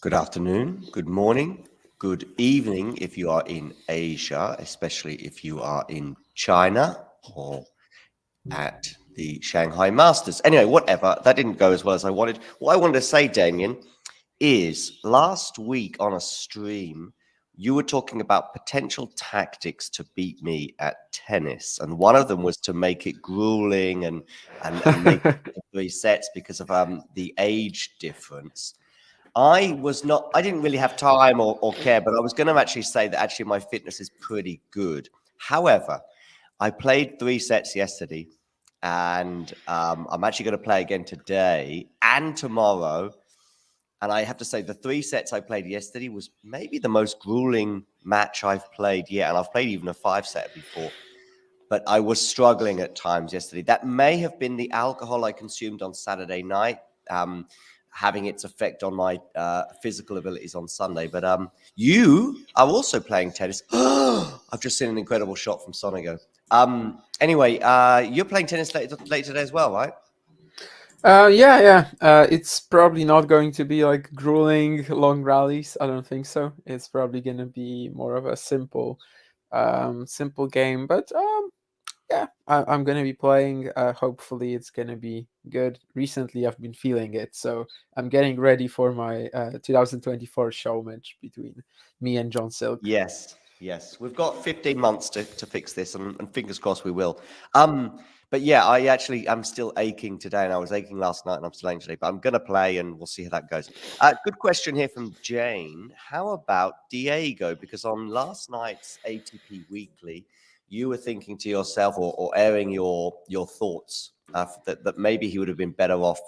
Good afternoon, good morning, good evening if you are in Asia, especially if you are in China or at the Shanghai Masters. Anyway, whatever, that didn't go as well as I wanted. What I wanted to say, Damien, is last week on a stream, you were talking about potential tactics to beat me at tennis. And one of them was to make it grueling and make it 3 sets because of the age difference. I didn't really have time or care, but I was going to actually say that actually my fitness is pretty good. However, I played 3 sets yesterday, and I'm actually going to play again today and tomorrow. And I have to say, the 3 sets I played yesterday was maybe the most grueling match I've played yet. And I've played even a 5 set before, but I was struggling at times yesterday. That may have been the alcohol I consumed on Saturday night, having its effect on my physical abilities on Sunday. But you are also playing tennis. I've just seen an incredible shot from Sonigo. Anyway, you're playing tennis later today as well, right? Yeah. It's probably not going to be like grueling long rallies. I don't think so. It's probably going to be more of a simple game. But yeah, I'm going to be playing. Hopefully, it's going to be good. Recently, I've been feeling it, so I'm getting ready for my 2024 show match between me and John Silk. Yes, yes. We've got 15 months to fix this, and fingers crossed we will. But yeah, I'm still aching today, and I was aching last night, and I'm still aching today. But I'm gonna play, and we'll see how that goes. Good question here from Jane. How about Diego? Because on last night's ATP Weekly, you were thinking to yourself, or airing your thoughts that maybe he would have been better off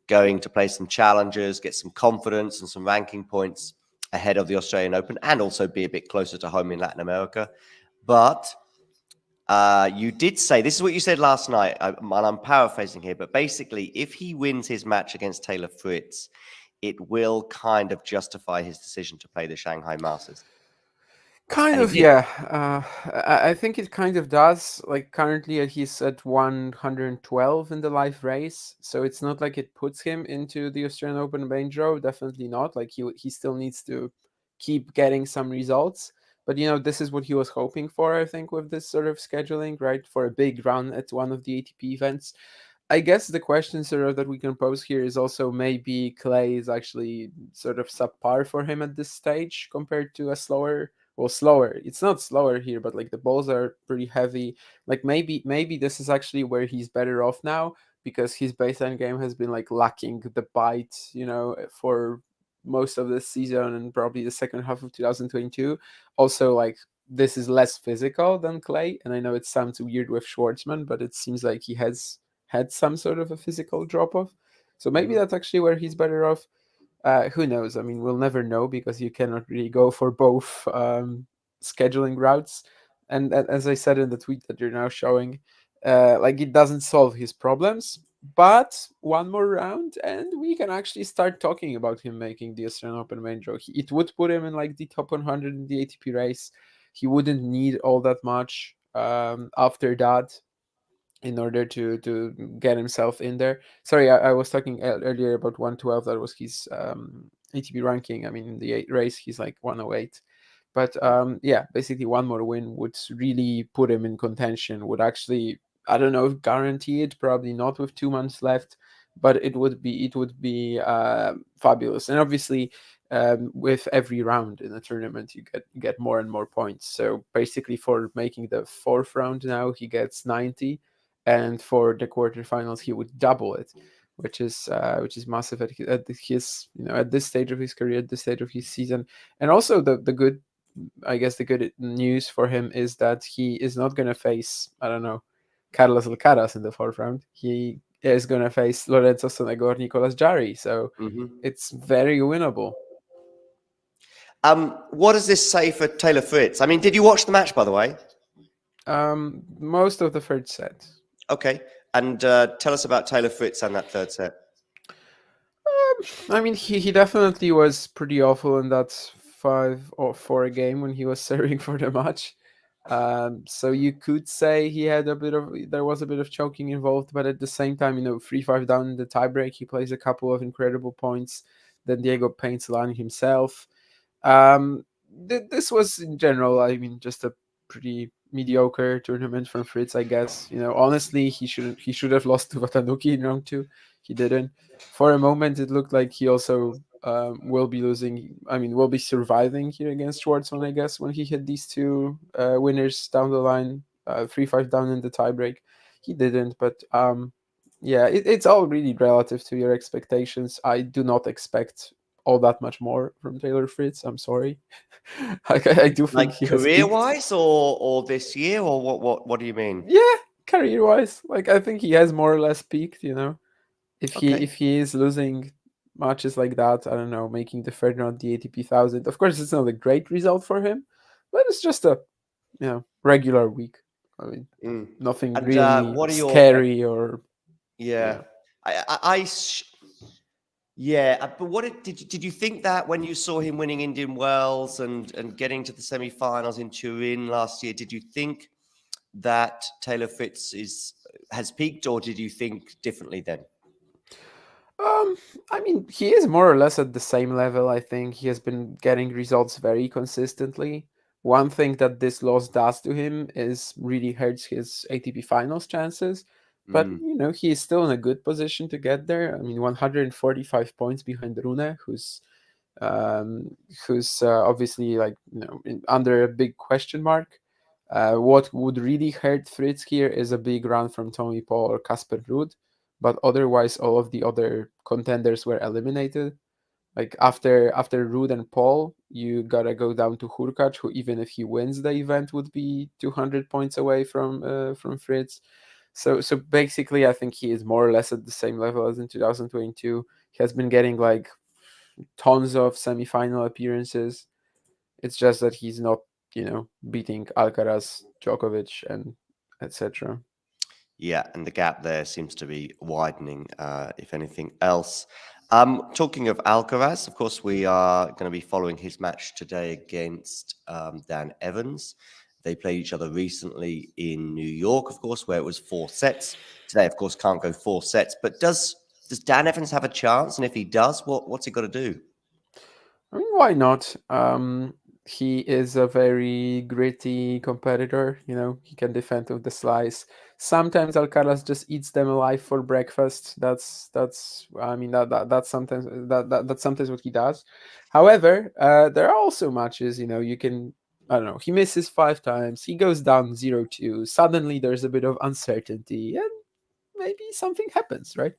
going to play some challengers, get some confidence and some ranking points ahead of the Australian Open, and also be a bit closer to home in Latin America. But you did say, this is what you said last night, and I'm paraphrasing here, but basically, if he wins his match against Taylor Fritz, it will kind of justify his decision to play the Shanghai Masters. Kind And he of, did. yeah. I think it kind of does. Like currently, he's at 112 in the live race, so it's not like it puts him into the Australian Open main draw. Definitely not. Like he still needs to keep getting some results. But this is what he was hoping for. I think with this sort of scheduling, right, for a big run at one of the ATP events. I guess the question sort of that we can pose here is also maybe Clay is actually sort of subpar for him at this stage compared to a slower. It's not slower here, but like the balls are pretty heavy. Like maybe this is actually where he's better off now because his baseline game has been like lacking the bite, for most of this season and probably the second half of 2022. Also, like this is less physical than Clay, and I know it sounds weird with Schwartzman, but it seems like he has had some sort of a physical drop off. So maybe Mhm. that's actually where he's better off. Who knows? I mean, we'll never know because you cannot really go for both scheduling routes. And as I said in the tweet that you're now showing, like it doesn't solve his problems. But one more round, and we can actually start talking about him making the Australian Open main draw. It would put him in like the top 100 in the ATP race. He wouldn't need all that much after that in order to get himself in there. Sorry, I was talking earlier about 112. That was his ATP ranking. I mean, in the race, he's like 108. But yeah, basically, one more win would really put him in contention. Would actually, I don't know if guarantee it. Probably not with 2 months left, but it would be fabulous. And obviously, with every round in a tournament, you get more and more points. So basically, for making the fourth round now, he gets 90, and for the quarterfinals he would double it, which is massive at this stage of his career, at this stage of his season. And also the good, I guess the good news for him is that he is not going to face, I don't know, Carlos Alcaraz in the fourth round. He is going to face Lorenzo Sonegor, Nicolas Jarry, so Mhm. it's very winnable. What does this say for Taylor Fritz? I mean, did you watch the match, by the way? Most of the third set. Okay. And tell us about Taylor Fritz and that 3rd set. I mean, he definitely was pretty awful in that 5 or 4 game when he was serving for the match. So you could say there was a bit of choking involved, but at the same time, 3-5 down in the tiebreak, he plays a couple of incredible points. Then Diego paints the line himself. Um, this was in general, I mean, just a pretty mediocre tournament from Fritz, I guess. Honestly, he should have lost to Watanuki in round two. He didn't. For a moment, it looked like he also will be losing. I mean, will be surviving here against Schwartzman, I guess, when he hit these two winners down the line, 3-5 down in the tiebreak. He didn't, but yeah, it's all really relative to your expectations. I do not expect all that much more from Taylor Fritz. I'm sorry. I do think Like he has peaked. career-wise, or this year, or what do you mean? Yeah, career wise, like I think he has more or less peaked. If he Okay. if he is losing matches like that, I don't know, making the third round the ATP 1000. Of course, it's not a great result for him, but it's just a regular week. I mean, Mm. nothing And really what are your scary or yeah? yeah. Yeah, but did you think that when you saw him winning Indian Wells and getting to the semi-finals in Turin last year, did you think that Taylor Fritz has peaked, or did you think differently then? Um, I mean, he is more or less at the same level. I think he has been getting results very consistently. One thing that this loss does to him is really hurts his ATP finals chances. But Mm. he is still in a good position to get there. I mean, 145 points behind Rune, um, who's obviously like under a big question mark. What would really hurt Fritz here is a big run from Tommy Paul or Casper Ruud, but otherwise all of the other contenders were eliminated. Like after Ruud and Paul, you gotta go down to Hurkacz, who even if he wins the event would be 200 points away from Fritz. So basically, I think he is more or less at the same level as in 2022. He has been getting like tons of semi-final appearances. It's just that he's not, beating Alcaraz, Djokovic, and etc. Yeah, and the gap there seems to be widening, if anything else. Talking of Alcaraz, of course, we are going to be following his match today against Dan Evans. They played each other recently in New York, of course, where it was 4 sets. Today, of course, can't go 4 sets. But does Dan Evans have a chance? And if he does, what's he got to do? I mean, why not? He is a very gritty competitor. He can defend with the slice. Sometimes Alcaraz just eats them alive for breakfast. That's. I mean, that's sometimes that's sometimes what he does. However, there are also matches. You can. I don't know. He misses 5 times. He goes down 0-2. Suddenly, there's a bit of uncertainty, and maybe something happens, right?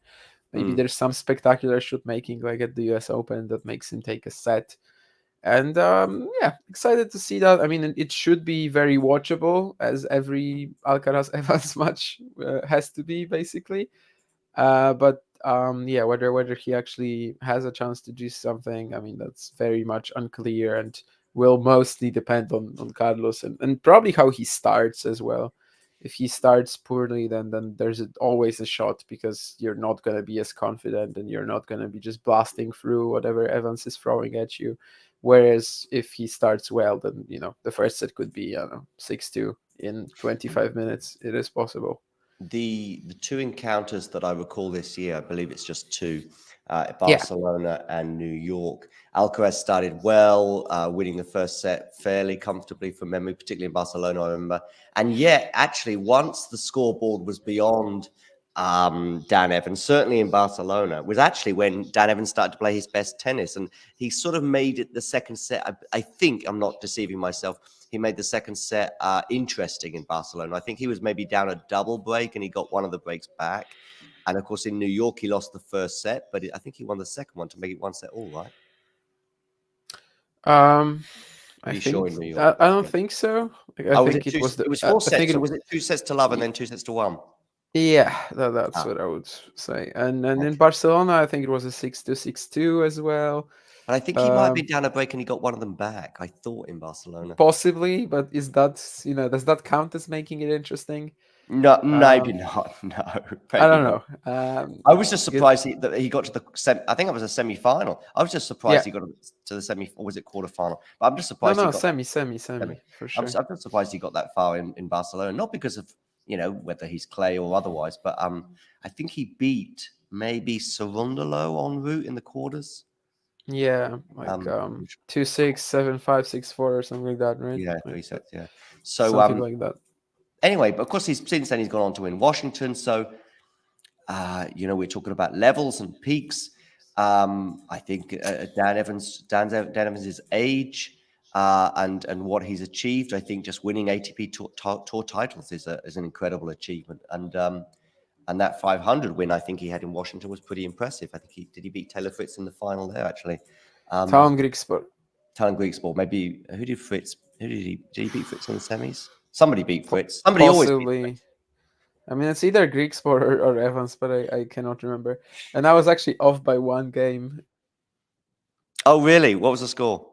Maybe Mm. there's some spectacular shot making, like at the U.S. Open, that makes him take a set. And yeah, excited to see that. I mean, it should be very watchable, as every Alcaraz Evans match has to be, basically. But yeah, whether he actually has a chance to do something, I mean, that's very much unclear and will mostly depend on Carlos and probably how he starts as well. If he starts poorly, then there's always a shot, because you're not going to be as confident and you're not going to be just blasting through whatever Evans is throwing at you. Whereas if he starts well, then the first set could be, I don't know, 6-2 in 25 minutes. It is possible. The two encounters that I recall this year, I believe it's just two, Yeah. Barcelona and New York. Alcaraz started well, winning the first set fairly comfortably from memory, particularly in Barcelona, I remember. And yet, actually, once the scoreboard was beyond Dan Evans, certainly in Barcelona, was actually when Dan Evans started to play his best tennis. And he sort of made it the second set. I think, I'm not deceiving myself, he made the second set interesting in Barcelona. I think he was maybe down a double break and he got one of the breaks back. And of course, in New York, he lost the first set, but I think he won the second one to make it 1 set all, right? Um, I Pretty sure think in New York. I don't think so. Like, I Oh, was it think it two? was It was 4 sets. So it. was it 2 sets to love and y- then 2 sets to 1? Yeah, that's Ah, what I would say. And in okay. Barcelona, I think it was a 6-2, 6-2 as well. But I think he might have been Um, down a break and he got one of them back. I thought in Barcelona. Possibly, but does that count as making it interesting? No, maybe Um, not. No, I maybe don't not. know. I was just It, surprised that he got to the I think it was a semi-final. I was just surprised yeah, he got to the semi, or was it quarter-final? But I'm just no, surprised he no, got that semi. semi for sure. I'm just surprised he got that far in Barcelona, not because of whether he's clay or otherwise, but I think he beat maybe Sarundalo en route in the quarters. Yeah, like Which, 2-6, 7-5, 6-4, or something like that, right? yeah, Like three sets. Yeah. So something like that. anyway, but of course, he's since then he's gone on to win Washington. So we're talking about levels and peaks. I think Dan Evans' age and what he's achieved. I think just winning ATP tour titles is an incredible achievement. And that 500 win I think he had in Washington was pretty impressive. I think he beat Taylor Fritz in the final there actually. Talon Greek sport. Talon Greek sport. Maybe who did Fritz? Did he beat Fritz in the semis? Somebody beat Fritz. Somebody always beat Possibly. Fritz. I mean, it's either Greek sport or Evans, but I cannot remember. And I was actually off by one game. Oh really? What was the score?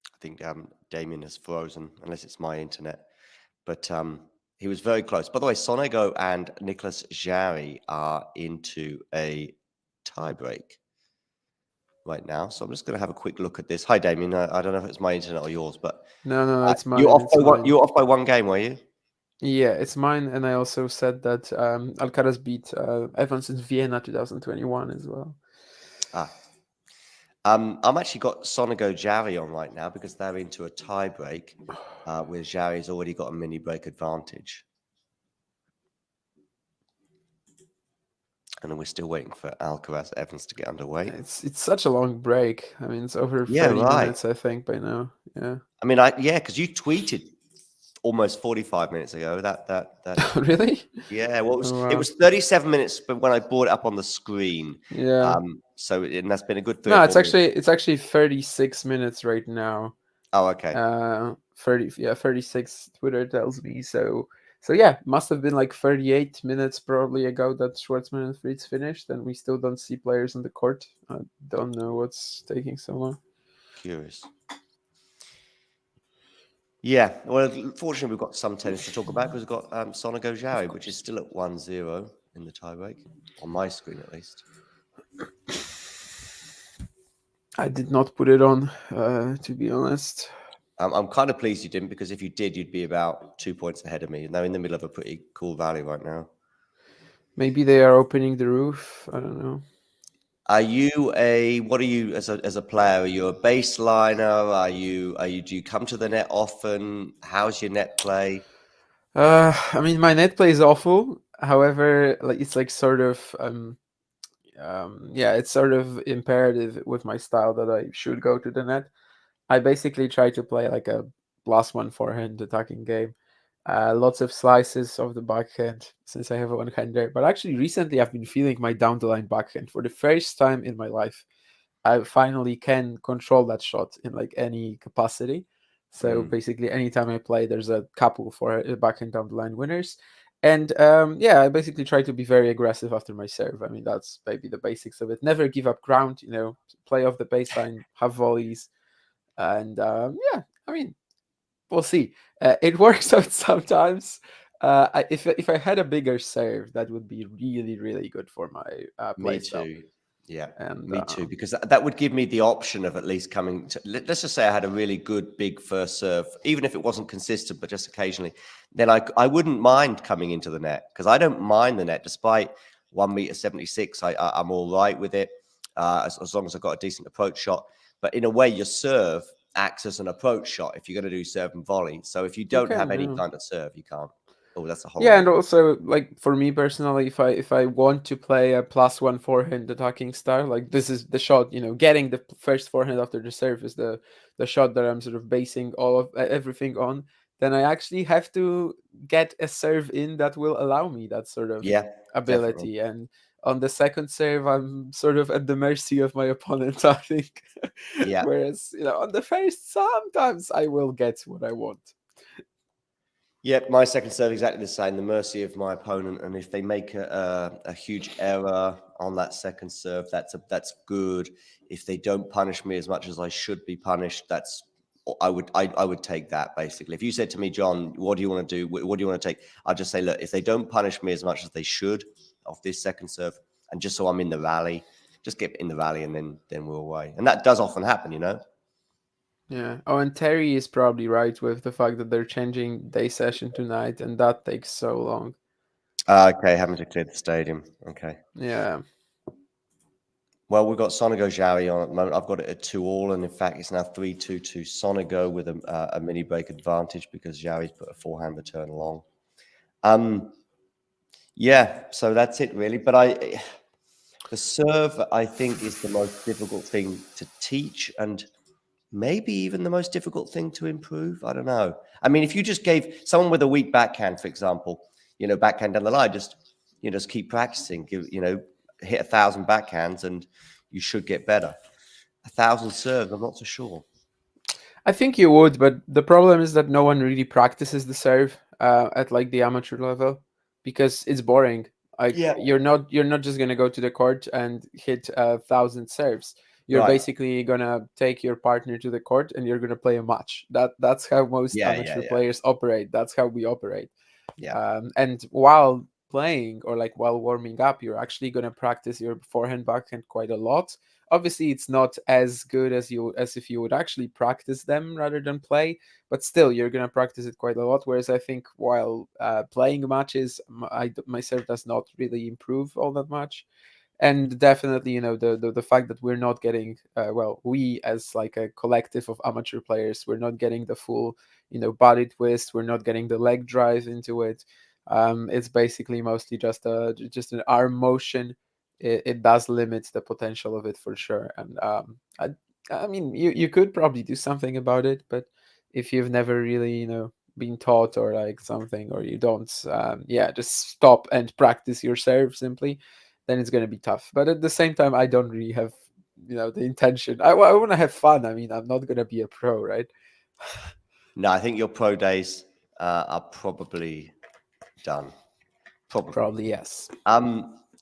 I think Damien has frozen, unless it's my internet. But he was very close. By the way, Sonego and Nicholas Jarry are into a tiebreak right now. So I'm just going to have a quick look at this. Hi, Damien. I don't know if it's my internet or yours, but No, it's you're mine. off It's by one. mine. You're off by one game, were you? Yeah, it's mine. And I also said that Alcaraz beat Evans in Vienna 2021 as well. Ah. I'm actually got Sonego Jarry on right now because they're into a tiebreak where Jarry's already got a mini break advantage. And then we're still waiting for Alcaraz Evans to get underway. It's such a long break. I mean, it's over Yeah, 30 right. minutes, I think, by now. Yeah. I mean, because you tweeted almost 45 minutes ago. That Really? yeah. Well, Oh, it wow. was 37 minutes, but when I brought it up on the screen, Yeah. and that's been a good 3 or No, 4 minutes. it's actually 36 minutes right now. Oh, okay. 36 Twitter tells me. So yeah, must have been like 38 minutes probably ago that Schwartzman and Fritz finished, and we still don't see players on the court. I don't know what's taking so long. Curious. Yeah. Well, fortunately, we've got some tennis to talk about because we've got Sonego Jarry, which is still at 1-0 in the tiebreak on my screen at least. I did not put it on, to be honest. I'm kind of pleased you didn't, because if you did, you'd be about 2 points ahead of me. Now in the middle of a pretty cool valley right now. Maybe they are opening the roof. I don't know. What are you as a player? Are you a baseliner? Do you come to the net often? How's your net play? I mean, my net play is awful. However, like it's like sort of yeah, it's sort of imperative with my style that I should go to the net. I basically try to play like a +1 forehand attacking game. Lots of slices of the backhand since I have a one-hander. But actually, recently I've been feeling my down the line backhand for the first time in my life. I finally can control that shot in like any capacity. So basically, anytime I play, there's a couple for backhand down the line winners. And yeah, I basically try to be very aggressive after my serve. I mean, that's maybe the basics of it. Never give up ground, play off the baseline, have volleys. And yeah, I mean, we'll see. It works out sometimes. If I had a bigger serve, that would be really, really good for my Me play style. too. Yeah, And me too. Because that would give me the option of at least coming to. Let's just say I had a really good big first serve, even if it wasn't consistent, but just occasionally. Then I wouldn't mind coming into the net, because I don't mind the net, despite 1 meter 76. I'm all right with it, as long as I've got a decent approach shot. But in a way, your serve acts as an approach shot if you're going to do serve and volley. So if you you don't have can, any yeah. kind of serve, you can't. Oh, that's a Yeah, horrible. and also like for me personally, if I want to play a +1 forehand attacking style, like this is the shot, getting the first forehand after the serve is the shot that I'm sort of basing all of everything on. Then I actually have to get a serve in that will allow me that sort of Yeah, definitely. ability. And on the second serve, I'm sort of at the mercy of my opponent, I think. Yeah. Whereas, on the first, sometimes I will get what I want. Yep, my second serve exactly the same. The mercy of my opponent, and if they make a huge error on that second serve, that's good. If they don't punish me as much as I should be punished, I would take that basically. If you said to me, John, what do you want to do? What do you want to take? I'd just say, look, if they don't punish me as much as they should off this second serve, and just so I'm in the rally, just get in the rally, and then we're away. And that does often happen. Yeah. Oh, and Terry is probably right with the fact that they're changing day session tonight, and that takes so long. Okay, having to clear the stadium. Okay. Yeah. Well, we've got Sonego Zhao on at the moment. I've got it at 2-all, and in fact, it's now 3-2 to Sonego with a mini break advantage because Zhao's put a forehand return along. Yeah, so that's it really. But the serve, I think, is the most difficult thing to teach, and maybe even the most difficult thing to improve. I don't know. I mean, if you just gave someone with a weak backhand, for example, backhand down the line, just keep practicing. Hit 1,000 backhands, and you should get better. 1,000 serves, I'm not so sure. I think you would, but the problem is that no one really practices the serve at like the amateur level because it's boring. Like Yeah. you're not just gonna go to the court and hit 1,000 serves. You're Right. basically gonna take your partner to the court and you're gonna play a match. That's how most Yeah, yeah, amateur yeah, players operate. That's how we operate. yeah. And while playing or like while warming up, you're actually gonna practice your forehand backhand quite a lot. Obviously it's not as good as if you would actually practice them rather than play, but still you're going to practice it quite a lot. Whereas I think while playing matches, my serve does not really improve all that much. And definitely, the fact that we're not getting well, we as like a collective of amateur players, we're not getting the full body twist, we're not getting the leg drive into it. It's basically mostly just an arm motion. It does limit the potential of it for sure. And I mean, you could probably do something about it, but if you've never really been taught or like something, or you don't yeah, just stop and practice your serve simply, then it's going to be tough. But at the same time, I don't really have the intention. I want to have fun. I mean, I'm not going to be a pro, right? No, I think your pro days are probably done. Probably. Probably yes.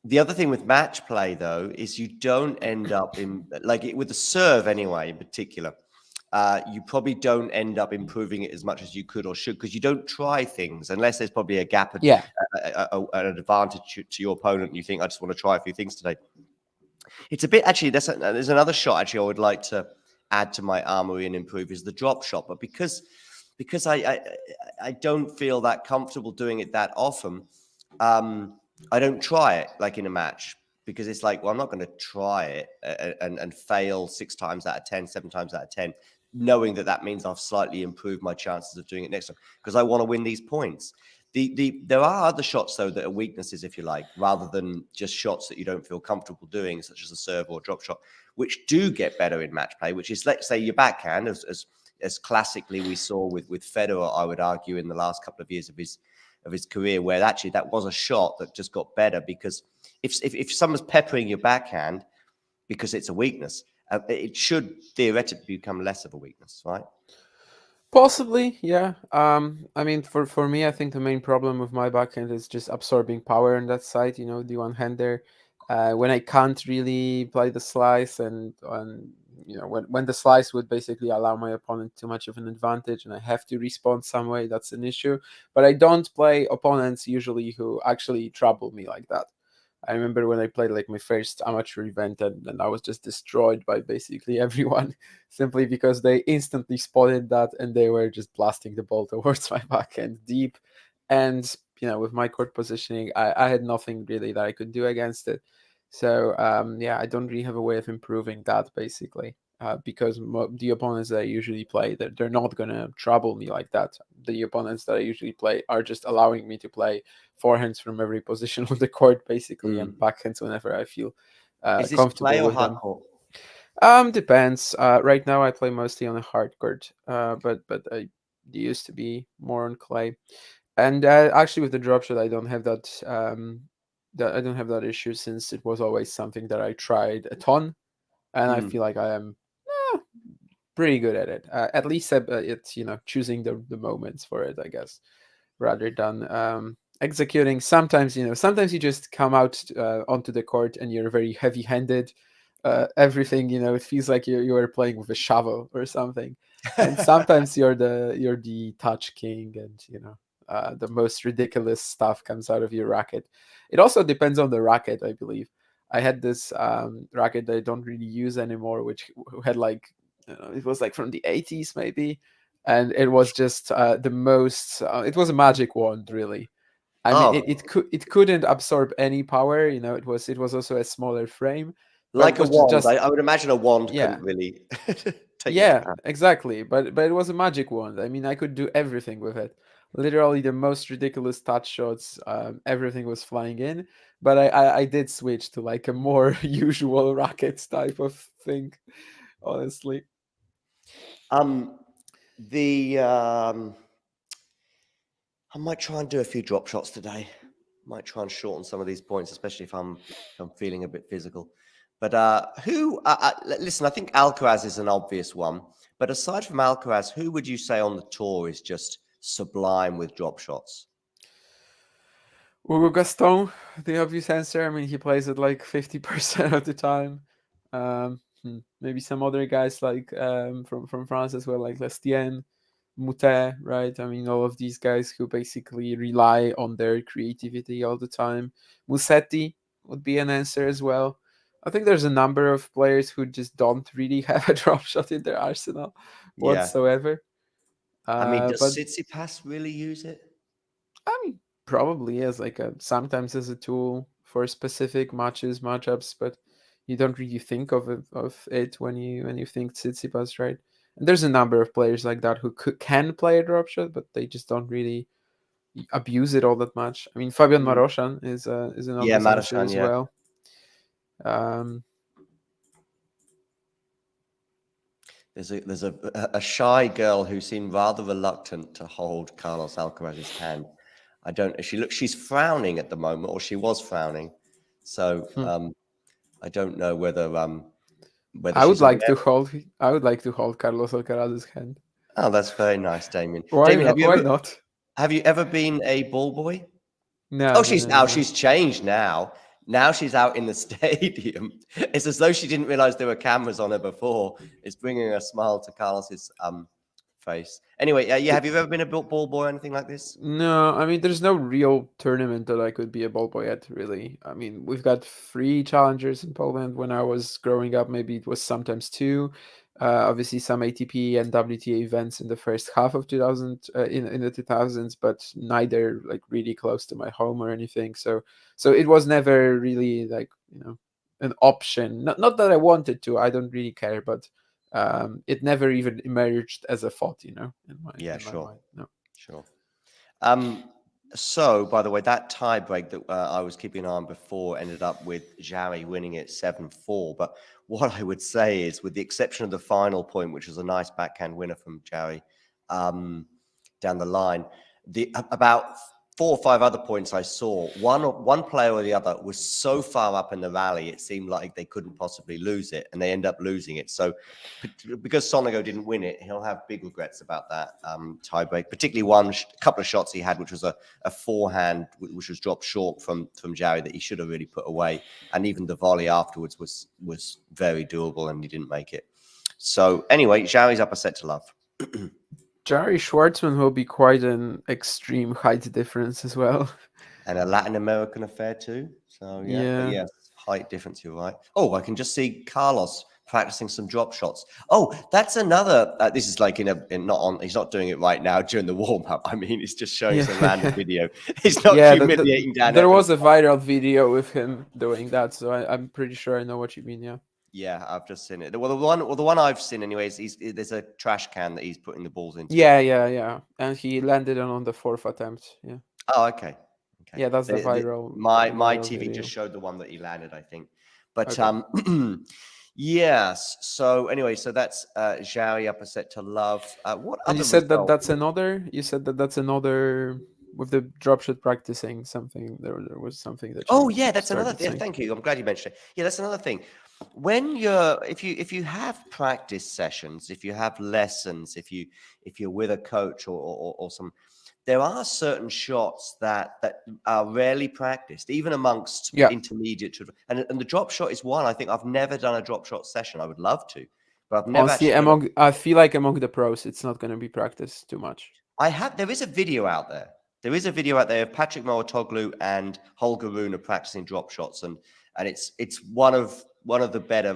The other thing with match play, though, is you don't end up in with the serve anyway, in particular. You probably don't end up improving it as much as you could or should because you don't try things unless there's probably a gap, Yeah. an advantage to your opponent. And you think, I just want to try a few things today. It's a bit actually. There's another shot actually I would like to add to my armory and improve is the drop shot, but because I don't feel that comfortable doing it that often. I don't try it like in a match because it's like, well, I'm not going to try it and fail 6 times out of 10, 7 times out of 10, knowing that means I've slightly improved my chances of doing it next time because I want to win these points. There are other shots though that are weaknesses, if you like, rather than just shots that you don't feel comfortable doing, such as a serve or a drop shot, which do get better in match play. Which is, let's say, your backhand, as classically we saw with Federer, I would argue, in the last couple of years of his career, where actually that was a shot that just got better because if someone's peppering your backhand because it's a weakness, it should theoretically become less of a weakness, right? Possibly, yeah. I mean, for me, I think the main problem with my backhand is just absorbing power on that side. The one hander. When I can't really play the slice, and when the slice would basically allow my opponent too much of an advantage, and I have to respond some way, that's an issue. But I don't play opponents usually who actually trouble me like that. I remember when I played like my first amateur event, and I was just destroyed by basically everyone simply because they instantly spotted that and they were just blasting the ball towards my backhand deep. And with my court positioning, I had nothing really that I could do against it. So yeah, I don't really have a way of improving that basically. Because the opponents that I usually play, they're not gonna trouble me like that. The opponents that I usually play are just allowing me to play forehands from every position on the court, basically, and Mm. backhands whenever I feel Is this clay comfortable or with hard them. court? Depends. Right now I play mostly on a hard court, but I used to be more on clay. And actually, with the drop shot, I don't have that I don't have that issue since it was always something that I tried a ton, and I Mm. feel like I am pretty good at it. At least it's choosing the moments for it, I guess, rather than executing. Sometimes you just come out onto the court and you're very heavy-handed. Everything it feels like you are playing with a shovel or something. And sometimes you're the touch king, and the most ridiculous stuff comes out of your racket. It also depends on the racket, I believe. I had this racket that I don't really use anymore, which had like it was like from the 80s maybe, and it was just the most. It was a magic wand, really. I mean, Oh, it couldn't absorb any power. It was also a smaller frame, but it like a was wand. just I would imagine a wand yeah. couldn't really take much Yeah, power. exactly. But it was a magic wand. I mean, I could do everything with it. Literally the most ridiculous touch shots. Everything was flying in. But I did switch to like a more usual racket type of thing. Honestly. Um, the I might try and do a few drop shots today. Might try and shorten some of these points, especially if I'm feeling a bit physical. But listen, I think Alcaraz is an obvious one. But aside from Alcaraz, who would you say on the tour is just sublime with drop shots? Hugo Gaston, the obvious answer. I mean, he plays it like 50% of the time. Maybe some other guys like from France as well, like Lestien, Moutet, right? I mean, all of these guys who basically rely on their creativity all the time. Musetti would be an answer as well. I think there's a number of players who just don't really have a drop shot in their arsenal Yeah. whatsoever. I mean, does But Tsitsipas really use it? I mean, probably as like a sometimes as a tool for specific matches, matchups, but you don't really think of it when you think Tsitsipas, right? And there's a number of players like that who can play a drop shot, but they just don't really abuse it all that much. I mean, Fabian Mm. Maroshan is an Yeah, obvious answer Madison, as yeah. well. Um, There's a shy girl who seemed rather reluctant to hold Carlos Alcaraz's hand. I don't. She's frowning at the moment, or she was frowning. So hmm. I don't know whether I would she's like aware. to hold. I would like to hold Carlos Alcaraz's hand. Oh, that's very nice, Damien. Why Damien, not? Why not? have you ever been a ball boy? No, Oh, no, no, no, no. she's changed now. Now she's out in the stadium. It's as though she didn't realize there were cameras on her before. It's bringing a smile to Carlos's face. Anyway, yeah. Have you ever been a ball boy or anything like this? No, I mean, there's no real tournament that I could be a ball boy at, really. I mean, we've got 3 challengers in Poland. When I was growing up, maybe it was sometimes 2. Obviously, some ATP and WTA events in the first half of 2000, in the 2000s, but neither like really close to my home or anything. So it was never really like an option. Not that I wanted to. I don't really care, but it never even emerged as a thought, Yeah, in my sure, mind. No. sure. Um, so, by the way, that tie break that I was keeping an eye on before ended up with Jarry winning it 7-4. But what I would say is, with the exception of the final point, which was a nice backhand winner from Jarry down the line, about 4 or 5 other points I saw, one player or the other was so far up in the rally, it seemed like they couldn't possibly lose it, and they end up losing it. So because Sonego didn't win it, he'll have big regrets about that tiebreak. Particularly a couple of shots he had, which was a forehand, which was dropped short from Jarry that he should have really put away, and even the volley afterwards was very doable, and he didn't make it. So anyway, Jarry's up a set to love. Jari Schwartzman will be quite an extreme height difference as well. And a Latin American affair too. So yeah, but Yeah. yes, height difference. You're right. Oh, I can just see Carlos practicing some drop shots. Oh, that's another. This is like not on. He's not doing it right now during the warm up. I mean, he's just showing some random Yeah. video. He's not Yeah, humiliating Dan there Evans. was a viral video with him doing that, so I'm pretty sure I know what you mean, yeah. Yeah, I've just seen it. Well, the one I've seen, anyways, there's a trash can that he's putting the balls into. Yeah. And he landed on the 4th attempt. Yeah. Oh, okay. Okay. Yeah, that's the viral My TV video. just showed the one that he landed, I think. But Okay. yes. So anyway, so that's Zhao up a set to love. What And other result? you said that that's another with the dropshot practicing something. There was something that Oh you yeah, that's another started thing. saying. Thank you. I'm glad you mentioned it. Yeah, that's another thing. When if you have practice sessions, if you have lessons, if you're with a coach or some, there are certain shots that are rarely practiced, even amongst Yeah. intermediate and the drop shot is one. I think I've never done a drop shot session. I would love to, but I've never Honestly, actually done it. I feel like among the pros, it's not going to be practiced too much. There is a video out there. There is a video out there of Patrick Mouratoglou and Holger Rune practicing drop shots, and it's one of the better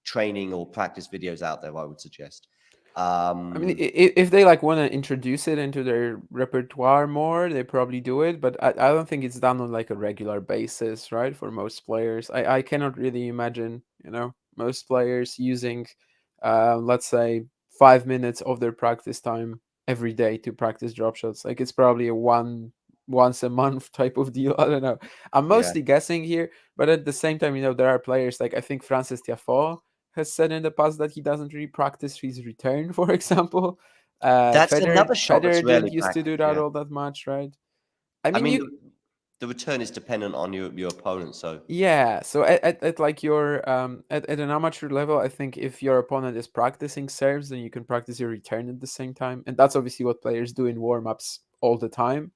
training or practice videos out there, I would suggest. I mean, Um, if they like want to introduce it into their repertoire more, they probably do it. But I don't think it's done on like a regular basis, right? For most players, I cannot really imagine, most players using, let's say, 5 minutes of their practice time every day to practice drop shots. Like it's probably a once a month type of deal. I don't know. I'm yeah, mostly guessing here, but at the same time, there are players like I think Francis Tiafoe has said in the past that he doesn't really practice his return, for example. that's another shot that's Federer didn't rarely used to do practiced. that Yeah, all that much, right? I I mean, mean you the return is dependent on your opponent. So yeah. So at like your at an amateur level, I think if your opponent is practicing serves, then you can practice your return at the same time, and that's obviously what players do in warm ups all the time.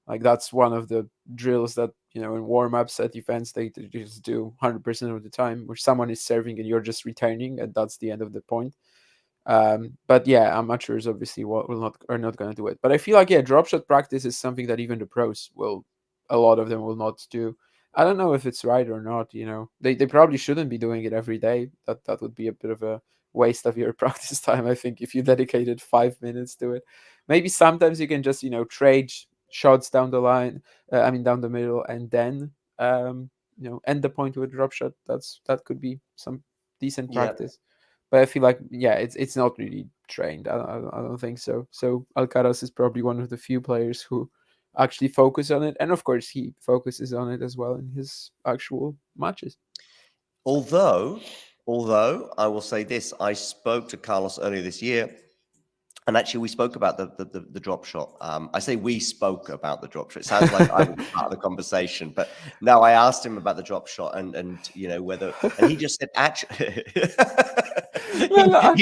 Like that's one of the drills that in warm ups at events they just do 100% of the time, where someone is serving and you're just returning, and that's the end of the point. But yeah, amateurs obviously will not are not going to do it. But I feel like drop shot practice is something that even the pros will, a lot of them will not do. I don't know if it's right or not. They probably shouldn't be doing it every day. That would be a bit of a waste of your practice time. I think if you dedicated 5 minutes to it, maybe sometimes you can just trade shots down the line. I mean down the middle, and then end the point with a drop shot. That could be some decent yeah, practice, but I feel like it's not really trained. I don't think so. So Alcaraz is probably one of the few players who actually focus on it, and of course he focuses on it as well in his actual matches. although although I will say this, I spoke to Carlos earlier this year. And actually, we spoke about the drop shot. I say we spoke about the drop shot. It sounds like I was part of the conversation, but no, I asked him about the drop shot and whether, and he just said actually, No, no,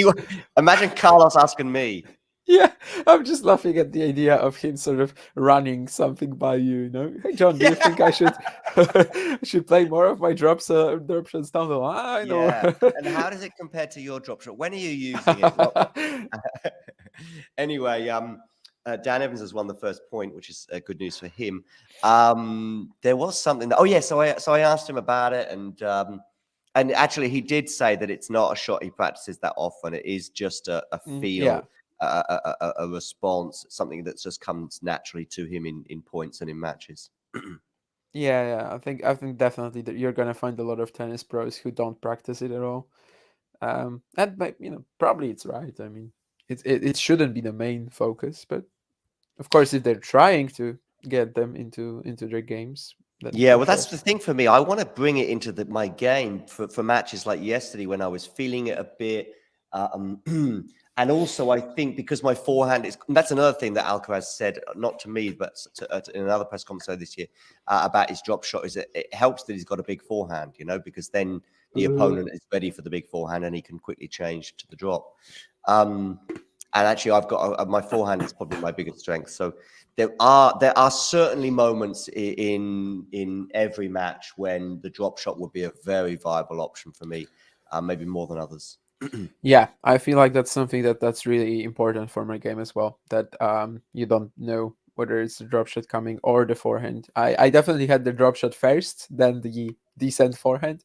imagine Carlos asking me. yeah, I'm just laughing at the idea of him sort of running something by you. Hey John, do you Yeah, think I should I should play more of my drop shots down the line, or? yeah. And how does it compare to your drop shot? When are you using it? Anyway, Dan Evans has won the first point, which is good news for him. There was something that, oh yeah, so I asked him about it, and actually he did say that it's not a shot he practices that often. It is just a Yeah. feel, a response, something that just comes naturally to him in points and in matches. Yeah. I think definitely that you're gonna find a lot of tennis pros who don't practice it at all. And probably it's right. I mean, it shouldn't be the main focus, but of course, if they're trying to get them into their games, then Yeah, for well, that's sure. the thing for me. I want to bring it into my game for matches like yesterday when I was feeling it a bit. Um, and also, I think because my forehand is, and that's another thing that Alcaraz said, not to me, but in another press conference this year about his drop shot, is that it helps that he's got a big forehand, because then the opponent is ready for the big forehand and he can quickly change to the drop. Um, and actually, I've got my forehand is probably my biggest strength. So there are certainly moments in every match when the drop shot would be a very viable option for me, maybe more than others. Yeah, I feel like that's something that's really important for my game as well. That you don't know whether it's the drop shot coming or the forehand. I definitely had the drop shot first, then the decent forehand.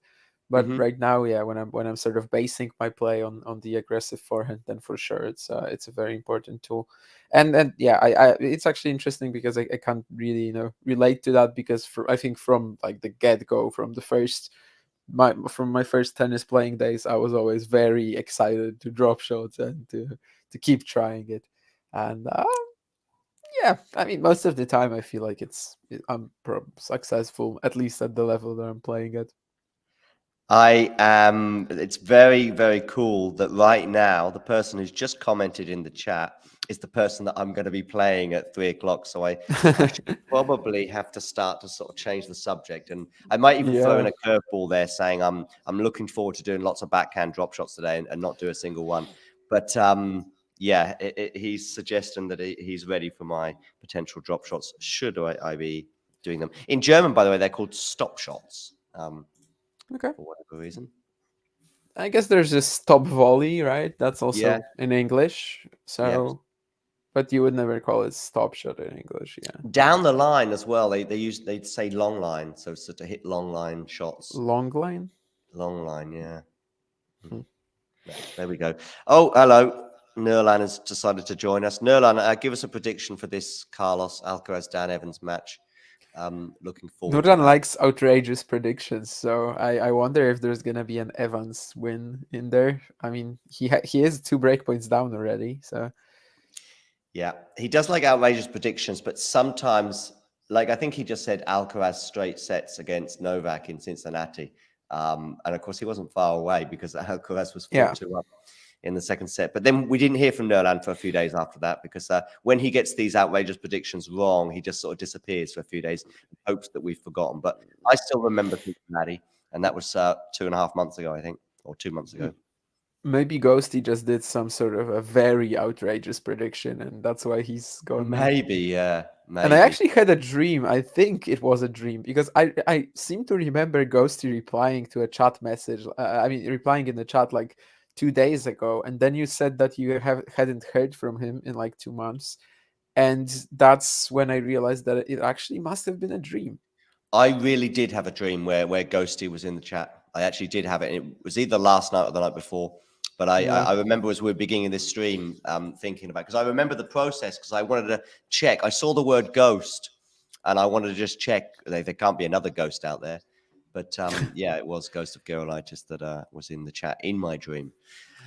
But Hmm. right now, yeah, when I'm sort of basing my play on the aggressive forehand, then for sure it's a very important tool. And yeah, I it's actually interesting because I can't really relate to that, because I think from like the get go, from the first from my first tennis playing days, I was always very excited to drop shots and to keep trying it. And yeah, I mean, most of the time, I feel like I'm successful, at least at the level that I'm playing at. I am. It's very, very cool that right now the person who's just commented in the chat is the person that I'm going to be playing at 3 o'clock. So I should probably have to start to sort of change the subject, and I might even throw in Yeah. a curveball there, saying I'm looking forward to doing lots of backhand drop shots today and not do a single one. But yeah, he's suggesting that he's ready for my potential drop shots. Should I be doing them in German? By the way, they're called stop shots. Okay. For whatever reason. I guess there's a stop volley, right? That's Yeah. also in English. Yep. So, but you would never call it stop shot in English. Yeah. Down the line as well, they'd say long line, so to hit long line shots. Long line. Long line, yeah. Hmm. Yeah, there we go. Oh, hello. Nurlan has decided to join us. Nurlan, give us a prediction for this Carlos Alcaraz Dan Evans match. Looking forward to Nurdan that. likes outrageous predictions, so I wonder if there's gonna be an Evans win in there. I mean, he is 2 breakpoints down already, so Yeah, he does like outrageous predictions, but sometimes, like I think he just said Alcaraz straight sets against Novak in Cincinnati. And of course, he wasn't far away because Alcaraz was 4 yeah. 2 up in the second set. But then we didn't hear from Nerland for a few days after that because when he gets these outrageous predictions wrong, he just sort of disappears for a few days and hopes that we've forgotten. But I still remember Cincinnati, and that was 2.5 months ago, I think, or 2 months ago. Maybe Ghosty just did some sort of a very outrageous prediction, and that's why he's gone now. Maybe, yeah, And I maybe. actually had a dream. I think it was a dream because I seem to remember Ghosty replying to a chat message. I mean, replying in the chat like 2 days ago, and then you said that you hadn't heard from him in like 2 months, and that's when I realized that it actually must have been a dream. I really did have a dream where Ghosty was in the chat. I actually did have it. It was either last night or the night before. But Yeah. I remember as we were beginning this stream, thinking about because I remember the process because I wanted to check. I saw the word ghost, and I wanted to just check. There can't be another ghost out there. But yeah, it was Ghost of Gerolitis that was in the chat in my dream.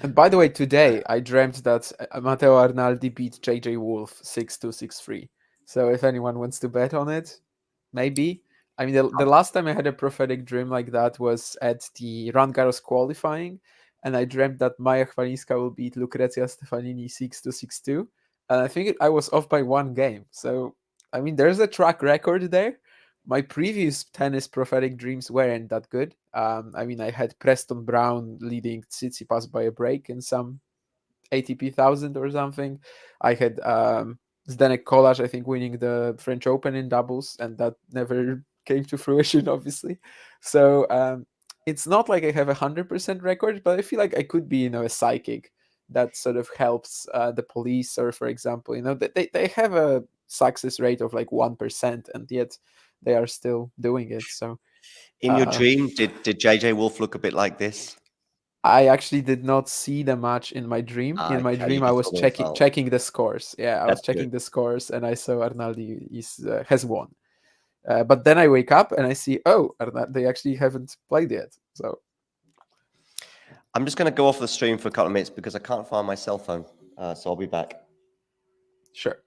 And by the way, today I dreamt that Matteo Arnaldi beat JJ Wolf 6-2, 6-3. So if anyone wants to bet on it, maybe. I mean, the last time I had a prophetic dream like that was at the Roland Garros qualifying, and I dreamt that Maja Chwalinska will beat Lucrezia Stefanini 6-2, 6-2. And I think I was off by 1 game. So, I mean, there's a track record there. My previous tennis prophetic dreams weren't that good. I mean, I had Preston Brown leading Tsitsipas by a break in some ATP 1000 or something. I had Zdenek Kolarz, I think, winning the French Open in doubles, and that never came to fruition, obviously. So it's not like I have 100% record, but I feel like I could be, a psychic that sort of helps the police, or for example, they have a success rate of like 1%, and yet they are still doing it. So In your uh, dream, did JJ Wolf look a bit like this? I actually did not see the match in my dream. In my Okay, you dream, I just was saw the checking result. checking the scores. Yeah, I was That's good. checking the scores, and I saw Arnaldi has won. But then I wake up and I see, oh, they actually haven't played yet. So I'm just going to go off the stream for a couple of minutes because I can't find my cell phone. So I'll be back. sure.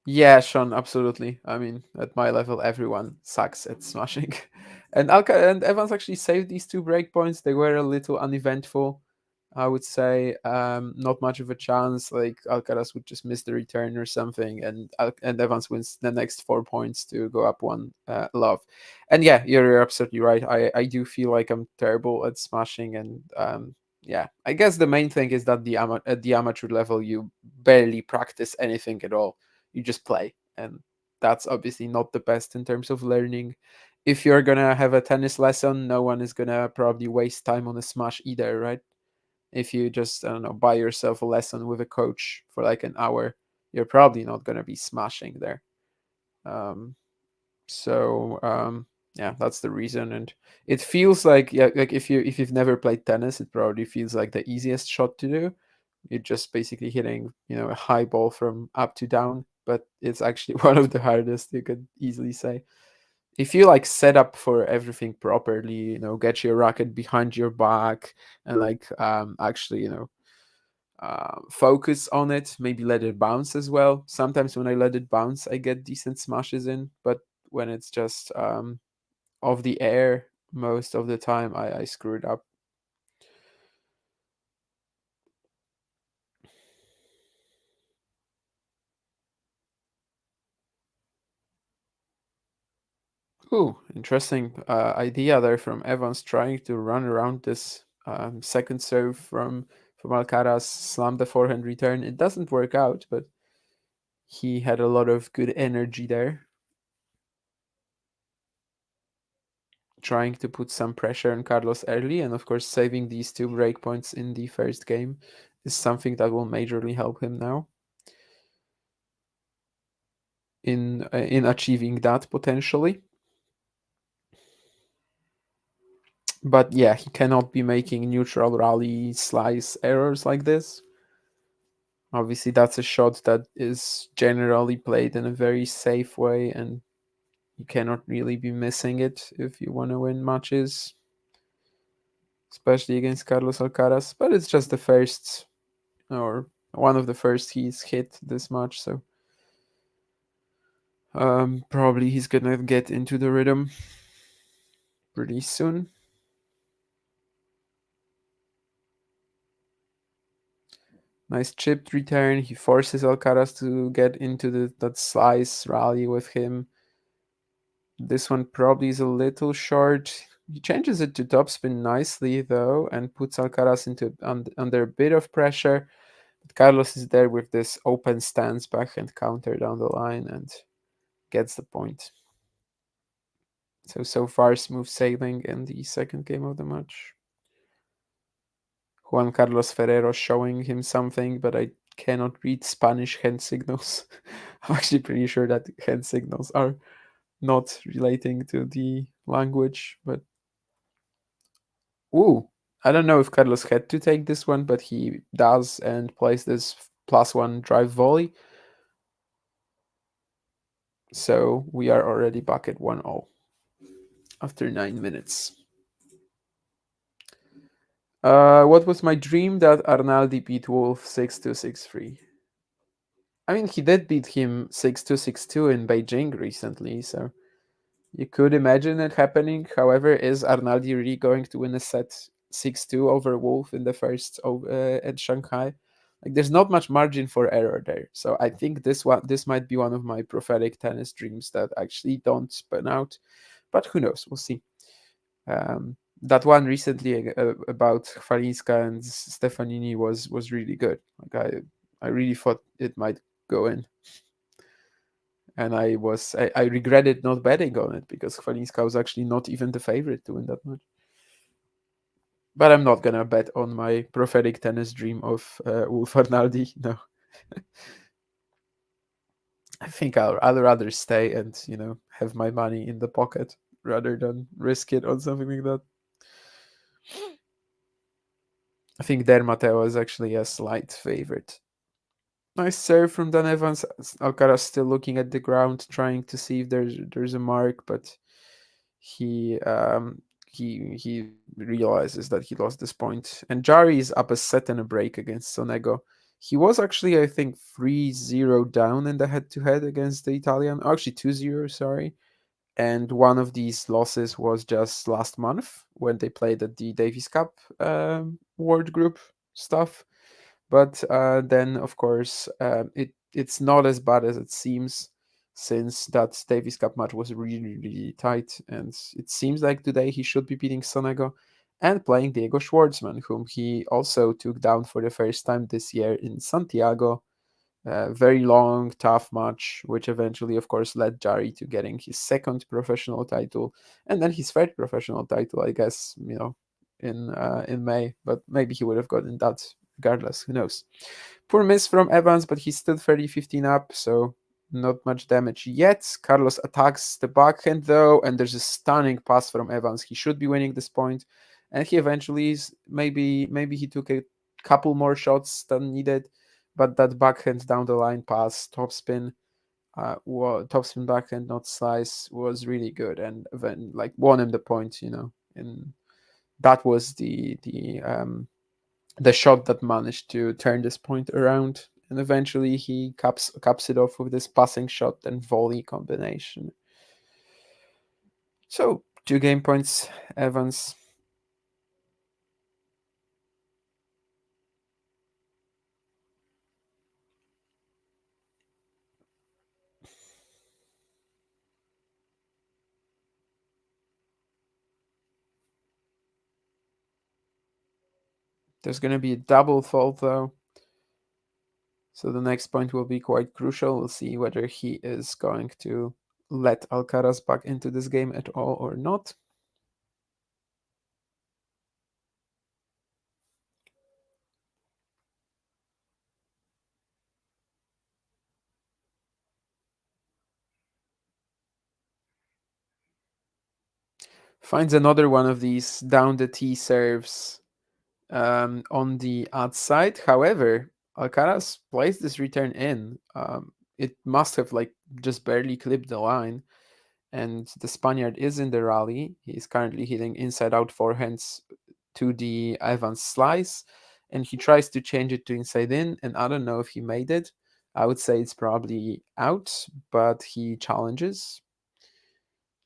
Yeah, Sean, absolutely. I mean, at my level, everyone sucks at smashing. And and Evans actually saved these 2 breakpoints. They were a little uneventful, I would say. Not much of a chance. Like Alcaraz would just miss the return or something, and and Evans wins the next 4 points to go up one love. And yeah, you're absolutely right. I do feel like I'm terrible at smashing, and yeah, I guess the main thing is that at the amateur level, you barely practice anything at all. You just play, and that's obviously not the best in terms of learning. If you're gonna have a tennis lesson, no one is gonna probably waste time on a smash either, right? If you just, I don't know, buy yourself a lesson with a coach for like an hour, you're probably not gonna be smashing there. um so yeah, that's the reason. And it feels like, yeah, like if you've never played tennis, it probably feels like the easiest shot to do. You're just basically hitting, a high ball from up to down, but it's actually one of the hardest, you could easily say. If you like set up for everything properly, get your racket behind your back, and like actually, focus on it, maybe let it bounce as well. Sometimes when I let it bounce, I get decent smashes in, but when it's just off the air, most of the time I screw it up. Ooh, interesting idea there from Evans, trying to run around this second serve from Alcaraz, slam the forehand return. It doesn't work out, but he had a lot of good energy there, trying to put some pressure on Carlos early, and of course, saving these 2 breakpoints in the first game is something that will majorly help him now in achieving that potentially. But yeah, he cannot be making neutral rally slice errors like this. Obviously, that's a shot that is generally played in a very safe way, and you cannot really be missing it if you want to win matches, especially against Carlos Alcaraz. But it's just the first, or one of the first he's hit this match, so probably he's gonna get into the rhythm pretty soon. Nice chipped return. He forces Alcaraz to get into that slice rally with him. This one probably is a little short. He changes it to topspin nicely though, and puts Alcaraz under a bit of pressure. But Carlos is there with this open stance backhand counter down the line and gets the point. So far smooth sailing in the second game of the match. Juan Carlos Ferrero showing him something, but I cannot read Spanish hand signals. I'm actually pretty sure that hand signals are not relating to the language, but ooh, I don't know if Carlos had to take this one, but he does and plays this +1 drive volley. So we are already back at 1-0 after 9 minutes. What was my dream? That Arnaldi beat Wolf 6-2, 6-3. I mean, he did beat him 6-2, 6-2 in Beijing recently, so you could imagine it happening. However, is Arnaldi really going to win a set 6-2 over Wolf in the first at Shanghai? Like, there's not much margin for error there. So I think this might be one of my prophetic tennis dreams that actually don't spin out. But who knows? We'll see. That one recently about Farinska and Stefanini was really good. Like I really thought it might go in, and I regretted not betting on it because Farinska was actually not even the favorite to win that match. But I'm not gonna bet on my prophetic tennis dream of Wolf Arnaldi. No, I think I'll rather stay and have my money in the pocket rather than risk it on something like that. I think Der Matteo is actually a slight favorite. Nice serve from Dan Evans. Alcaraz still looking at the ground, trying to see if there's a mark, but he he realizes that he lost this point. And Jari is up a set and a break against Sonego. He was actually, I think, 3-0 down in the head-to-head against the Italian. Oh, actually, 2-0, sorry. And one of these losses was just last month when they played at the Davis Cup World Group stuff. But then, of course, it's not as bad as it seems, since that Davis Cup match was really, really tight. And it seems like today he should be beating Sonego and playing Diego Schwartzman, whom he also took down for the first time this year in Santiago. Very long, tough match, which eventually, of course, led Jari to getting his second professional title and then his third professional title, I guess, in May. But maybe he would have gotten that regardless. Who knows? Poor miss from Evans, but he's still 30-15 up, so not much damage yet. Carlos attacks the backhand though, and there's a stunning pass from Evans. He should be winning this point, and he eventually is. Maybe he took a couple more shots than needed, but that backhand down the line pass, topspin, topspin backhand, not slice, was really good, and then like won him the point. And that was the shot that managed to turn this point around. And eventually he caps it off with this passing shot and volley combination. So 2 game points, Evans. There's going to be a double fault though. So the next point will be quite crucial. We'll see whether he is going to let Alcaraz back into this game at all or not. Finds another one of these down the T serves on the outside. However, Alcaraz plays this return in. It must have like just barely clipped the line, and the Spaniard is in the rally. He's currently hitting inside out forehands to the Evans slice, and he tries to change it to inside in, and I don't know if he made it. I would say it's probably out, but he challenges.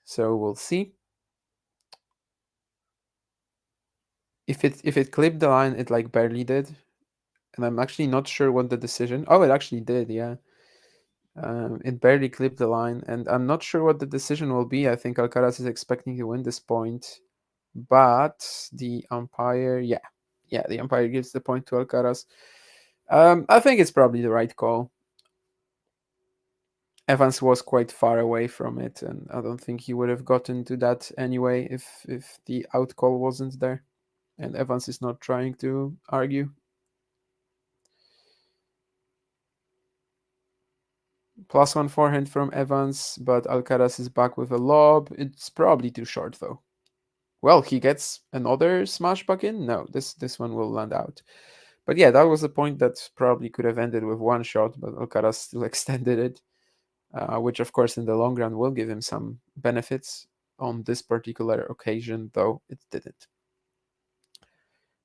So we'll see. If it clipped the line, it like barely did. And I'm actually not sure what the decision. Oh, it actually did, yeah. It barely clipped the line, and I'm not sure what the decision will be. I think Alcaraz is expecting to win this point, but the umpire, yeah, the umpire gives the point to Alcaraz. I think it's probably the right call. Evans was quite far away from it, and I don't think he would have gotten to that anyway if the out call wasn't there. And Evans is not trying to argue. +1 forehand from Evans, but Alcaraz is back with a lob. It's probably too short though. Well, he gets another smash back in. No, this one will land out. But yeah, that was a point that probably could have ended with one shot, but Alcaraz still extended it, which of course in the long run will give him some benefits. On this particular occasion, though, it didn't.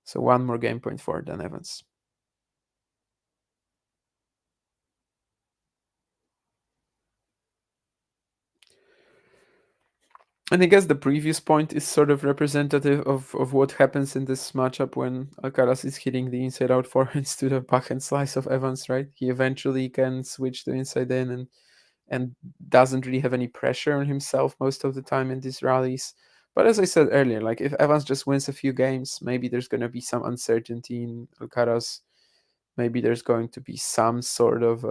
So one more game point for Dan Evans. And I guess the previous point is sort of representative of what happens in this matchup when Alcaraz is hitting the inside out forehands to the backhand slice of Evans, right? He eventually can switch to inside in and doesn't really have any pressure on himself most of the time in these rallies. But as I said earlier, like if Evans just wins a few games, maybe there's going to be some uncertainty in Alcaraz. Maybe there's going to be some sort of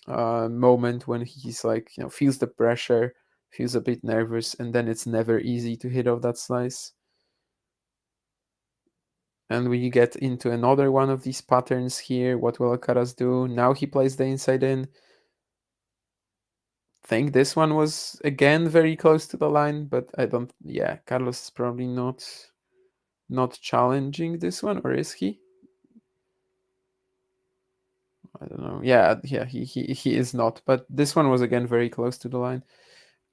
moment when he's like, feels the pressure, feels a bit nervous, and then it's never easy to hit off that slice. And we get into another one of these patterns here. What will Alcaraz do? Now he plays the inside in. Think this one was again very close to the line, but I don't. Yeah, Carlos is probably not challenging this one, or is he? I don't know. Yeah, he is not. But this one was again very close to the line.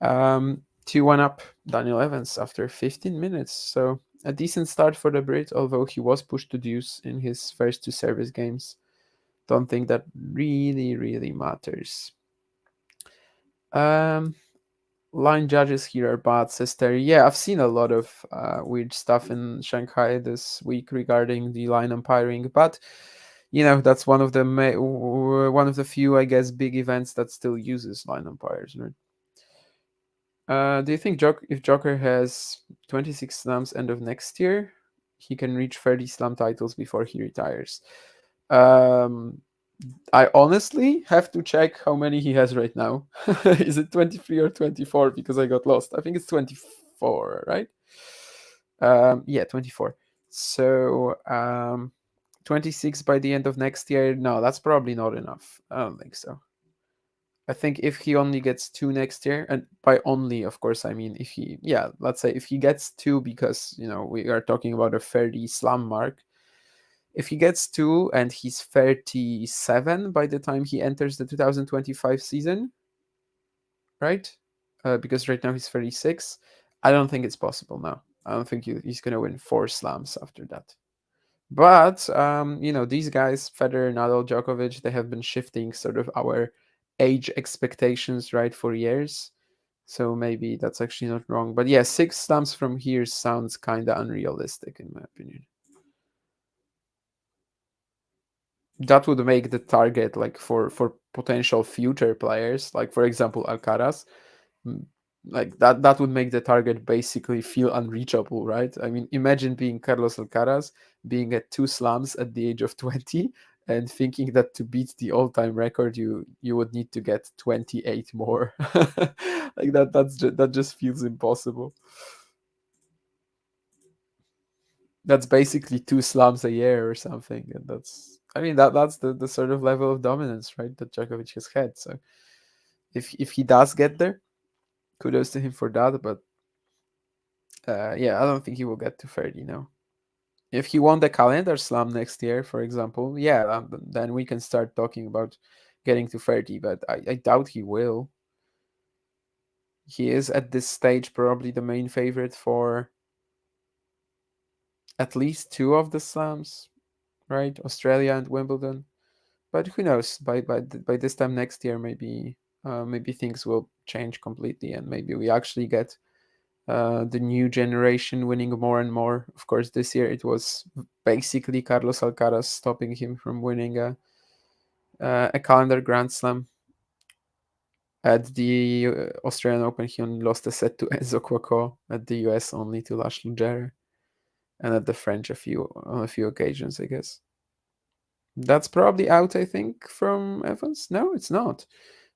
2-1 up, Daniel Evans after 15 minutes. So a decent start for the Brit, although he was pushed to deuce in his first two service games. Don't think that really matters. Line judges here are bad, says Terry. Yeah, I've seen a lot of weird stuff in Shanghai this week regarding the line umpiring, but that's one of the few, I guess, big events that still uses line umpires, right? Do you think if Joker has 26 slams end of next year, he can reach 30 slam titles before he retires? Um, I honestly have to check how many he has right now. Is it 23 or 24? Because I got lost. I think it's 24, right? Yeah, 24. So 26 by the end of next year. No, that's probably not enough. I don't think so. I think if he only gets two next year, and by only, of course, I mean let's say if he gets two, because we are talking about a 30 slam mark. If he gets two and he's 37 by the time he enters the 2025 season, right? Because right now he's 36. I don't think it's possible now. I don't think he's going to win four slams after that. But these guys, Federer, Nadal, Djokovic, they have been shifting sort of our age expectations, right, for years. So maybe that's actually not wrong. But yeah, six slams from here sounds kind of unrealistic in my opinion. That would make the target like for potential future players, like for example Alcaraz, like that would make the target basically feel unreachable, right? I mean, imagine being Carlos Alcaraz, being at two slams at the age of 20, and thinking that to beat the all-time record you would need to get 28 more. Like that just feels impossible. That's basically two slams a year or something, and that's the sort of level of dominance, right, that Djokovic has had. So if he does get there, kudos to him for that. But Yeah, I don't think he will get to 30. No. If he won the calendar slam next year, for example, yeah, then we can start talking about getting to 30. But I doubt he will. He is at this stage probably the main favorite for at least two of the slams, right? Australia and Wimbledon. But who knows? By this time next year, maybe things will change completely, and maybe we actually get the new generation winning more and more. Of course, this year it was basically Carlos Alcaraz stopping him from winning a calendar Grand Slam. At the Australian Open, he only lost a set to Enzo Cuoco. At the US, only to Lashley Jarre, and at the French, on a few occasions, I guess. That's probably out, I think, from Evans. No, it's not.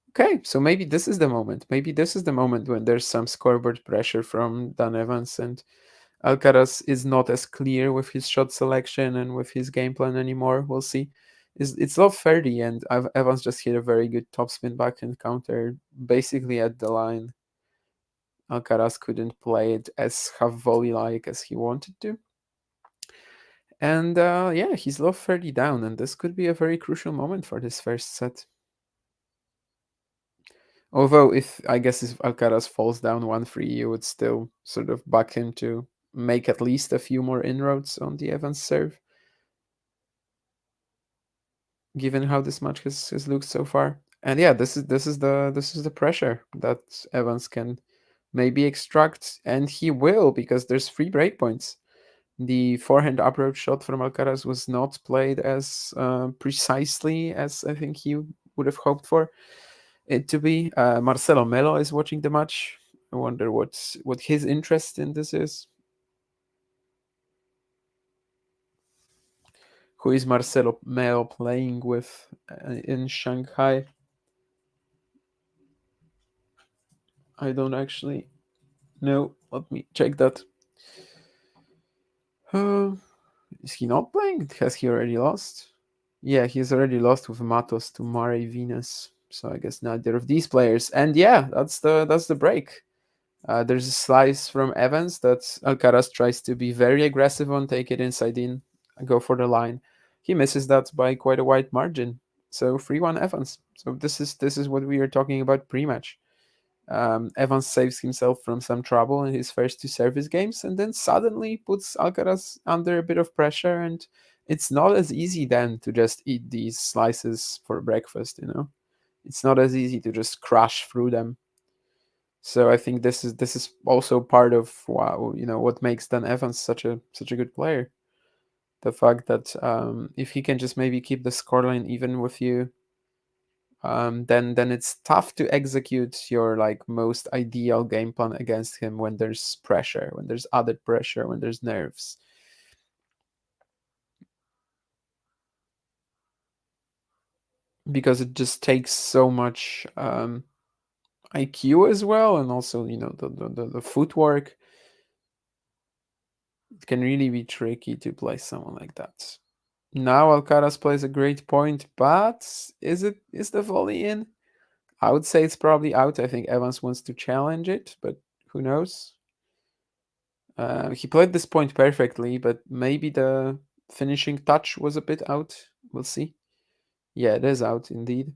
Okay, so maybe this is the moment. Maybe this is the moment when there's some scoreboard pressure from Dan Evans, and Alcaraz is not as clear with his shot selection and with his game plan anymore. We'll see. It's love 30, and Evans just hit a very good topspin backhand counter, basically at the line. Alcaraz couldn't play it as half volley like as he wanted to. And yeah, he's love 30 down, and this could be a very crucial moment for this first set. Although, if I guess if Alcaraz falls down 1-3, you would still sort of back him to make at least a few more inroads on the Evans serve, given how this match has looked so far. And yeah, this is the pressure that Evans can maybe extract, and he will, because there's 3 breakpoints. The forehand approach shot from Alcaraz was not played as precisely as I think he would have hoped for it to be. Marcelo Melo is watching the match. I wonder what his interest in this is. Who is Marcelo Melo playing with in Shanghai? I don't actually know. Let me check that. Uh, is he not playing? Has he already lost? Yeah, he's already lost with Matos to Mare Venus. So I guess neither of these players. And yeah, that's the break. There's a slice from Evans that Alcaraz tries to be very aggressive on, take it inside in, go for the line. He misses that by quite a wide margin. So 3-1 Evans. So this is what we are talking about pre-match. Evans saves himself from some trouble in his first two service games, and then suddenly puts Alcaraz under a bit of pressure, and it's not as easy then to just eat these slices for breakfast. It's not as easy to just crash through them. So I think this is also part of what makes Dan Evans such a good player. The fact that if he can just maybe keep the scoreline even with you, then it's tough to execute your like most ideal game plan against him when there's pressure, when there's added pressure, when there's nerves. Because it just takes so much IQ as well, and also the footwork. It can really be tricky to play someone like that. Now Alcaraz plays a great point, but is the volley in? I would say it's probably out. I think Evans wants to challenge it, but who knows? He played this point perfectly, but maybe the finishing touch was a bit out. We'll see. Yeah, it is out indeed.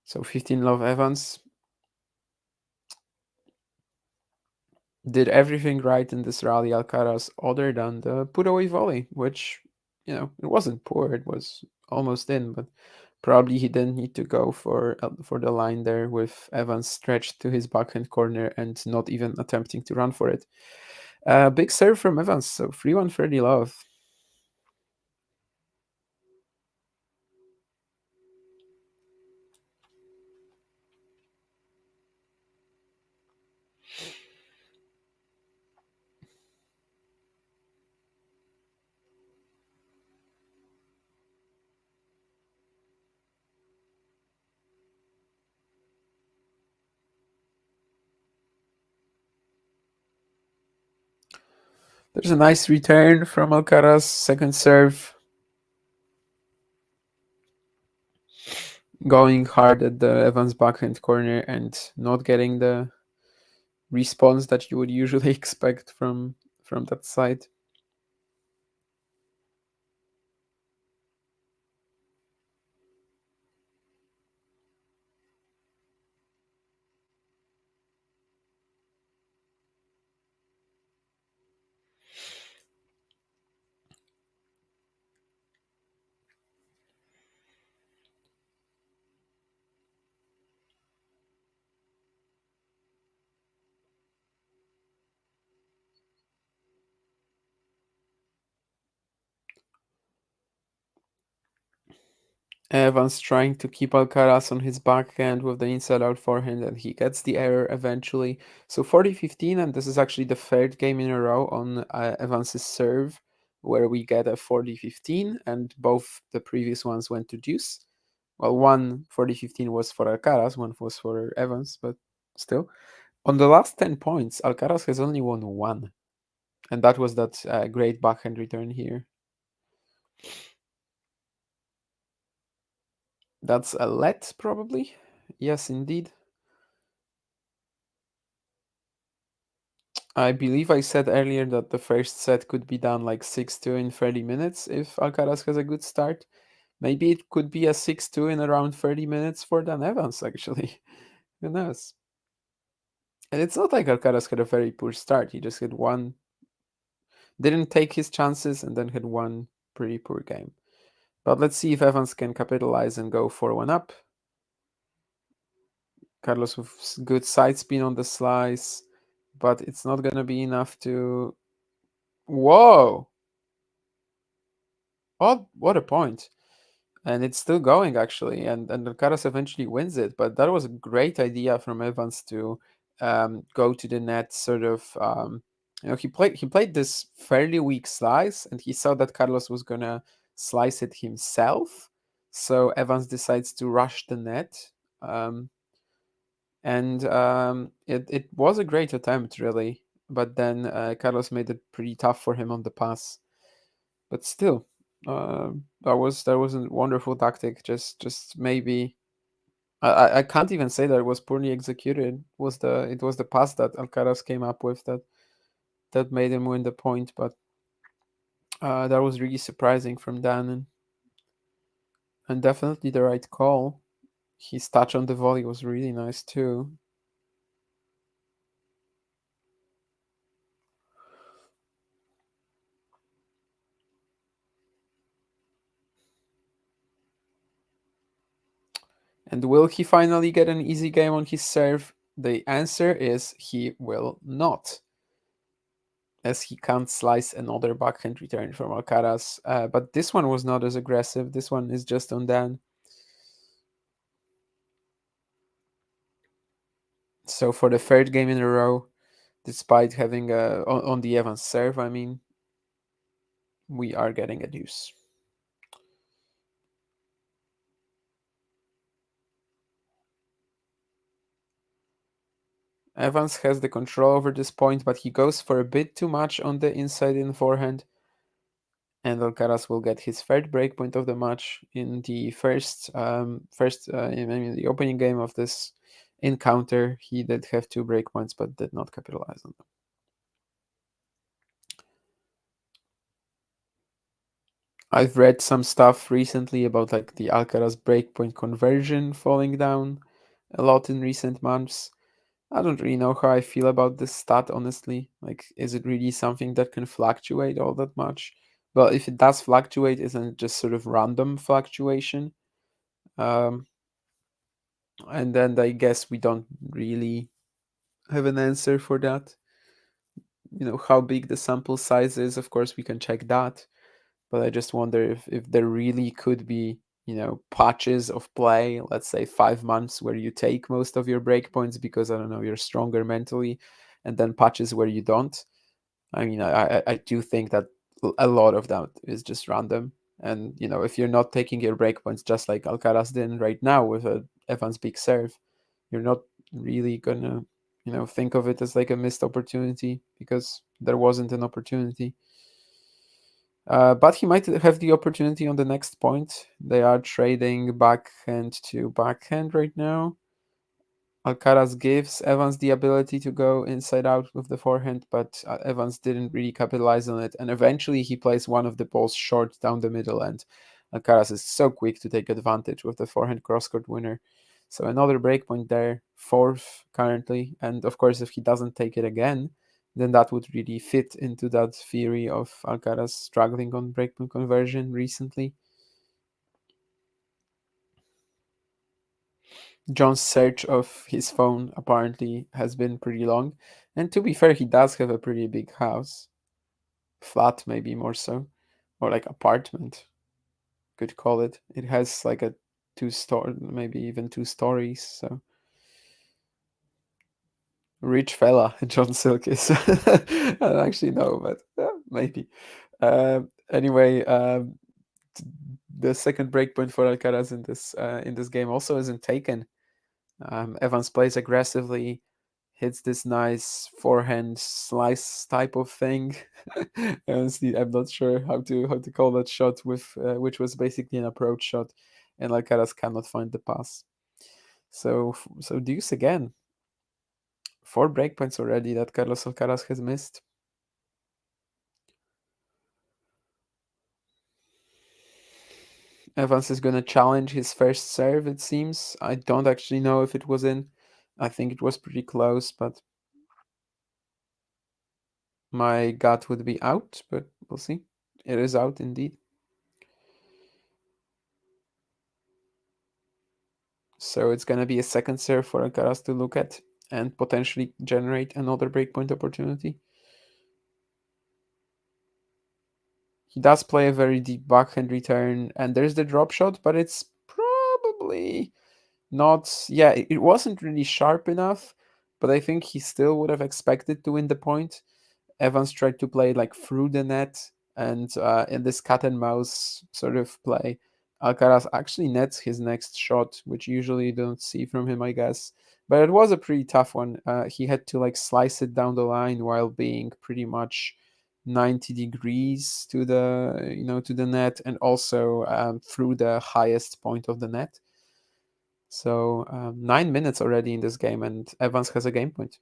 So 15 love Evans did everything right in this rally, Alcaraz, other than the put away volley, which, it wasn't poor. It was almost in, but probably he didn't need to go for the line there with Evans stretched to his backhand corner and not even attempting to run for it. Big serve from Evans, so 3-1 Freddie Love. There's a nice return from Alcaraz, second serve. Going hard at the Evans backhand corner and not getting the response that you would usually expect from that side. Evans trying to keep Alcaraz on his backhand with the inside out forehand, and he gets the error eventually. So 40-15, and this is actually the third game in a row on Evans's serve where we get a 40-15, and both the previous ones went to deuce. Well, one 40-15 was for Alcaraz, one was for Evans, but still. On the last 10 points, Alcaraz has only won one, and that was that great backhand return here. That's a let, probably. Yes, indeed. I believe I said earlier that the first set could be done like 6-2 in 30 minutes if Alcaraz has a good start. Maybe it could be a 6-2 in around 30 minutes for Dan Evans, actually. Who knows? And it's not like Alcaraz had a very poor start. He just had one, didn't take his chances, and then had one pretty poor game. But let's see if Evans can capitalize and go 4-1 up. Carlos with good side spin on the slice, but it's not going to be enough to. Whoa! What a point. And it's still going actually, and Alcaraz eventually wins it. But that was a great idea from Evans to go to the net. Sort of, he played this fairly weak slice, and he saw that Carlos was gonna slice it himself. So Evans decides to rush the net, and it was a great attempt really. But then Carlos made it pretty tough for him on the pass. But still, that was a wonderful tactic. Just maybe I can't even say that it was poorly executed. It was the pass that Alcaraz came up with that made him win the point. But that was really surprising from Dan, and definitely the right call. His touch on the volley was really nice too. And will he finally get an easy game on his serve? The answer is he will not, as he can't slice another backhand return from Alcaraz. But this one was not as aggressive. This one is just on Dan. So for the third game in a row, despite having on the Evans serve, I mean, we are getting a deuce. Evans has the control over this point, but he goes for a bit too much on the inside in forehand. And Alcaraz will get his third breakpoint of the match in the in the opening game of this encounter. He did have two breakpoints, but did not capitalize on them. I've read some stuff recently about like the Alcaraz breakpoint conversion falling down a lot in recent months. I don't really know how I feel about this stat, honestly. Like, is it really something that can fluctuate all that much? Well, if it does fluctuate, isn't it just sort of random fluctuation? Um, and then I guess we don't really have an answer for that. How big the sample size is, of course, we can check that. But I just wonder if there really could be, patches of play, let's say 5 months, where you take most of your breakpoints because, I don't know, you're stronger mentally, and then patches where you don't. I mean, I do think that a lot of that is just random. And, if you're not taking your breakpoints just like Alcaraz did right now with a Evans big serve, you're not really gonna, think of it as like a missed opportunity because there wasn't an opportunity. But he might have the opportunity on the next point. They are trading backhand to backhand right now. Alcaraz gives Evans the ability to go inside out with the forehand, but Evans didn't really capitalize on it. And eventually he plays one of the balls short down the middle, and Alcaraz is so quick to take advantage with the forehand cross-court winner. So another breakpoint there, fourth currently. And of course, if he doesn't take it again, then that would really fit into that theory of Alcaraz struggling on breakpoint conversion recently. John's search of his phone apparently has been pretty long. And to be fair, he does have a pretty big house. Flat, maybe more so. Or like apartment, could call it. It has like a maybe even 2 stories. So rich fella, John Silk is. I don't actually know, but maybe. Anyway, the second breakpoint for Alcaraz in this game also isn't taken. Evans plays aggressively, hits this nice forehand slice type of thing. Honestly, I'm not sure how to call that shot with which was basically an approach shot, and Alcaraz cannot find the pass. So deuce again. 4 breakpoints already that Carlos Alcaraz has missed. Evans is gonna challenge his first serve. It seems. I don't actually know if it was in. I think it was pretty close, but my gut would be out, but we'll see. It is out indeed. So it's going to be a second serve for Alcaraz to look at and potentially generate another breakpoint opportunity. He does play a very deep backhand return, and there's the drop shot, but it's probably not. Yeah, it wasn't really sharp enough, but I think he still would have expected to win the point. Evans tried to play like through the net, and in this cat and mouse sort of play, Alcaraz actually nets his next shot, which usually you don't see from him, I guess. But it was a pretty tough one. He had to like slice it down the line while being pretty much 90 degrees to the to the net, and also through the highest point of the net. So 9 minutes already in this game, and Evans has a game point.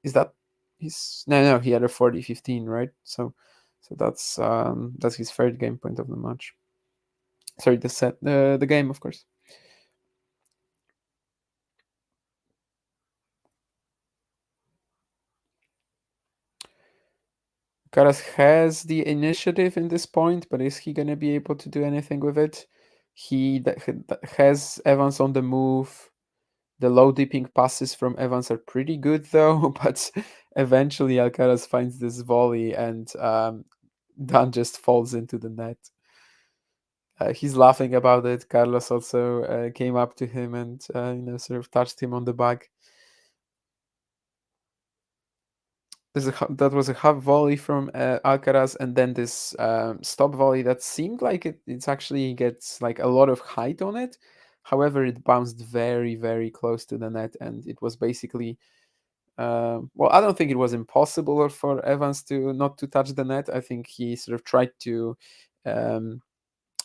Is that his? No, he had a 40-15, right? So that's his third game point of the match. Sorry, the set, the game, of course. Karas has the initiative in this point, but is he gonna be able to do anything with it? Has Evans on the move. The low dipping passes from Evans are pretty good though, but eventually Alcaraz finds this volley, and Dan just falls into the net. He's laughing about it. Carlos also came up to him and sort of touched him on the back. That was a half volley from Alcaraz, and then this stop volley that seemed like it's actually gets like a lot of height on it. However, it bounced very, very close to the net, and it was basically well, I don't think it was impossible for Evans to not to touch the net. I think he sort of tried to um,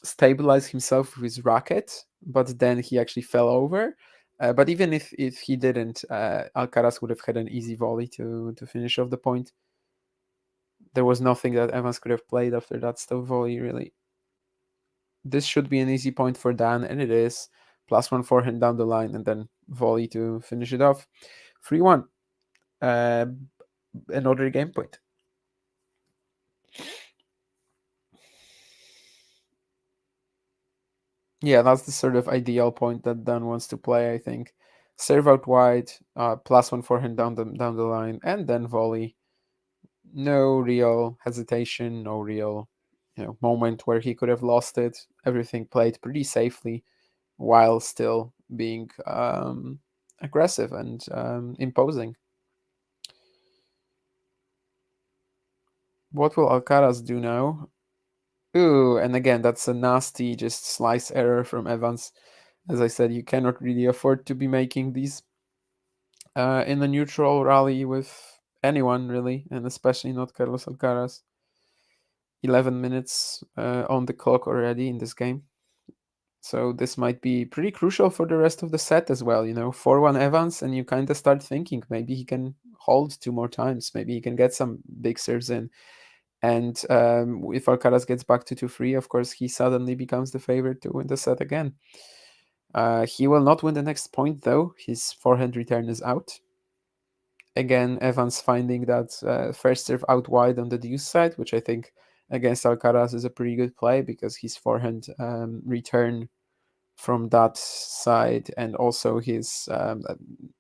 stabilize himself with his racket, but then he actually fell over. But even if he didn't, Alcaraz would have had an easy volley to finish off the point. There was nothing that Evans could have played after that stop volley, really. This should be an easy point for Dan, and it is. +1 forehand down the line, and then volley to finish it off. 3-1. Uh, another game point. Yeah, that's the sort of ideal point that Dan wants to play, I think. Serve out wide, +1 forehand down the line, and then volley. No real hesitation, no real moment where he could have lost it. Everything played pretty safely while still being aggressive and imposing. What will Alcaraz do now? Ooh, and again, that's a nasty just slice error from Evans. As I said, you cannot really afford to be making these in a neutral rally with anyone, really, and especially not Carlos Alcaraz. 11 minutes on the clock already in this game. So this might be pretty crucial for the rest of the set as well. 4-1 Evans, and you kind of start thinking maybe he can hold two more times. Maybe he can get some big serves in. And if Alcaraz gets back to 2-3, of course, he suddenly becomes the favorite to win the set again. He will not win the next point, though. His forehand return is out. Again, Evans finding that first serve out wide on the deuce side, which I think against Alcaraz is a pretty good play because his forehand return from that side and also his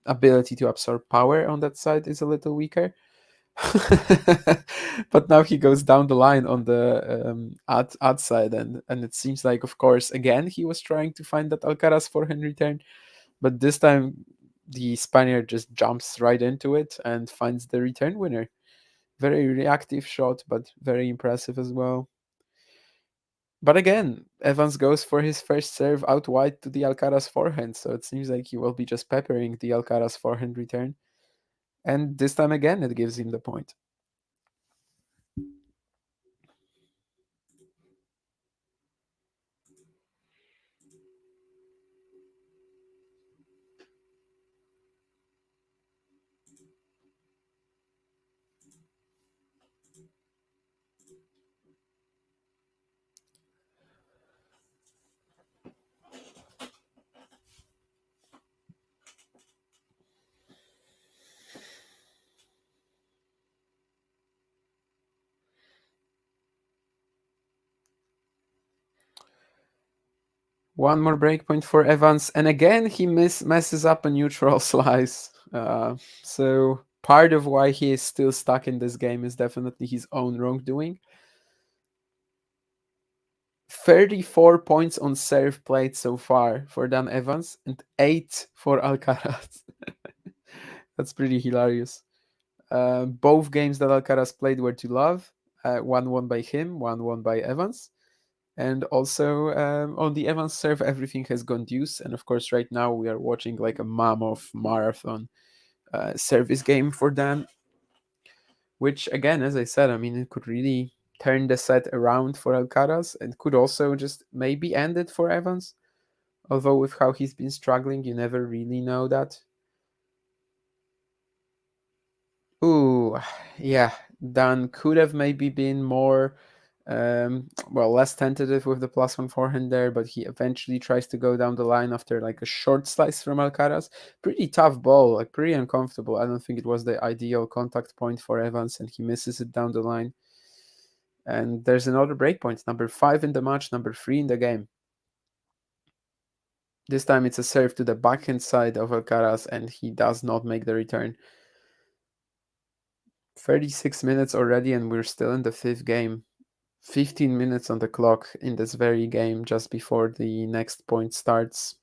ability to absorb power on that side is a little weaker. But now he goes down the line on the ad side, and it seems like, of course, again he was trying to find that Alcaraz forehand return, but this time the Spaniard just jumps right into it and finds the return winner. Very reactive shot, but very impressive as well. But again, Evans goes for his first serve out wide to the Alcaraz forehand, so it seems like he will be just peppering the Alcaraz forehand return. And this time again, it gives him the point. One more breakpoint for Evans, and again he messes up a neutral slice. So part of why he is still stuck in this game is definitely his own wrongdoing. 34 points on serve played so far for Dan Evans and 8 for Alcaraz. That's pretty hilarious. Both games that Alcaraz played were to love. One won by him, one won by Evans. And also on the Evans serve, everything has gone deuce. And of course, right now we are watching like a mammoth marathon service game for Dan, which again, as I said, I mean, it could really turn the set around for Alcaraz and could also just maybe end it for Evans. Although with how he's been struggling, you never really know that. Ooh, yeah, Dan could have maybe been more, less tentative with the +1 forehand there, but he eventually tries to go down the line after like a short slice from Alcaraz. Pretty tough ball, like pretty uncomfortable. I don't think it was the ideal contact point for Evans, and he misses it down the line. And there's another breakpoint, number 5 in the match, number 3 in the game. This time it's a serve to the backhand side of Alcaraz, and he does not make the return. 36 minutes already, and we're still in the 5th game. 15 minutes on the clock in this very game just before the next point starts.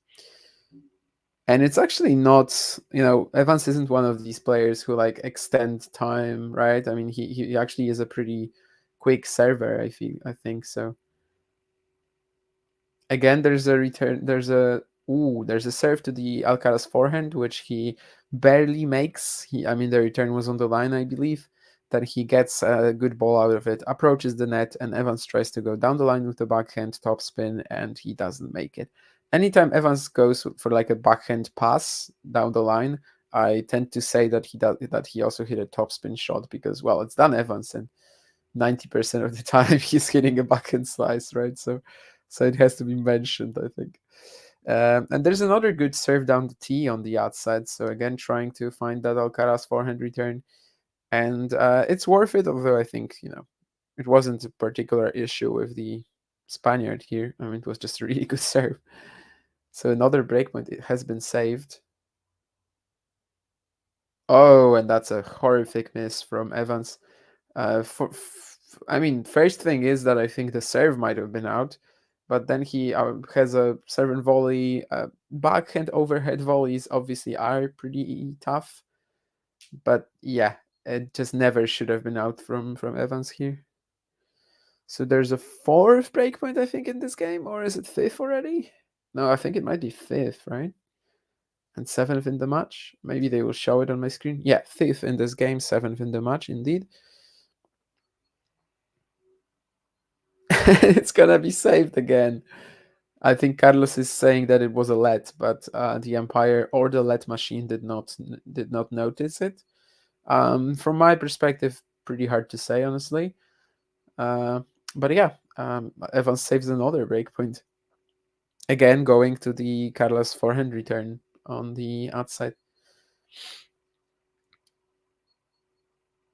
And it's actually not, Evans isn't one of these players who like extend time, right? I mean, he actually is a pretty quick server, I think so. Again, there's a return. There's a serve to the Alcaraz forehand, which he barely makes. I mean, the return was on the line, I believe. That he gets a good ball out of it, approaches the net, and Evans tries to go down the line with the backhand topspin, and he doesn't make it. Anytime Evans goes for like a backhand pass down the line, I tend to say that he also hit a topspin shot because, well, it's Dan Evans, and 90% of the time he's hitting a backhand slice, right? So it has to be mentioned, I think. And there's another good serve down the tee on the outside. So again, trying to find that Alcaraz forehand return, and it's worth it. Although I think it wasn't a particular issue with the Spaniard here. I mean, it was just a really good serve. So another breakpoint it has been saved. Oh, and that's a horrific miss from Evans. I mean, first thing is that I think the serve might have been out, but then he has a serve and volley. Backhand overhead volleys obviously are pretty tough, but yeah, it just never should have been out from Evans here. So there's a 4th breakpoint, I think, in this game, or is it 5th already? No, I think it might be 5th, right? And 7th in the match. Maybe they will show it on my screen. Yeah, 5th in this game, 7th in the match, indeed. It's gonna be saved again. I think Carlos is saying that it was a let, but the umpire or the let machine did not notice it. From my perspective, pretty hard to say, honestly. Uh, but yeah, Evans saves another breakpoint. Again, going to the Carlos forehand return on the outside.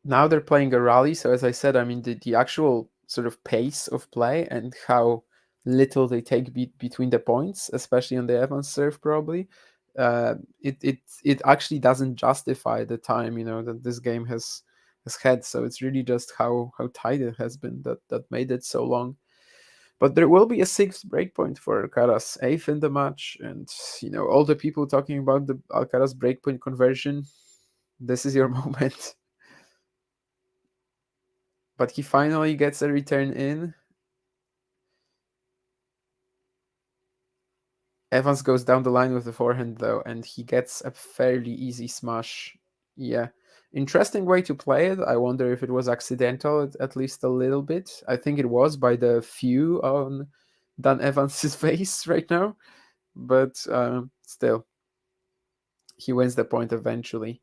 Now they're playing a rally, so as I said, I mean the actual sort of pace of play and how little they take between the points, especially on the Evans serve, probably. It actually doesn't justify the time that this game has had. So it's really just how tight it has been that made it so long. But there will be a sixth breakpoint for Alcaraz, eighth in the match, and all the people talking about the Alcaraz breakpoint conversion. This is your moment. But he finally gets a return in. Evans goes down the line with the forehand though, and he gets a fairly easy smash. Yeah. Interesting way to play it. I wonder if it was accidental at least a little bit. I think it was by the few on Dan Evans's face right now. But still, he wins the point eventually.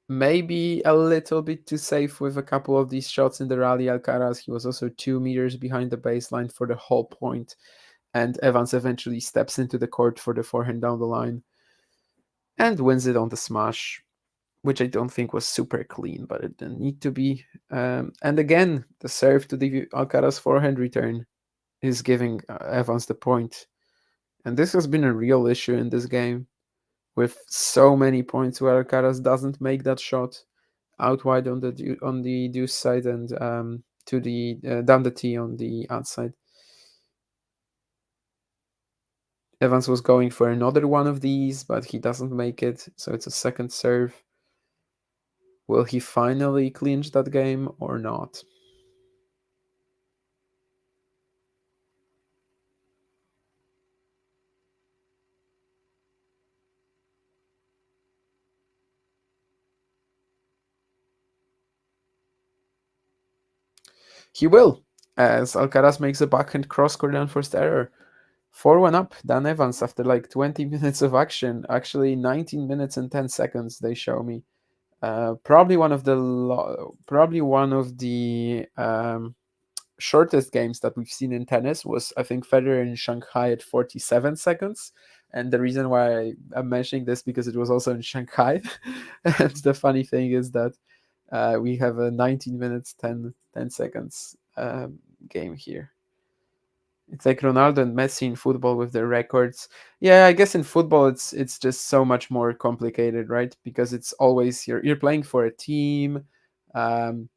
Maybe a little bit too safe with a couple of these shots in the rally. Alcaraz, he was also 2 meters behind the baseline for the whole point, and Evans eventually steps into the court for the forehand down the line and wins it on the smash, which I don't think was super clean, but it didn't need to be. And again, the serve to the Alcaraz forehand return is giving Evans the point. And this has been a real issue in this game, with so many points where Alcaraz doesn't make that shot out wide on the deuce side and to the down the tee on the outside. Evans was going for another one of these, but he doesn't make it, so it's a second serve. Will he finally clinch that game or not? He will, as Alcaraz makes a backhand cross court unforced error. 4-1 up, Dan Evans after like 20 minutes of action. Actually, 19 minutes and 10 seconds, they show me. Probably one of the shortest games that we've seen in tennis was, I think, Federer in Shanghai at 47 seconds. And the reason why I'm mentioning this because it was also in Shanghai. And the funny thing is that we have a 19 minutes 10 seconds game here. It's like Ronaldo and Messi in football with their records. Yeah, I guess in football it's just so much more complicated, right? Because it's always you're playing for a team.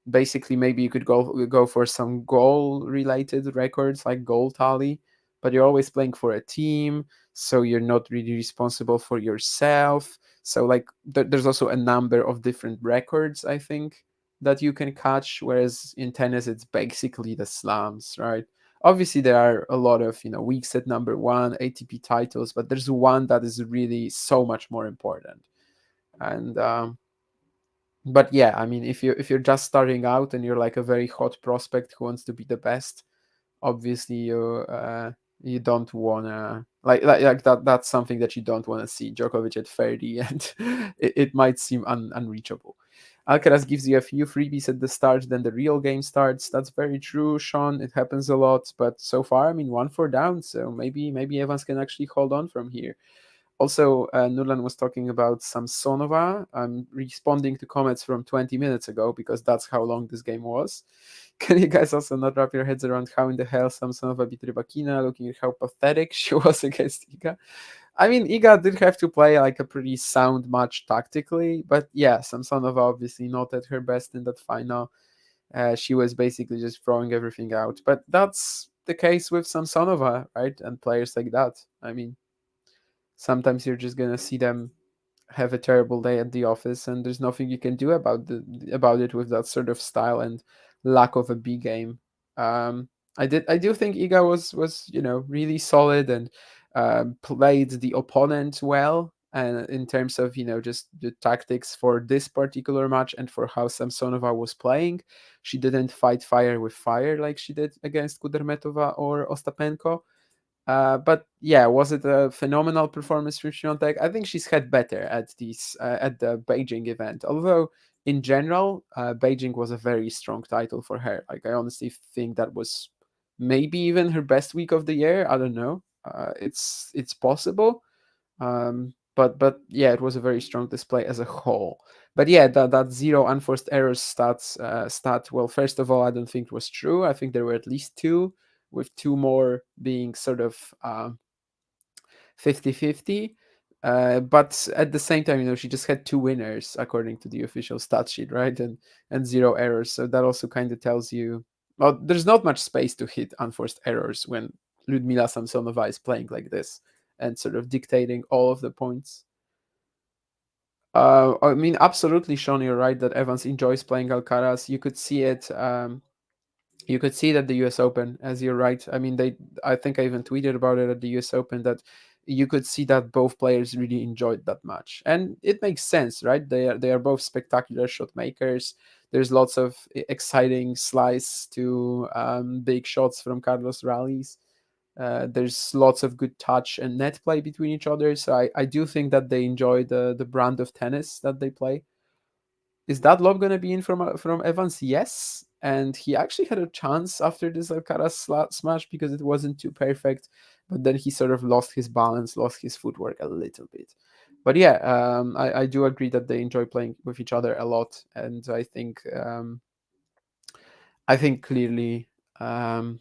Basically, maybe you could go for some goal related records like goal tally, but you're always playing for a team, so you're not really responsible for yourself. So like there's also a number of different records I think that you can catch, whereas in tennis it's basically the slams, right? Obviously there are a lot of weak set number one ATP titles, but there's one that is really so much more important. And but yeah, I mean, if you're just starting out and you're like a very hot prospect who wants to be the best, obviously you don't wanna like that. That's something that you don't want to see Djokovic at 30, and it might seem unreachable. Alcaraz gives you a few freebies at the start, then the real game starts. That's very true, Sean. It happens a lot, but so far, I mean, 1-4 down. So maybe Evans can actually hold on from here. Also, Nurlan was talking about Samsonova. I'm responding to comments from 20 minutes ago because that's how long this game was. Can you guys also not wrap your heads around how in the hell Samsonova beat Rybakina, looking at how pathetic she was against Iga? I mean, Iga did have to play like a pretty sound match tactically, but yeah, Samsonova obviously not at her best in that final. She was basically just throwing everything out. But that's the case with Samsonova, right? And players like that. I mean, sometimes you're just gonna see them have a terrible day at the office, and there's nothing you can do about it with that sort of style and lack of a B game. Um, I do think Iga was really solid and played the opponent well, and in terms of just the tactics for this particular match and for how Samsonova was playing, she didn't fight fire with fire like she did against Kudermetova or Ostapenko. But yeah, was it a phenomenal performance from Świątek? I think she's had better at these at the Beijing event. Although in general, Beijing was a very strong title for her. Like I honestly think that was maybe even her best week of the year. I don't know. It's possible. But yeah, it was a very strong display as a whole. But yeah, that zero unforced errors stat. Well, first of all, I don't think it was true. I think there were at least two, with two more being sort of 50-50. But at the same time, she just had two winners according to the official stat sheet, right? And zero errors. So that also kind of tells you, well, there's not much space to hit unforced errors when Ludmila Samsonova is playing like this and sort of dictating all of the points. I mean, absolutely, Sean, you're right that Evans enjoys playing Alcaraz. You could see it. You could see it at the U.S. Open, as you're right. I mean, I think I even tweeted about it at the U.S. Open that you could see that both players really enjoyed that match, and it makes sense, right? They are both spectacular shot makers. There's lots of exciting slice to big shots from Carlos rallies. There's lots of good touch and net play between each other. So I do think that they enjoy the brand of tennis that they play. Is that lob going to be in from Evans? Yes. And he actually had a chance after this Alcaraz smash because it wasn't too perfect. But then he sort of lost his balance, lost his footwork a little bit. But yeah, I do agree that they enjoy playing with each other a lot. And I think clearly um,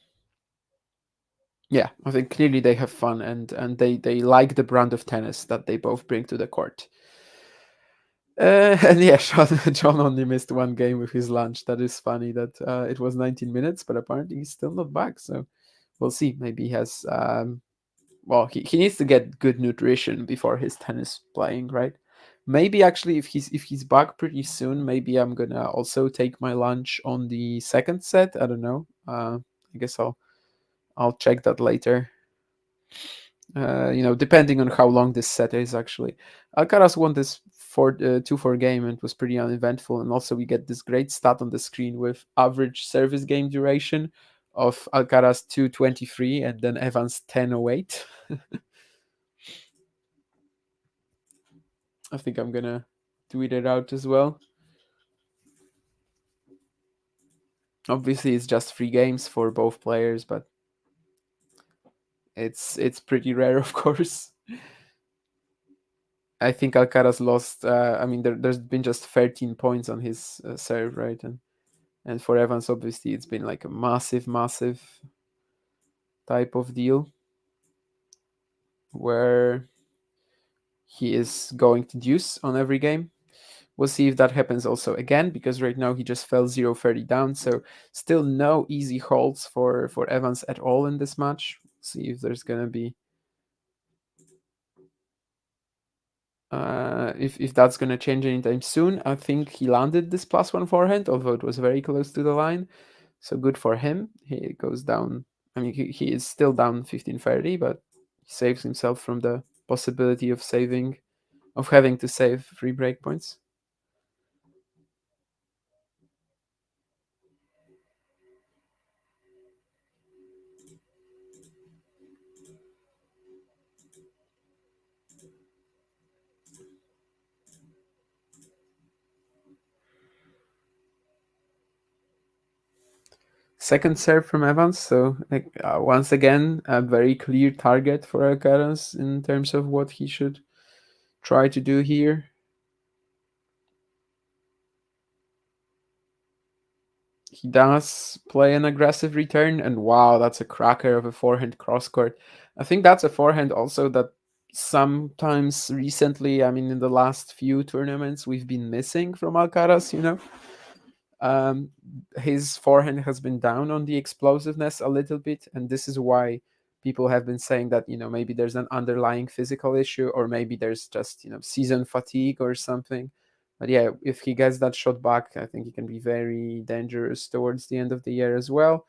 yeah, I think clearly they have fun and they like the brand of tennis that they both bring to the court. And yeah, John only missed one game with his lunch. That is funny that it was 19 minutes, but apparently he's still not back. So we'll see. Maybe he has, well, he needs to get good nutrition before his tennis playing, right? Maybe actually, if he's back pretty soon, maybe I'm gonna also take my lunch on the second set. I don't know. I guess I'll check that later. Depending on how long this set is, actually. Alcaraz won this 2-4 game and was pretty uneventful. And also, we get this great stat on the screen with average service game duration of Alcaraz 2:23 and then Evans 10:08. I think I'm gonna tweet it out as well. Obviously, it's just 3 games for both players, but it's pretty rare, of course. I think Alcaraz lost. I mean, there's been just 13 points on his serve, right? And for Evans, obviously, it's been like a massive type of deal where he is going to deuce on every game. We'll see if that happens also again, because right now he just fell 0-30 down. So still no easy holds for Evans at all in this match. See if there's gonna be if that's gonna change anytime soon. I think he landed this +1 forehand, although it was very close to the line. So good for him. He goes down. I mean, he is still down 15-30, but he saves himself from the possibility of having to save 3 breakpoints. Second serve from Evans. So once again, a very clear target for Alcaraz in terms of what he should try to do here. He does play an aggressive return, and wow, that's a cracker of a forehand cross court. I think that's a forehand also that sometimes recently, I mean, in the last few tournaments, we've been missing from Alcaraz. Um, his forehand has been down on the explosiveness a little bit, and this is why people have been saying that maybe there's an underlying physical issue, or maybe there's just season fatigue or something. But yeah, if he gets that shot back, I think he can be very dangerous towards the end of the year as well.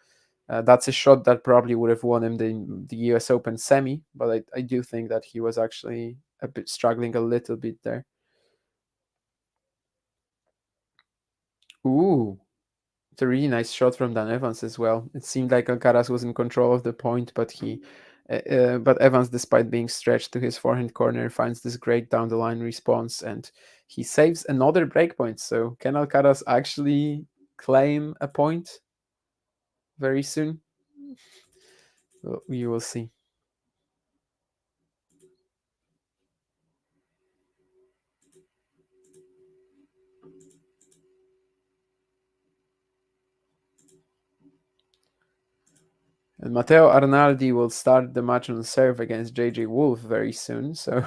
That's a shot that probably would have won him the U.S. Open semi, but I do think that he was actually a bit struggling a little bit there. Ooh, it's a really nice shot from Dan Evans as well. It seemed like Alcaraz was in control of the point, but he But Evans, despite being stretched to his forehand corner, finds this great down the line response, and he saves another breakpoint. So can Alcaraz actually claim a point very soon? Well, you will see. And Matteo Arnaldi will start the match on serve against JJ Wolf very soon. So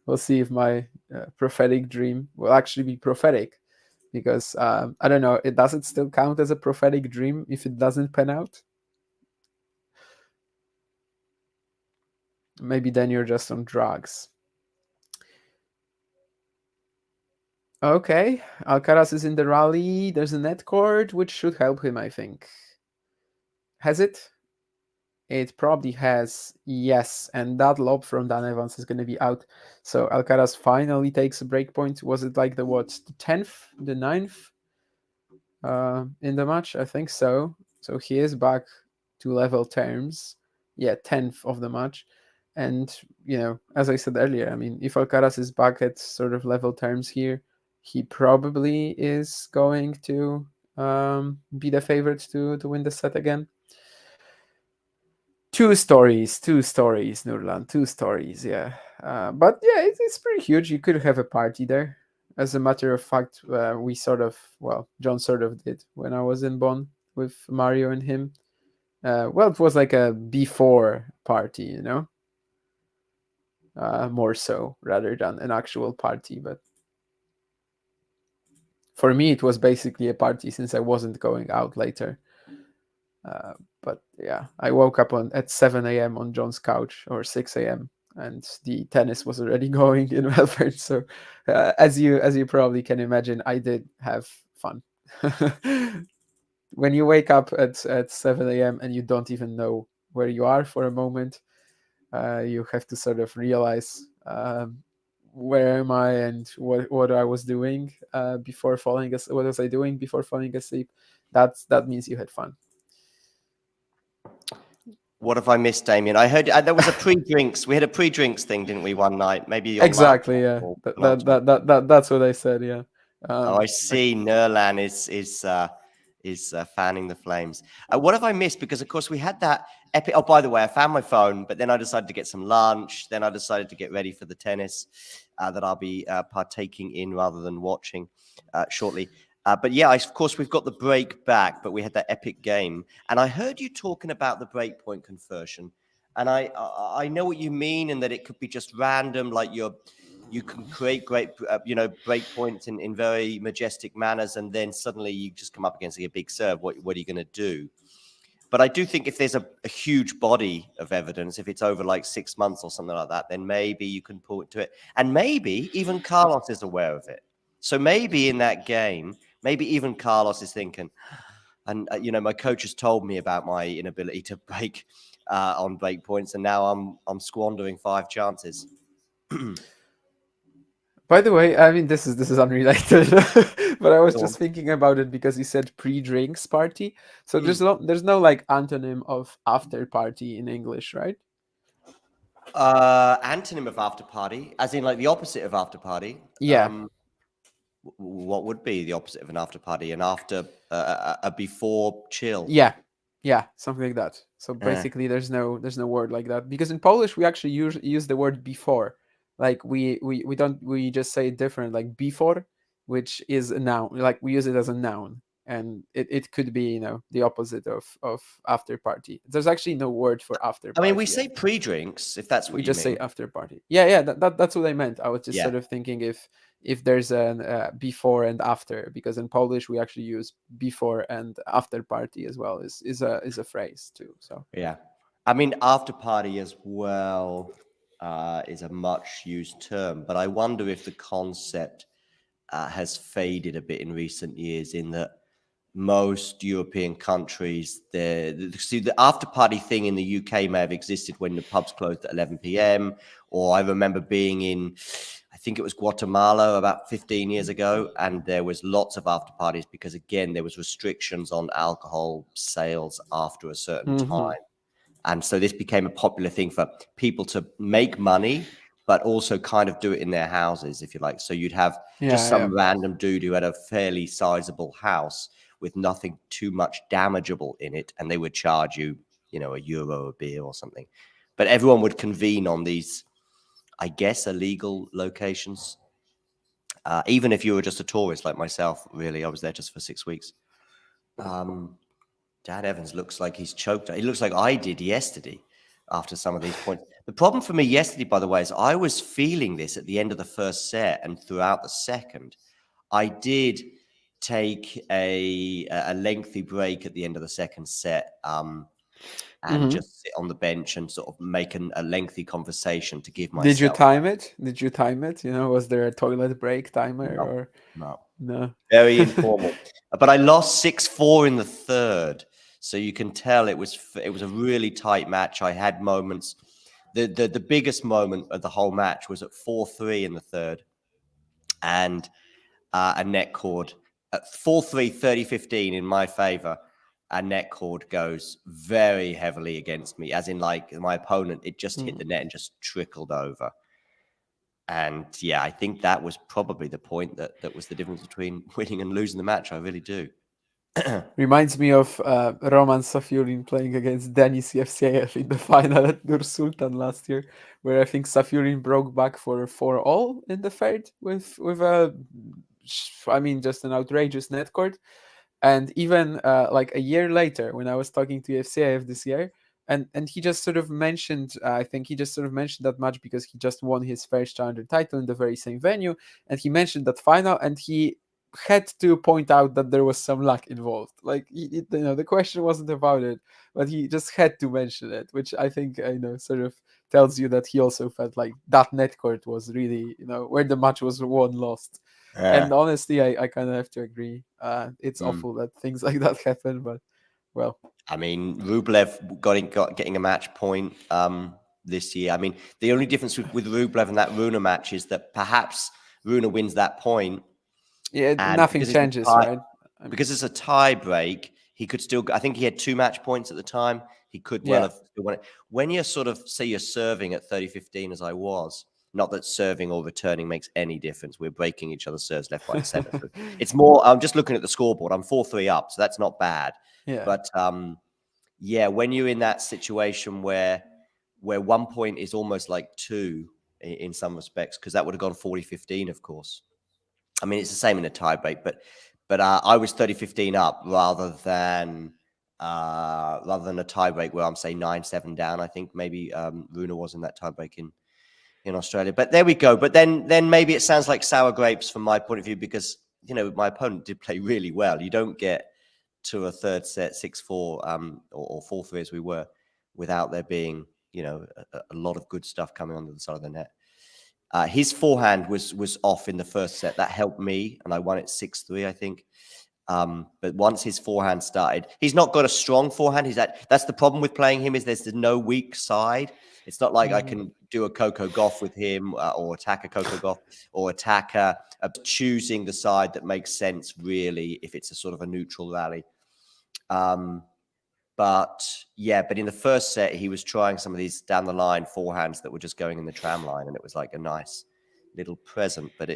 we'll see if my prophetic dream will actually be prophetic. Because I don't know, does it still count as a prophetic dream if it doesn't pan out? Maybe then you're just on drugs. Okay, Alcaraz is in the rally. There's a net cord, which should help him, I think. Has it? It probably has, yes. And that lob from Dan Evans is going to be out. So Alcaraz finally takes a break point. Was it like the what? The 10th? The 9th? In the match? I think so. So he is back to level terms. Yeah, 10th of the match. And, as I said earlier, I mean, if Alcaraz is back at sort of level terms here, he probably is going to be the favorite to win the set again. Two stories, Nurlan, two stories, yeah. But yeah, it's pretty huge. You could have a party there. As a matter of fact, John sort of did when I was in Bonn with Mario and him. It was like a before party, more so rather than an actual party. But for me, it was basically a party since I wasn't going out later. But yeah, I woke up at 7 a.m. on John's couch, or 6 a.m., and the tennis was already going in Melbourne. So, as you probably can imagine, I did have fun. When you wake up at 7 a.m. and you don't even know where you are for a moment, you have to sort of realize where am I and what I was doing before falling asleep. What was I doing before falling asleep? That means you had fun. What have I missed, Damien? I heard there was a pre-drinks. We had a pre-drinks thing, didn't we, one night? Maybe your lunch Exactly, yeah. or lunch. That's what I said, yeah. Oh, I see. Nerlan is fanning the flames. What have I missed? Because of course we had that epic. Oh, by the way, I found my phone, but then I decided to get some lunch. Then I decided to get ready for the tennis that I'll be partaking in rather than watching shortly. But yeah, of course we've got the break back, but we had that epic game, and I heard you talking about the breakpoint conversion, and I know what you mean, and that it could be just random, like you can create great, break points in very majestic manners, and then suddenly you just come up against a big serve. What are you going to do? But I do think if there's a huge body of evidence, if it's over like 6 months or something like that, then maybe you can point to it. And maybe even Carlos is aware of it. So maybe in that game, maybe even Carlos is thinking, and my coach has told me about my inability to break on break points, and now I'm squandering 5 chances. By the way, I mean this is unrelated, but I was just thinking about it because you said pre-drinks party. So there's no like antonym of after party in English, right? Antonym of after party, as in like the opposite of after party. Yeah. What would be the opposite of an after party? An after, a before chill. Yeah, something like that. So basically, there's no word like that, because in Polish we actually use the word before. Like we just say it different, like before, which is a noun. Like we use it as a noun, and it could be the opposite of after party. There's actually no word for after I party. mean, we say pre-drinks, if that's what We you just mean. say after party. Yeah, that's what I meant. I was just Yeah. sort of thinking if there's an before and after, because in Polish we actually use before and after party as well. Is a phrase too. So Yeah. I mean, after party as well is a much used term, but I wonder if the concept has faded a bit in recent years, in that most European countries, the after party thing in the UK may have existed when the pubs closed at 11 p.m. Or I remember being in, I think it was Guatemala about 15 years ago, and there was lots of after parties because, again, there was restrictions on alcohol sales after a certain time. And so this became a popular thing for people to make money, but also kind of do it in their houses, if you like. So you'd have just Yeah, yeah. some random dude who had a fairly sizable house with nothing too much damageable in it, and they would charge you, €1 a beer or something. But everyone would convene on these, I guess, illegal locations. Even if you were just a tourist like myself, really, I was there just for 6 weeks. Dad Evans looks like he's choked. He looks like I did yesterday after some of these points. The problem for me yesterday, by the way, is I was feeling this at the end of the first set and throughout the second. I did take a lengthy break at the end of the second set and Hmm. just sit on the bench and sort of make a lengthy conversation to give Did you myself. time it? Did you time it? Was there a toilet break timer No, or no. no? Very informal. But I lost 6-4 in the third. So you can tell it was a really tight match. I had moments. The biggest moment of the whole match was at 4-3 in the third, and a net cord at 4-3, 30-15 in my favor. A net cord goes very heavily against me, as in like my opponent, it just hit the net and just trickled over. And yeah, I think that was probably the point that was the difference between winning and losing the match. I really do. Reminds me of Roman Safiullin playing against Denis Yevseyev in the final at Nur Sultan last year, where I think Safiullin broke back for 4-all in the third with just an outrageous net cord. And even like a year later, when I was talking to Yevseyev this year, and he just sort of mentioned, I think he just sort of mentioned that match because he just won his first challenger title in the very same venue, and he mentioned that final, and he had to point out that there was some luck involved. Like the question wasn't about it, but he just had to mention it, which I think sort of tells you that he also felt like that net court was really where the match was won lost. And Yeah. honestly, I kind of have to agree. It's Mm. awful that things like that happen, but well, I mean, Rublev getting a match point this year. I mean, the only difference with Rublev and that Runa match is that perhaps Runa wins that point, yeah, and nothing changes, right? I mean, because it's a tie break, he could still. I think he had 2 match points at the time. He could well yeah. have still won it. When you're sort of say you're serving at 30-15 as I was. Not that serving or returning makes any difference. We're breaking each other's serves left, right, and center. So it's more. I'm just looking at the scoreboard. I'm 4-3 up, so that's not bad. Yeah. But yeah, when you're in that situation where 1 point is almost like two in some respects, because that would have gone 40-15, of course. I mean, it's the same in a tiebreak, but I was 30-15 up rather than a tiebreak where I'm say 9-7 down. I think maybe Runa was in that tiebreak in Australia. But there we go. But then maybe it sounds like sour grapes from my point of view because my opponent did play really well. You don't get to a third set 6-4 or 4-3 as we were without there being a lot of good stuff coming onto the side of the net. His forehand was off in the first set. That helped me, and I won it 6-3, I think. But once his forehand started, he's not got a strong forehand. That's the problem with playing him is there's no weak side. It's not like I can do a Coco Gauff with him or attack a Coco Gauff or attack choosing the side that makes sense, really, if it's a sort of a neutral rally. But in the first set, he was trying some of these down the line forehands that were just going in the tram line, and it was like a nice little present. But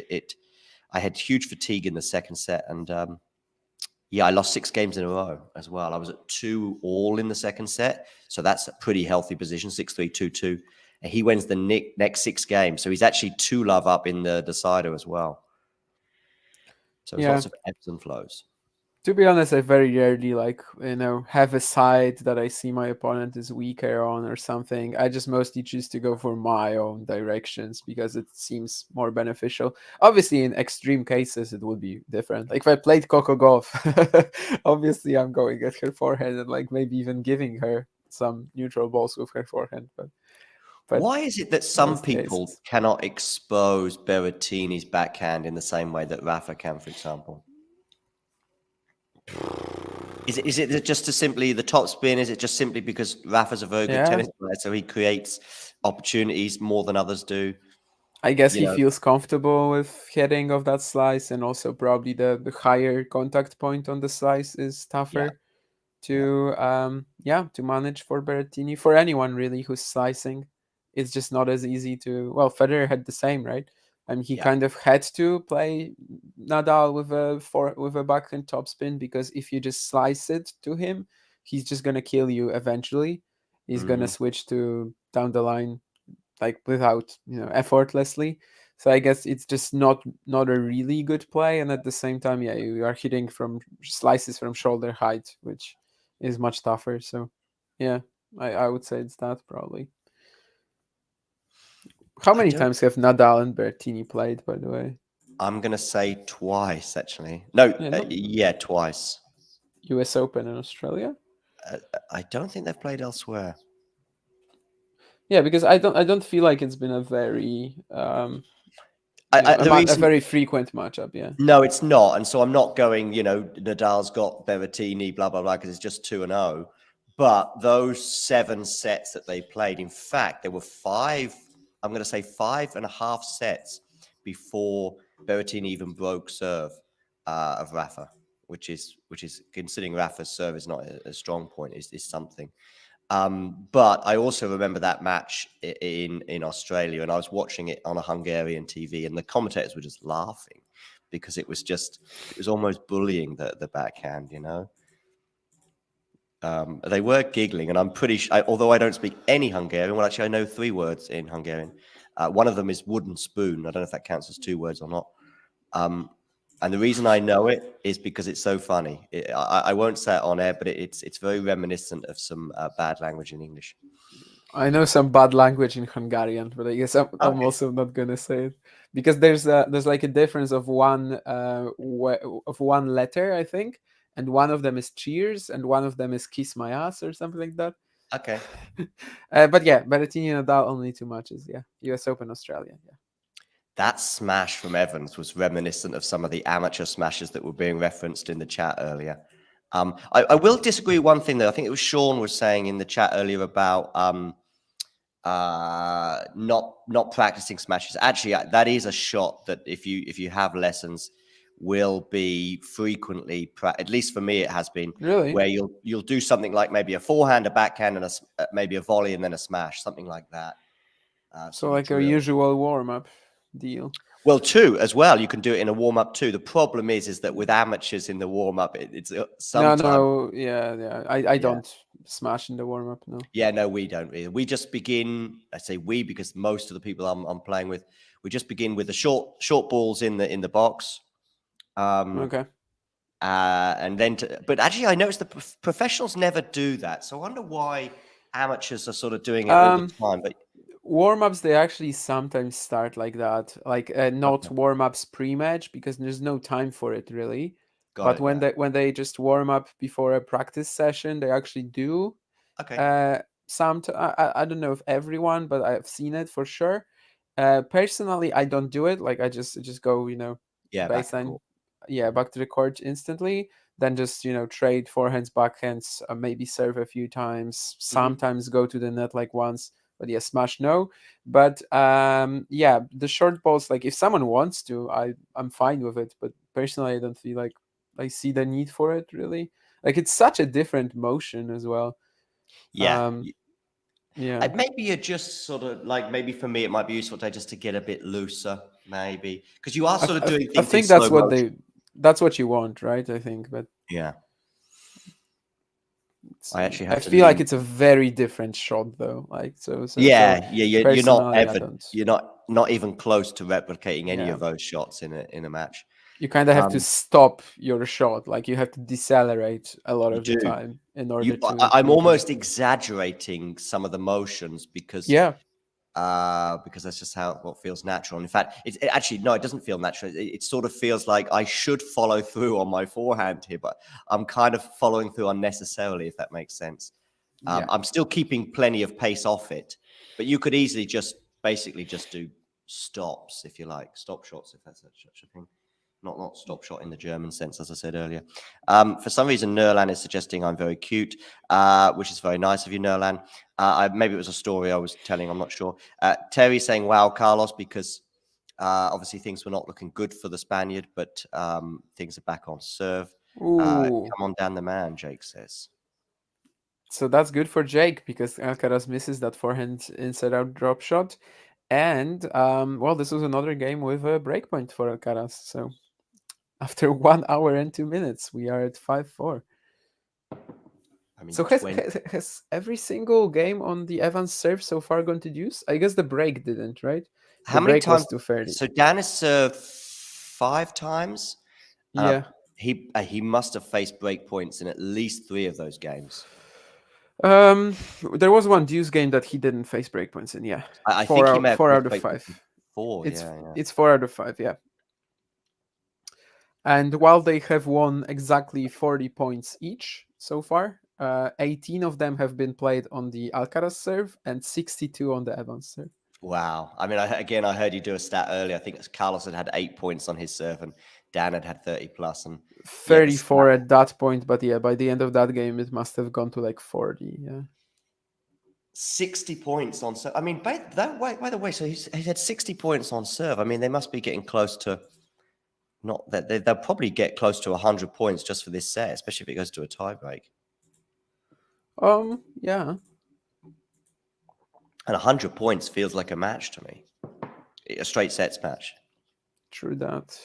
I had huge fatigue in the second set, and I lost 6 games in a row as well. I was at 2-all in the second set, so that's a pretty healthy position, 6-3, 2-2. And he wins the next 6 games, so he's actually 2-love up in the decider as well. So there's Yeah. lots of ebbs and flows. To be honest, I very rarely have a side that I see my opponent is weaker on or something. I just mostly choose to go for my own directions because it seems more beneficial. Obviously, in extreme cases, it would be different. Like if I played Coco Golf, obviously I'm going at her forehand and like maybe even giving her some neutral balls with her forehand. But Why is it that some most people cases. cannot expose Berrettini's backhand in the same way that Rafa can, for example? Is it just to simply the top spin? Is it just simply because Rafa's a very good Yeah, tennis player, so he creates opportunities more than others do? I guess You he know, feels comfortable with heading of that slice, and also probably the higher contact point on the slice is yeah. tougher to to manage for Berrettini, for anyone really who's slicing. It's just not as easy to. Well, Federer had the same, right? And he Yeah. kind of had to play Nadal with a backhand topspin, because if you just slice it to him, he's just gonna kill you eventually. He's gonna Hmm. switch to down the line, like without effortlessly. So I guess it's just not a really good play, and at the same time, yeah, you are hitting from slices from shoulder height, which is much tougher. So yeah, I would say it's that probably. How I many don't. times have Nadal and Bertini played, by the way? I'm gonna say twice, actually. No, Yeah, not yeah, twice. US Open in Australia. I don't think they've played elsewhere. Yeah, because I don't feel like it's been a very The a reason very frequent matchup. Yeah. No, it's not. And so I'm not going, Nadal's got Berrettini, blah, blah, blah, because it's just 2-0. But those 7 sets that they played, in fact, there were 5, I'm going to say 5.5 sets before Berrettini even broke serve of Rafa, which is considering Rafa's serve is not a strong point, is something. But I also remember that match in Australia, and I was watching it on a Hungarian TV, and the commentators were just laughing because it was almost bullying the backhand. They were giggling, and I'm pretty sure, although I don't speak any Hungarian, well, actually, I know 3 words in Hungarian. One of them is wooden spoon. I don't know if that counts as 2 words or not. And the reason I know it is because it's so funny. I won't say it on air, but it's very reminiscent of some bad language in English. I know some bad language in Hungarian, but I guess I'm Okay. also not gonna say it, because there's like a difference of one letter, I think, and one of them is cheers and one of them is kiss my ass or something like that. Okay. But yeah, Berrettini and Nadal only 2 matches. Yeah, US Open Australia. Yeah. That smash from Evans was reminiscent of some of the amateur smashes that were being referenced in the chat earlier. I will disagree with one thing, though. I think it was Sean was saying in the chat earlier about not practicing smashes. Actually, that is a shot that if you have lessons, will be frequently, at least for me, it has been, Really? where you'll do something like maybe a forehand, a backhand, and maybe a volley, and then a smash, something like that. So Sort of like a drill. usual warm up deal. Well, too, as well. You can do it in a warm up too. The problem is that with amateurs in the warm up, it's No, sometimes, no, yeah. I yeah, don't smash in the warm up. No. yeah. No, we don't either. We just begin. I say we because most of the people I'm playing with, we just begin with the short balls in the box, um, Okay. and then. But actually, I noticed the professionals never do that. So I wonder why amateurs are sort of doing it all the Um, time. But Warm-ups, they actually sometimes start like that, like not okay, warm-ups pre-match, because there's no time for it really. got But it. Yeah. when they just warm up before a practice session, they actually do. Okay. uh I don't know if everyone, but I've seen it for sure. Personally, I don't do it. Like, I just go, Yeah. Back to baseline, court. yeah, Mhm. back to the court instantly. Then just trade forehands, backhands, maybe serve a few times, Mhm. sometimes go to the net like once. But yeah, smash no. But yeah, the short balls, like if someone wants to, I'm fine with it. But personally, I don't feel like I see the need for it really. Like, it's such a different motion as well. Yeah. um yeah. Maybe you're just sort of like, maybe for me, it might be useful to just to get a bit looser, maybe, because you are sort of doing I things in think slow motion. that's what you want, right? I think. But Yeah, it's, I actually I have to feel like lean. it's a very different shot though. Like, so Yeah, yeah, you're not personally, I ever, don't. you're not even close to replicating any Yeah, of those shots in a match. you kind of have to Um, stop your shot. Like, you have to decelerate a lot you of the do. time in order to I'm make it. almost exaggerating some of the motions Yeah, because that's just how what feels natural. And in fact, actually no, it doesn't feel natural. It sort of feels like I should follow through on my forehand here, but I'm kind of following through unnecessarily, if that makes sense. yeah. I'm still keeping plenty of pace off it, but you could easily just basically just do stops, if you like, stop shots, if that's such a thing. Not stop shot in the German sense, as I said earlier. For some reason, Nerlan is suggesting I'm very cute, which is very nice of you, Nerlan. Maybe it was a story I was telling, I'm not sure. Terry saying, wow, Carlos, because obviously things were not looking good for the Spaniard, but things are back on serve. Ooh, Come on down the man, Jake says. So that's good for Jake because Alcaraz misses that forehand inside out drop shot. And well, this was another game with a breakpoint for Alcaraz. So after 1 hour and 2 minutes, we are at 5-4. I mean, So has every single game on the Evans serve so far gone to deuce? I guess the break didn't, right? how The many break times? was 230. So Dan has served 5 times. Yeah. He must have faced break points in at least 3 of those games. Um, there was one deuce game that he didn't face breakpoints in. Yeah, I think he may have four faced out of break points five. before. It's Yeah, yeah. it's 4 out of 5. Yeah. And while they have won exactly 40 points each so far, 18 of them have been played on the Alcaraz serve and 62 on the Evans serve. Wow. I mean, I heard you do a stat earlier. I think Carlos had 8 points on his serve, and Dan had 30 plus. And yeah, the 34 at that point, but yeah, by the end of that game, it must have gone to like 40. Yeah. 60 points on serve. I mean, by the way, so he's had 60 points on serve. I mean, they must be getting close to not that they'll probably get close to 100 points just for this set, especially if it goes to a tie break. Yeah. And 100 points feels like a match to me, a straight sets match. True that.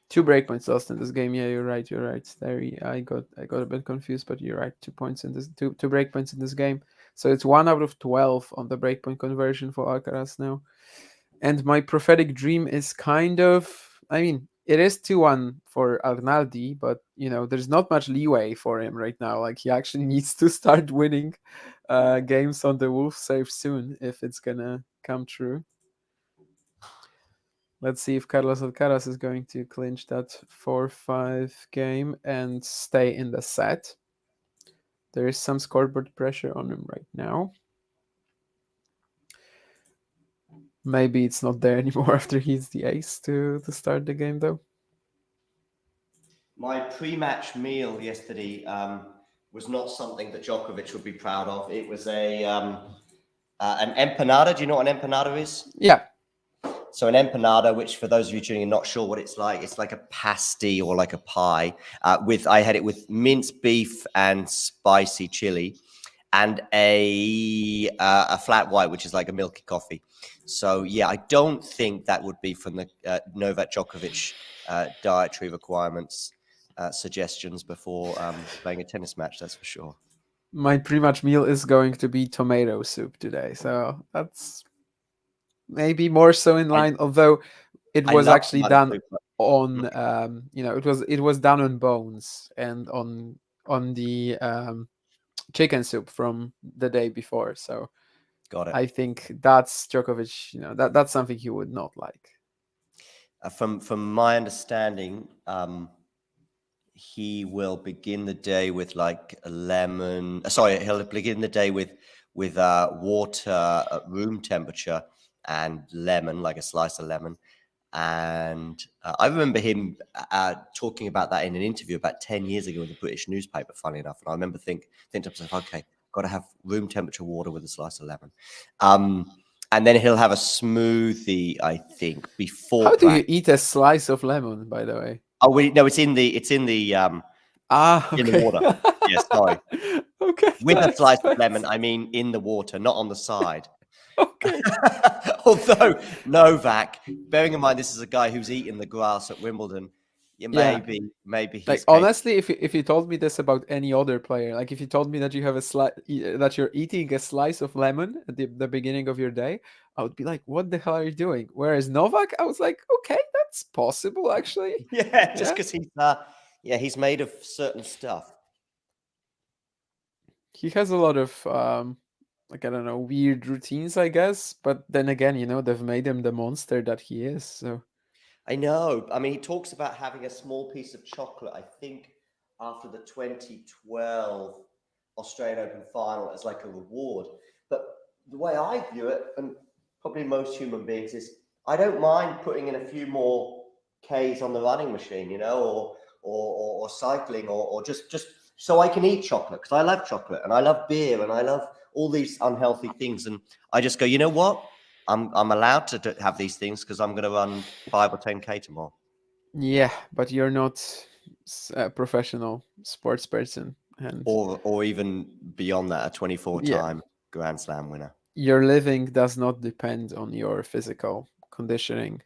2 breakpoints lost in this game. Yeah, you're right. You're right. There, I got a bit confused, but you're right. 2 points in this, two breakpoints in this game. So it's 1 out of 12 on the breakpoint conversion for Alcaraz now. And my prophetic dream is kind of, I mean, it is 2-1 for Arnaldi, but there's not much leeway for him right now. Like he actually needs to start winning games on the Wolf save soon if it's gonna come true. Let's see if Carlos Alcaraz is going to clinch that 4-5 game and stay in the set. There is some scoreboard pressure on him right now. Maybe it's not there anymore after he's the ace to start the game, though. My pre-match meal yesterday was not something that Djokovic would be proud of. It was an empanada. Do you know what an empanada is? Yeah. So an empanada, which for those of you tuning in, not sure what it's like a pasty or like a pie. I had it with minced beef and spicy chili, and a flat white, which is like a milky coffee. So yeah, I don't think that would be from the Novak Djokovic dietary requirements suggestions before playing a tennis match. That's for sure. My pre-match meal is going to be tomato soup today, so that's maybe more so in line. Although it I was love actually tomato done soup, but on, it was done on bones and on the chicken soup from the day before. So got it. I think that's Djokovic. That's something he would not like. From my understanding, he will begin the day with like a lemon. Sorry, he'll begin the day with water at room temperature and lemon, like a slice of lemon. And I remember him talking about that in an interview about 10 years ago in the British newspaper, funny enough. And I remember thinking to myself, okay, got to have room temperature water with a slice of lemon. And then he'll have a smoothie, I think, before How do practice. you eat a slice of lemon, by the way? Oh, no, it's in the okay. in the water. Yeah, sorry. Okay, With that a slice of explains. lemon, I mean in the water, not on the side. Okay. Although Novak, bearing in mind this is a guy who's eaten the grass at Wimbledon, Yeah. maybe he's Like capable. honestly, if you told me this about any other player, like if you told me that you have that you're eating a slice of lemon at the beginning of your day, I would be like, what the hell are you doing? Whereas Novak, I was like, okay, that's possible actually. Yeah, just Yeah. because he's made of certain stuff. He has a lot of like I don't know, weird routines, I guess. But then again, they've made him the monster that he is. So I know. I mean, he talks about having a small piece of chocolate, I think, after the 2012 Australian Open final as like a reward. But the way I view it, and probably most human beings, is I don't mind putting in a few more Ks on the running machine, or cycling, or just so I can eat chocolate, because I love chocolate and I love beer and I love all these unhealthy things. And I just go, you know what? I'm allowed to have these things because I'm going to run 5 or 10K tomorrow. yeah, but you're not professional sports person, and or even beyond that, a 24 yeah, time Grand Slam winner. your living does not depend on your physical conditioning.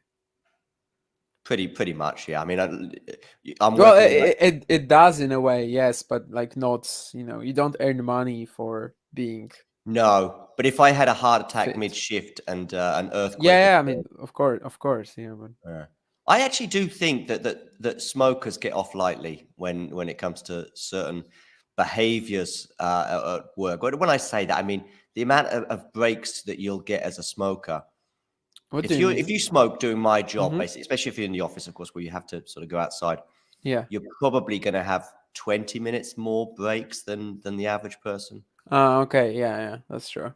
Pretty much, yeah. I mean, I'm Well, working like it does in a way, yes, but like not, you don't earn money for being no, but if I had a heart attack mid fit. shift and an earthquake Yeah, yeah, I occurred, mean, of course, yeah, but yeah. I actually do think that smokers get off lightly when it comes to certain behaviors at work. When I say that, I mean the amount of breaks that you'll get as a smoker. what do If you you mean? smoke doing my job, Mm-hmm. basically, especially if you're in the office, of course, where you have to sort of go outside, Yeah. you're probably going to have 20 minutes more breaks than the average person. Okay, yeah, yeah, that's true.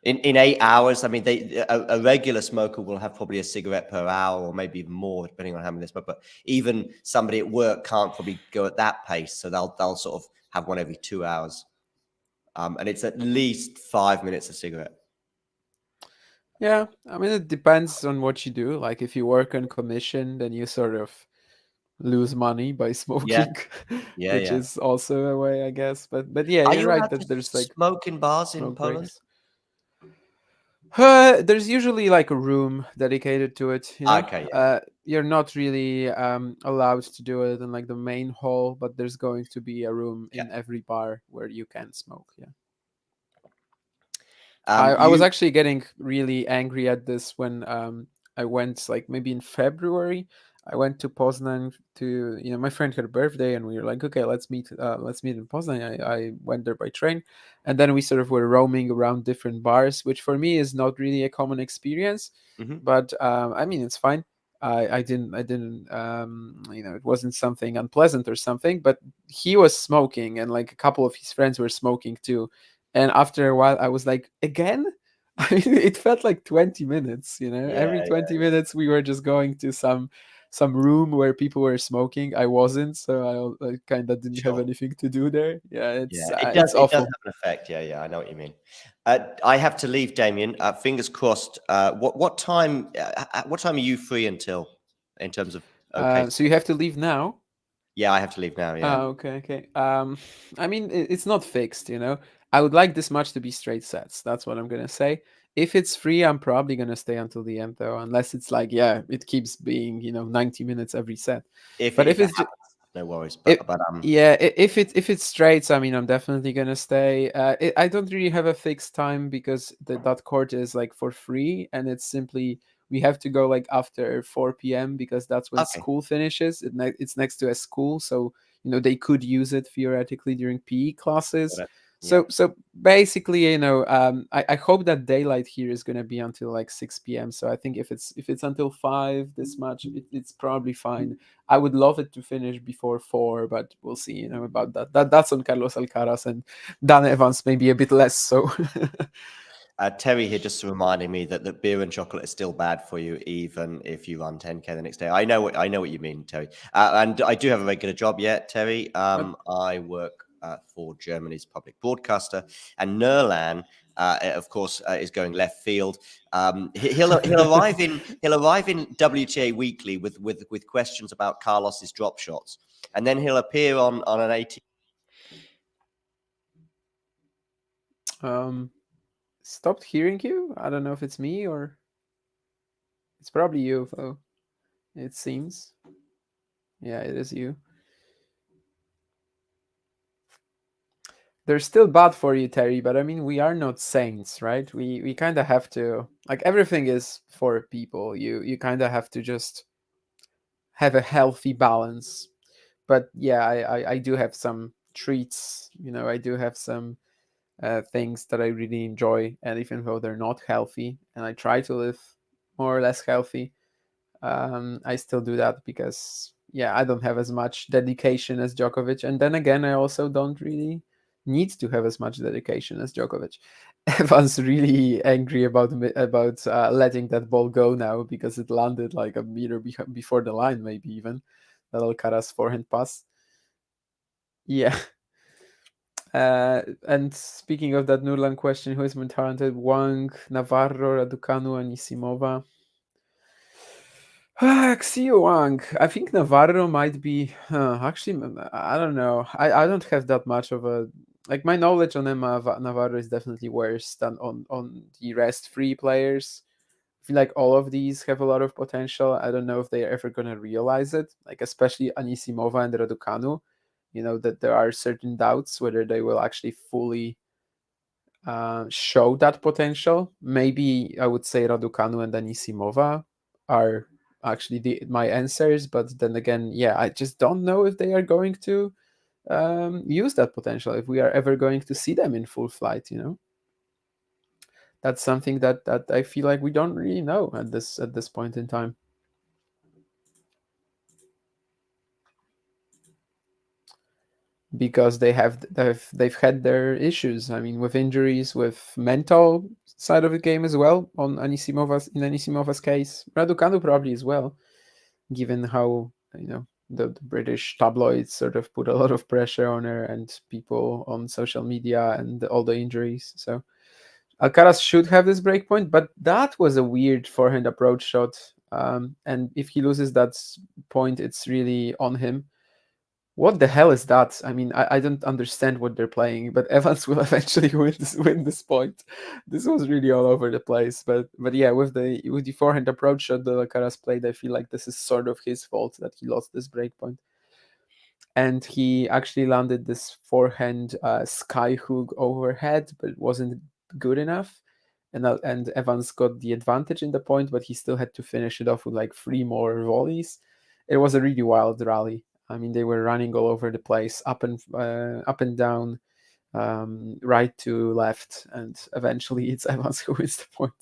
In 8 hours, I mean, a regular smoker will have probably a cigarette per hour, or maybe even more, depending on how many they smoke. But even somebody at work can't probably go at that pace, so they'll sort of have one every 2 hours, and it's at least 5 minutes a cigarette. Yeah, I mean, it depends on what you do. Like, if you work on commission, then you sort of lose money by Yeah, smoking, yeah, which yeah. is also a way, I guess. But yeah, Are you're you right allowed to that there's like smoke in bars in smoke Poland? breaks. There's usually like a room dedicated to it, Okay, yeah, You're not really allowed to do it in like the main hall, but there's going to be a room yeah. in every bar where you can smoke. Yeah. Um, I was you, actually getting really angry at this when I went like maybe in February. I went to Poznan to my friend had a birthday and we were like, okay, let's meet in Poznan. I went there by train, and then we sort of were roaming around different bars, which for me is not really a common experience, mhm. but I mean it's fine. I didn't it wasn't something unpleasant or something, but he was smoking and like a couple of his friends were smoking too, and after a while, I was like, again? I mean, it felt like 20 minutes, Yeah, Every yeah. 20 minutes, we were just going to some room where people were smoking. I wasn't, so I kind of didn't have Sure. anything to do there. Yeah, Yeah, it's it does awful. have an effect. Yeah, yeah, I know what you mean. I have to leave, Damien. Fingers crossed. What time are you free until in terms of okay So you stuff? have to leave now. Yeah, I have to leave now. Yeah. Okay, okay. I mean, it's not fixed. I would like this match to be straight sets. That's what I'm gonna say. If it's free, I'm probably gonna stay until the end, though, unless it's like, yeah, it keeps being 90 minutes every set. But If if it it's just happens, no worries. it, But yeah, if it's straights, I mean, I'm definitely gonna stay. I don't really have a fixed time because that court is like for free, and it's simply we have to go like after 4 p.m. because that's when okay, school finishes. It's next to a school, so they could use it theoretically during PE classes. got it. Yeah. So basically, I hope that daylight here is gonna be until like 6 p.m. So I think if it's until 5 this much, it's probably fine. I would love it to finish before 4, but we'll see, about that. That's on Carlos Alcaraz, and Dan Evans maybe a bit less so. Terry here just reminding me that beer and chocolate is still bad for you, even if you run 10K the next day. I know what you mean, Terry. And I do have a regular job yet, Terry. But I work for Germany's public broadcaster, and Nerlan, of course, is going left field. He'll arrive in WTA Weekly with questions about Carlos's drop shots, and then he'll appear on an 18. um, stopped hearing you. I don't know if it's me or it's probably you, though. It seems. Yeah, it is you. They're still bad for you, Terry, but I mean, we are not saints, right? We kind of have to, like, everything is for people. You kind of have to just have a healthy balance. But yeah, I do have some treats. I do have some things that I really enjoy, and even though they're not healthy, and I try to live more or less healthy, I still do that because yeah, I don't have as much dedication as Djokovic, and then again, I also don't really need to have as much dedication as Djokovic. Evan's really angry about letting that ball go now because it landed like a meter before the line, maybe even that Alcaraz forehand pass. Yeah. And speaking of that Nurlan question, who is more talented, Wang, Navarro, Raducanu, Anisimova? Xiu Wang. I think Navarro might be. Actually, I don't know. I don't have that much of a like my knowledge on Emma Navarro is definitely worse than on the rest free players. I feel like all of these have a lot of potential. I don't know if they're ever gonna realize it. Like especially Anisimova and Raducanu. You know that there are certain doubts whether they will actually fully show that potential. Maybe I would say Raducanu and Anisimova are actually my answers, but then again, yeah, I just don't know if they are going to use that potential. If we are ever going to see them in full flight, that's something that I feel like we don't really know at this point in time. Because they've had their issues. I mean, with injuries, with mental side of the game as well. On Anisimova's case, Raducanu probably as well, given how the British tabloids sort of put a lot of pressure on her and people on social media and all the injuries. So Alcaraz should have this breakpoint, but that was a weird forehand approach shot. And if he loses that point, it's really on him. What the hell is that? I mean, I don't understand what they're playing, but Evans will eventually win this point. This was really all over the place, but yeah, with the forehand approach shot that Alcaraz played, I feel like this is sort of his fault that he lost this break point. And he actually landed this forehand sky hook overhead, but it wasn't good enough. And Evans got the advantage in the point, but he still had to finish it off with like three more volleys. It was a really wild rally. I mean, they were running all over the place, up and down, right to left, and eventually it's Evans who wins the point.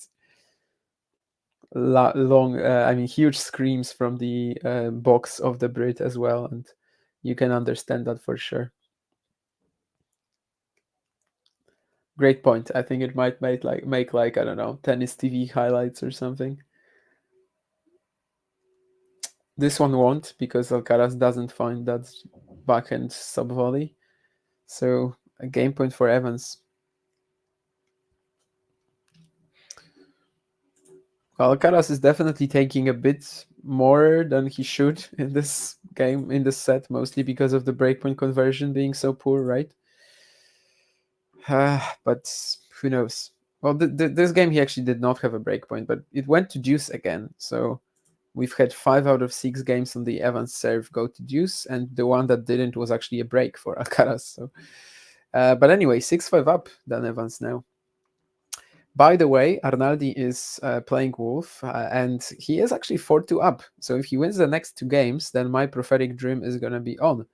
Long, I mean, huge screams from the box of the Brit as well, and you can understand that for sure. Great point. I think it might make like I don't know tennis TV highlights or something. This one won't because Alcaraz doesn't find that backhand sub volley. So a game point for Evans. Alcaraz is definitely taking a bit more than he should in this game, in this set, mostly because of the breakpoint conversion being so poor, right? But who knows? Well, this game he actually did not have a breakpoint, but it went to deuce again. So we've had 5 out of 6 games on the Evans serve go to deuce, and the one that didn't was actually a break for Alcaraz. So, but anyway, 6-5 up than Evans now. By the way, Arnaldi is playing Wolf, and he is actually 4-2 up. So if he wins the next 2 games, then my prophetic dream is going to be on.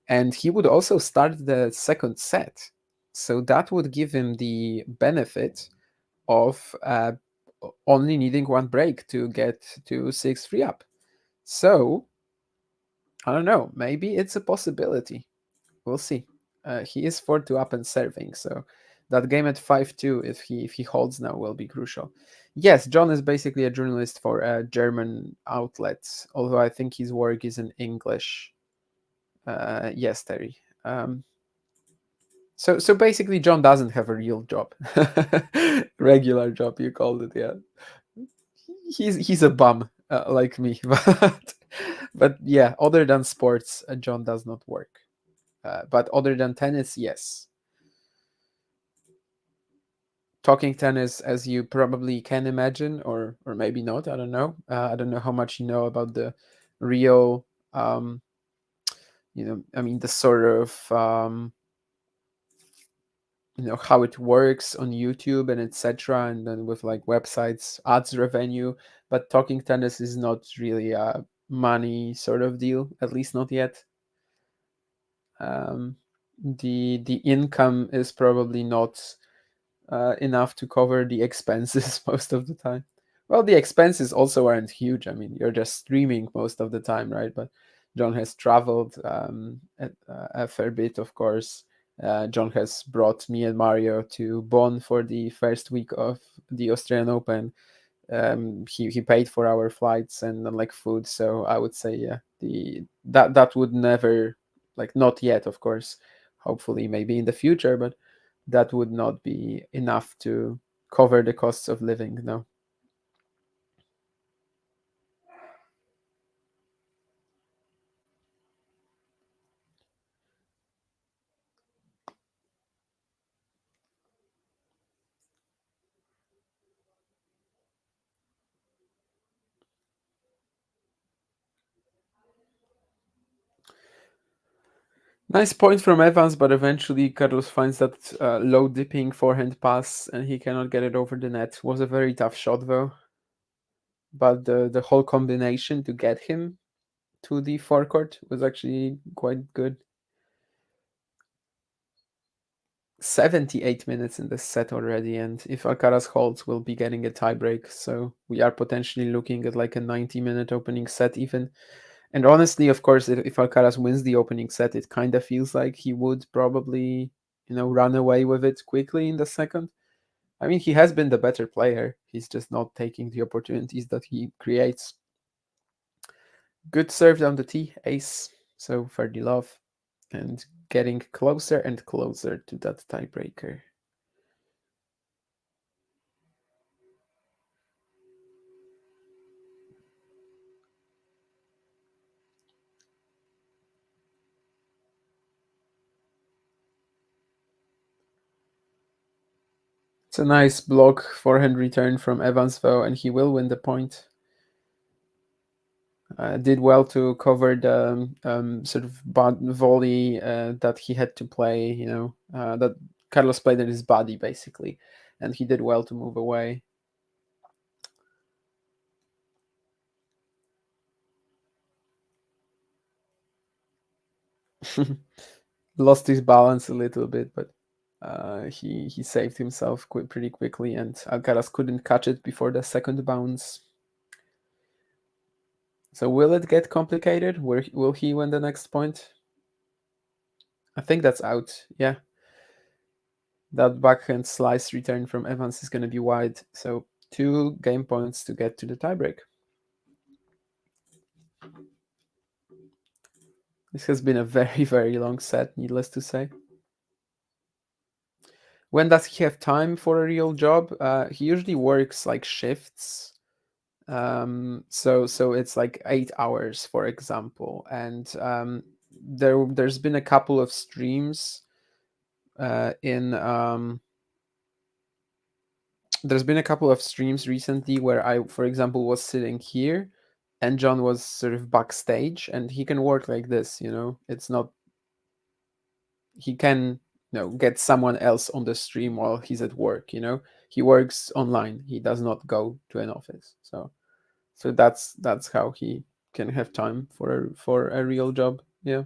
And he would also start the second set. So that would give him the benefit of only needing one break to get to 6-3 up. So, I don't know. Maybe it's a possibility. We'll see. He is 4-2 up and serving, so that game at 5-2, if he holds now, will be crucial. Yes, John is basically a journalist for a German outlet, although I think his work is in English. Yes, Terry. So basically, John doesn't have a real job, regular job. You called it, yeah. He's a bum like me, but yeah. Other than sports, John does not work. But other than tennis, yes. Talking tennis, as you probably can imagine, or maybe not. I don't know. I don't know how much you know about the real. I mean, the sort of how it works on YouTube and etc. And then with like websites, ads revenue. But talking tennis is not really a money sort of deal, at least not yet. Um, the income is probably not enough to cover the expenses most of the time. Well, the expenses also aren't huge. I mean, you're just streaming most of the time, right? But John has traveled a fair bit, of course. John has brought me and Mario to Bonn for the first week of the Australian Open. He paid for our flights and like food, so I would say yeah, that would never, like, not yet, of course. Hopefully, maybe in the future, but that would not be enough to cover the costs of living. No. Nice point from Evans, but eventually Carlos finds that low dipping forehand pass and he cannot get it over the net. Was a very tough shot though, but the whole combination to get him to the forecourt was actually quite good. 78 minutes in the set already, and if Alcaraz holds, we'll be getting a tiebreak. So we are potentially looking at like a 90-minute opening set even. And honestly, of course, if Alcaraz wins the opening set, it kind of feels like he would probably, run away with it quickly in the second. I mean, he has been the better player. He's just not taking the opportunities that he creates. Good serve down the tee, ace. So love, and getting closer and closer to that tiebreaker. It's a nice block forehand return from Evans though, and he will win the point. Did well to cover the sort of volley that he had to play, that Carlos played in his body basically, and he did well to move away. Lost his balance a little bit, but he saved himself pretty quickly, and Alcaraz couldn't catch it before the second bounce. So will it get complicated? Will he win the next point? I think that's out. Yeah. That backhand slice return from Evans is going to be wide. So 2 game points to get to the tiebreak. This has been a very, very long set, needless to say. When does he have time for a real job? He usually works like shifts. So it's like 8 hours, for example. And there's been a couple of streams in there's been a couple of streams recently where I, for example, was sitting here and John was sort of backstage, and he can work like this, It's not, he can, get someone else on the stream while he's at work, He works online. He does not go to an office. So that's how he can have time for a real job. Yeah.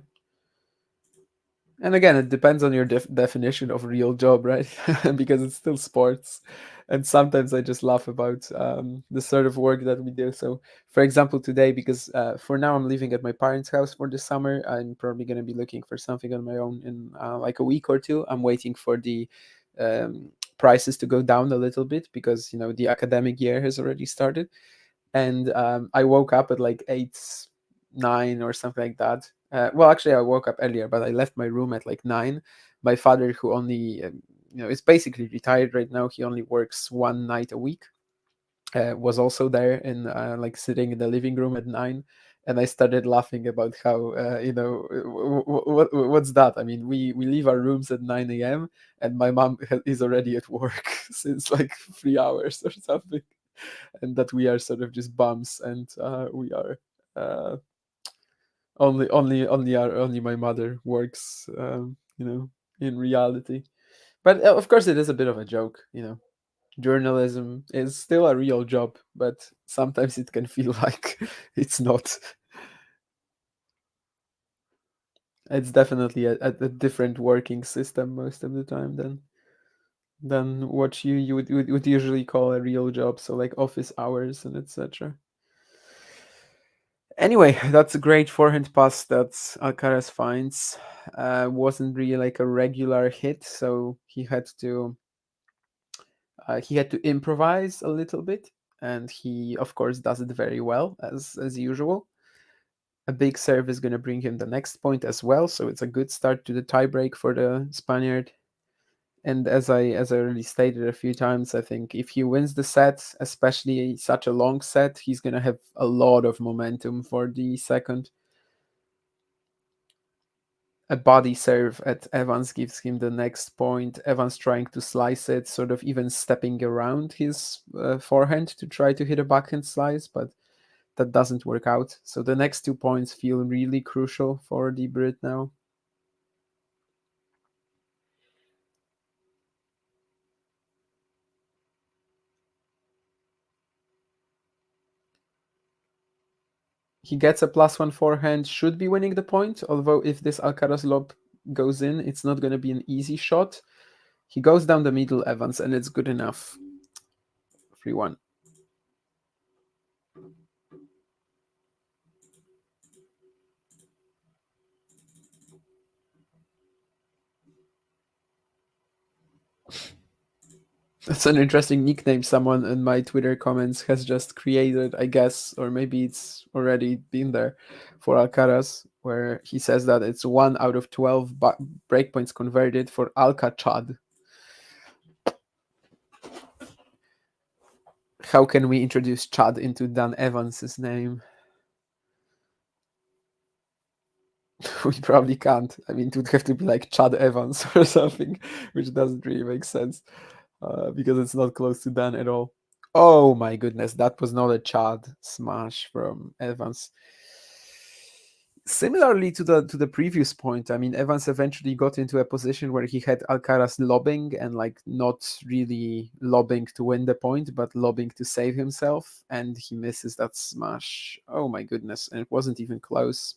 And again, it depends on your definition of real job, right? Because it's still sports. And sometimes I just laugh about the sort of work that we do. So, for example, today, because for now I'm living at my parents' house for the summer, I'm probably going to be looking for something on my own in like a week or two. I'm waiting for the prices to go down a little bit because, the academic year has already started. And I woke up at like 8, 9 or something like that. Well, actually, I woke up earlier, but I left my room at like 9. My father, who only is basically retired right now, he only works 1 night a week. Was also there and like sitting in the living room at 9. And I started laughing about how what's that? I mean, we leave our rooms at 9 a.m. and my mom is already at work since like 3 hours or something, and that we are sort of just bums, and we are uh, only my mother works, in reality. But of course, it is a bit of a joke. Journalism is still a real job, but sometimes it can feel like it's not. It's definitely a different working system most of the time than what you would usually call a real job. So like office hours and etc. Anyway, that's a great forehand pass that Alcaraz finds. Wasn't really like a regular hit, so he had to improvise a little bit, and he of course does it very well as usual. A big serve is going to bring him the next point as well, so it's a good start to the tiebreak for the Spaniard. And as I already stated a few times, I think if he wins the set, especially such a long set, he's going to have a lot of momentum for the second. A body serve at Evans gives him the next point. Evans trying to slice it, sort of even stepping around his forehand to try to hit a backhand slice, but that doesn't work out. So the next 2 points feel really crucial for the Brit now. He gets a +1 forehand, should be winning the point. Although if this Alcaraz lob goes in, it's not going to be an easy shot. He goes down the middle, Evans, and it's good enough. 3-1. That's an interesting nickname someone in my Twitter comments has just created, I guess, or maybe it's already been there for Alcaraz, where he says that it's 1 out of 12 breakpoints converted for Alcachad. How can we introduce Chad into Dan Evans's name? We probably can't. I mean, it would have to be like Chad Evans or something, which doesn't really make sense because it's not close to Dan at all. Oh my goodness, that was not a Chad smash from Evans. Similarly to the previous point, I mean, Evans eventually got into a position where he had Alcaraz lobbing and like not really lobbing to win the point, but lobbing to save himself, and he misses that smash. Oh my goodness, and it wasn't even close.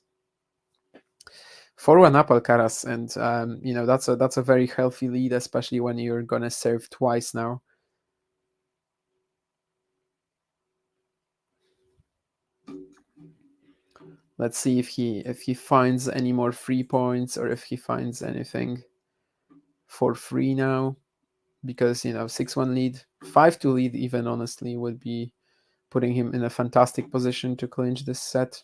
4-1 up Alcaraz, and that's a very healthy lead, especially when you're gonna serve twice now. Let's see if he finds any more free points or if he finds anything for free now, because 6-1 lead, 5-2 lead even honestly would be putting him in a fantastic position to clinch this set.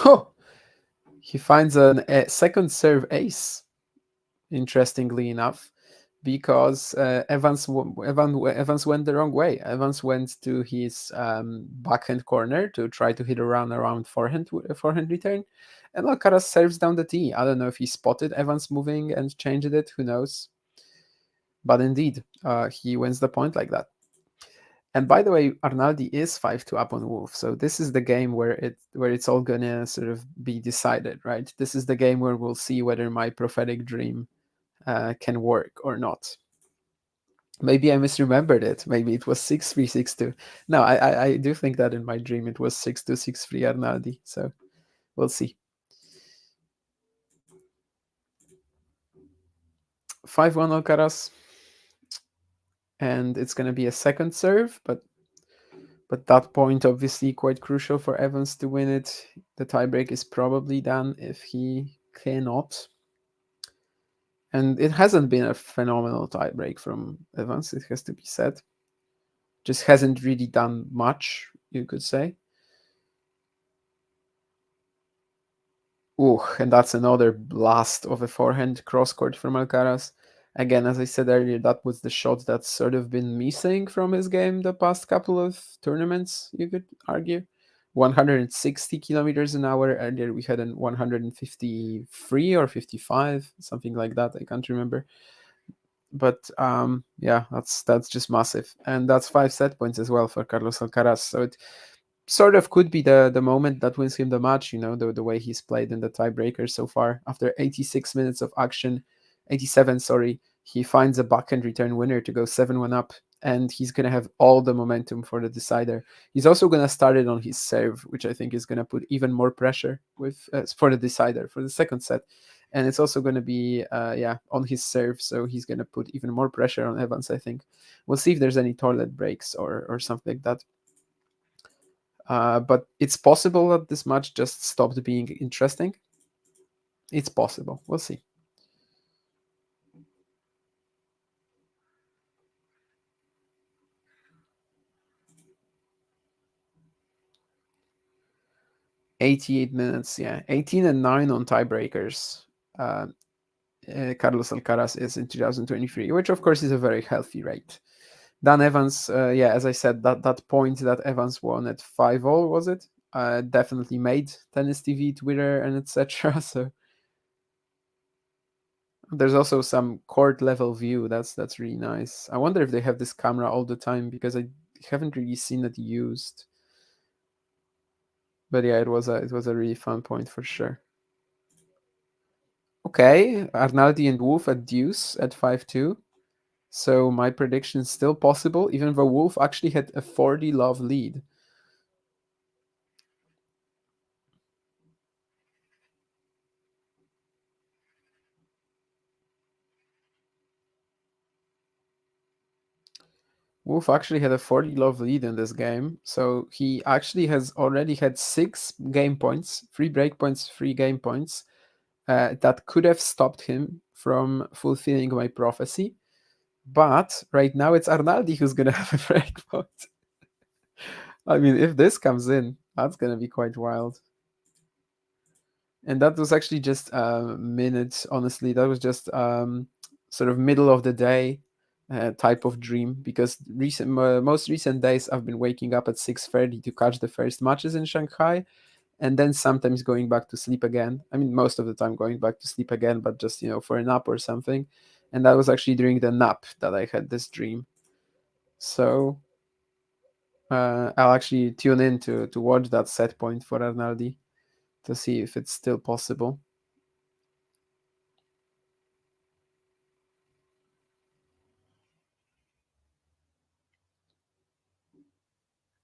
Oh, he finds a second serve ace, interestingly enough, because Evans went the wrong way. Evans went to his backhand corner to try to hit a around forehand return, and Alcaraz serves down the tee. I don't know if he spotted Evans moving and changed it. Who knows? But indeed, he wins the point like that. And by the way, Arnaldi is 5-2 up on Wolf, so this is the game where it's all gonna sort of be decided, right? This is the game where we'll see whether my prophetic dream can work or not. Maybe I misremembered it. Maybe it was 6-3, 6-2. No, I do think that in my dream it was 6-2, 6-3 Arnaldi. So we'll see. 5-1 Alcaraz. And it's going to be a second serve, but that point obviously quite crucial for Evans to win it. The tiebreak is probably done if he cannot. And it hasn't been a phenomenal tiebreak from Evans, it has to be said. Just hasn't really done much, you could say. Ooh, and that's another blast of a forehand cross court from Alcaraz. Again, as I said earlier, that was the shot that's sort of been missing from his game the past couple of tournaments, you could argue. 160 kilometers an hour. Earlier we had a 153 or 55, something like that. I can't remember. But yeah, that's just massive. And that's 5 set points as well for Carlos Alcaraz. So it sort of could be the moment that wins him the match, the way he's played in the tiebreaker so far. After 86 minutes of action, 87, sorry, he finds a backhand return winner to go 7-1 up, and he's going to have all the momentum for the decider. He's also going to start it on his serve, which I think is going to put even more pressure for the decider for the second set. And it's also going to be on his serve, so he's going to put even more pressure on Evans, I think. We'll see if there's any toilet breaks or something like that. But it's possible that this match just stopped being interesting. It's possible. We'll see. "88 minutes, yeah. 18-9 on tiebreakers. Carlos Alcaraz is in 2023, which of course is a very healthy rate. Dan Evans, as I said, that point that Evans won at 5-all, was it? Definitely made Tennis TV, Twitter, and etc. So there's also some court level view. That's really nice. I wonder if they have this camera all the time, because I haven't really seen it used. But yeah, it was a really fun point for sure. Okay, Arnaldi and Wolf at deuce at 5-2. So my prediction is still possible, even though Wolf actually had a 40 love lead. Wolf actually had a 40 love lead in this game, so he actually has already had 6 game points, 3 break points, 3 game points, that could have stopped him from fulfilling my prophecy. But right now it's Arnaldi who's gonna have a break point. I mean, if this comes in, that's gonna be quite wild. And that was actually just minutes. Honestly, that was just sort of middle of the day type of dream, because most recent days I've been waking up at 6:30 to catch the first matches in Shanghai, and then sometimes going back to sleep again. I mean, most of the time going back to sleep again, but just for a nap or something. And that was actually during the nap that I had this dream. So I'll actually tune in to watch that set point for Arnaldi to see if it's still possible.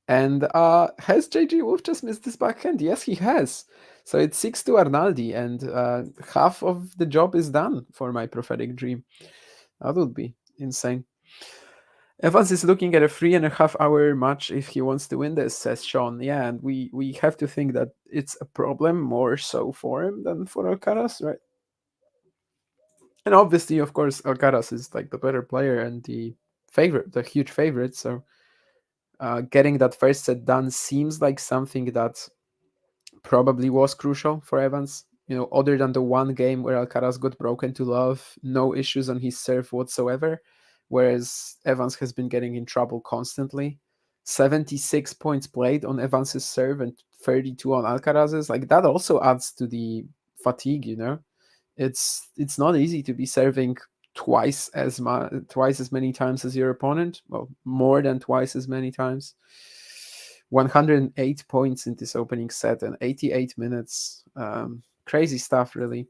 And has JJ Wolf just missed this backhand? Yes, he has. So it's 6 to Arnaldi, and half of the job is done for my prophetic dream. That would be insane. Evans is looking at a 3.5 hour match if he wants to win this, says Sean. Yeah, and we have to think that it's a problem more so for him than for Alcaraz, right? And obviously, of course, Alcaraz is like the better player and the favorite, the huge favorite. So getting that first set done seems like something that probably was crucial for Evans. Other than the one game where Alcaraz got broken to love, no issues on his serve whatsoever, whereas Evans has been getting in trouble constantly. 76 points played on Evans's serve and 32 on Alcaraz's. Like that also adds to the fatigue. It's not easy to be serving twice as many times as your opponent. Well, more than twice as many times. 108 points in this opening set and 88 minutes. Crazy stuff, really.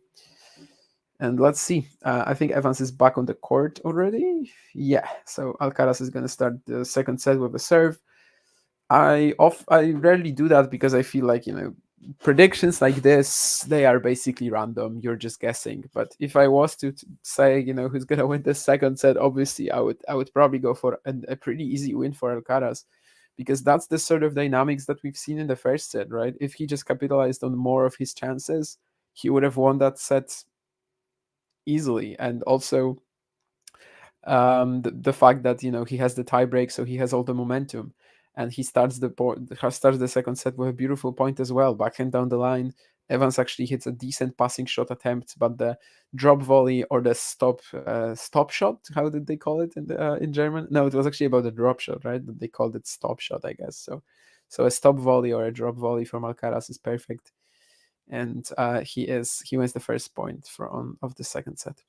And let's see. I think Evans is back on the court already. Yeah. So Alcaraz is going to start the second set with a serve. I rarely do that because I feel like predictions like this, they are basically random. You're just guessing. But if I was to say who's gonna win the second set, obviously I would probably go for a pretty easy win for Alcaraz, because that's the sort of dynamics that we've seen in the first set, right? If he just capitalized on more of his chances, he would have won that set easily. And also the fact that he has the tie break, so he has all the momentum, and he starts the second set with a beautiful point as well, backhand down the line. Evans actually hits a decent passing shot attempt, but the drop volley or the stop shot, how did they call it in German? No, it was actually about the drop shot, right? But they called it stop shot, I guess. So a stop volley or a drop volley from Alcaraz is perfect, and he wins the first point of the second set.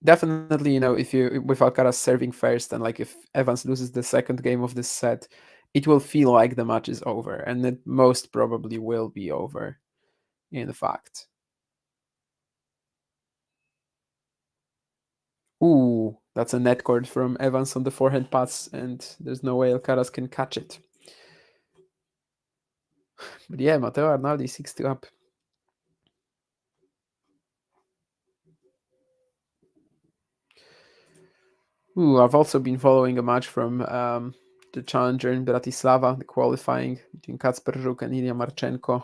Definitely, if you with Alcaraz serving first, and like if Evans loses the second game of this set, it will feel like the match is over, and it most probably will be over, in fact. Ooh, that's a net cord from Evans on the forehand pass, and there's no way Alcaraz can catch it. But yeah, Matteo Arnaldi 6-2 up. Ooh, I've also been following a match from the Challenger in Bratislava, the qualifying between Kacper Żuk and Ilya Marchenko.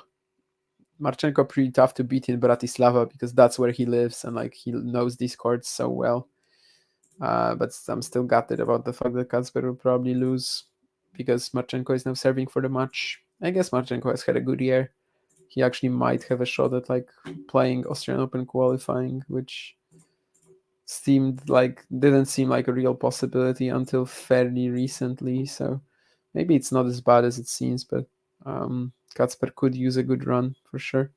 Marchenko pretty tough to beat in Bratislava because that's where he lives and like he knows these courts so well. But I'm still gutted about the fact that Kacper will probably lose because Marchenko is now serving for the match. I guess Marchenko has had a good year. He actually might have a shot at like playing Austrian Open qualifying, which didn't seem like a real possibility until fairly recently. So maybe it's not as bad as it seems, but Kacper could use a good run for sure.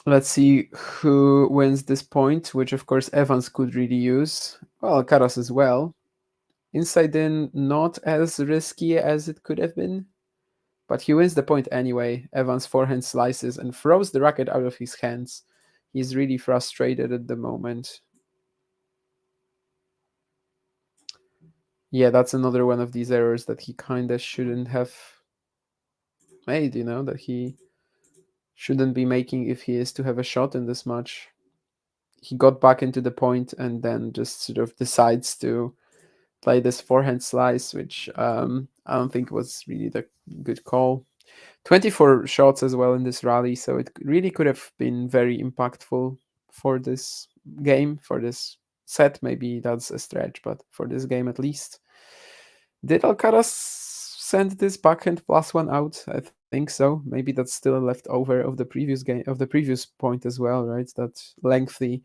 Let's see who wins this point, which of course Evans could really use. Well, Alcaraz as well. Inside in, not as risky as it could have been, but he wins the point anyway. Evans forehand slices and throws the racket out of his hands. He's really frustrated at the moment. Yeah, that's another one of these errors that he kind of shouldn't have made, that he shouldn't be making if he is to have a shot in this match. He got back into the point and then just sort of decides to play this forehand slice, which I don't think was really the good call. 24 shots as well in this rally, so it really could have been very impactful for this game, for this set. Maybe that's a stretch, but for this game at least. Did Alcaraz send this backhand plus one out? I think so. Maybe that's still left over of the previous game, of the previous point as well, right? That lengthy,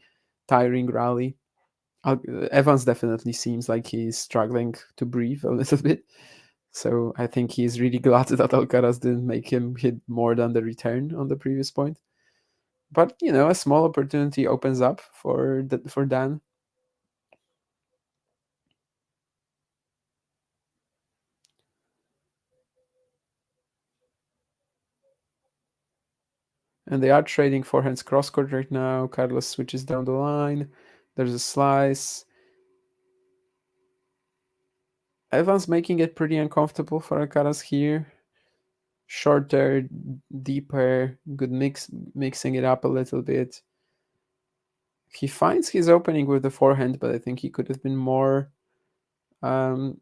tiring rally. Evans definitely seems like he's struggling to breathe a little bit. So I think he's really glad that Alcaraz didn't make him hit more than the return on the previous point. But a small opportunity opens up for Dan, and they are trading forehands cross court right now. Carlos switches down the line. There's a slice. Evans making it pretty uncomfortable for Alcaraz here. Shorter, deeper, good mixing it up a little bit. He finds his opening with the forehand, but I think he could have been more um,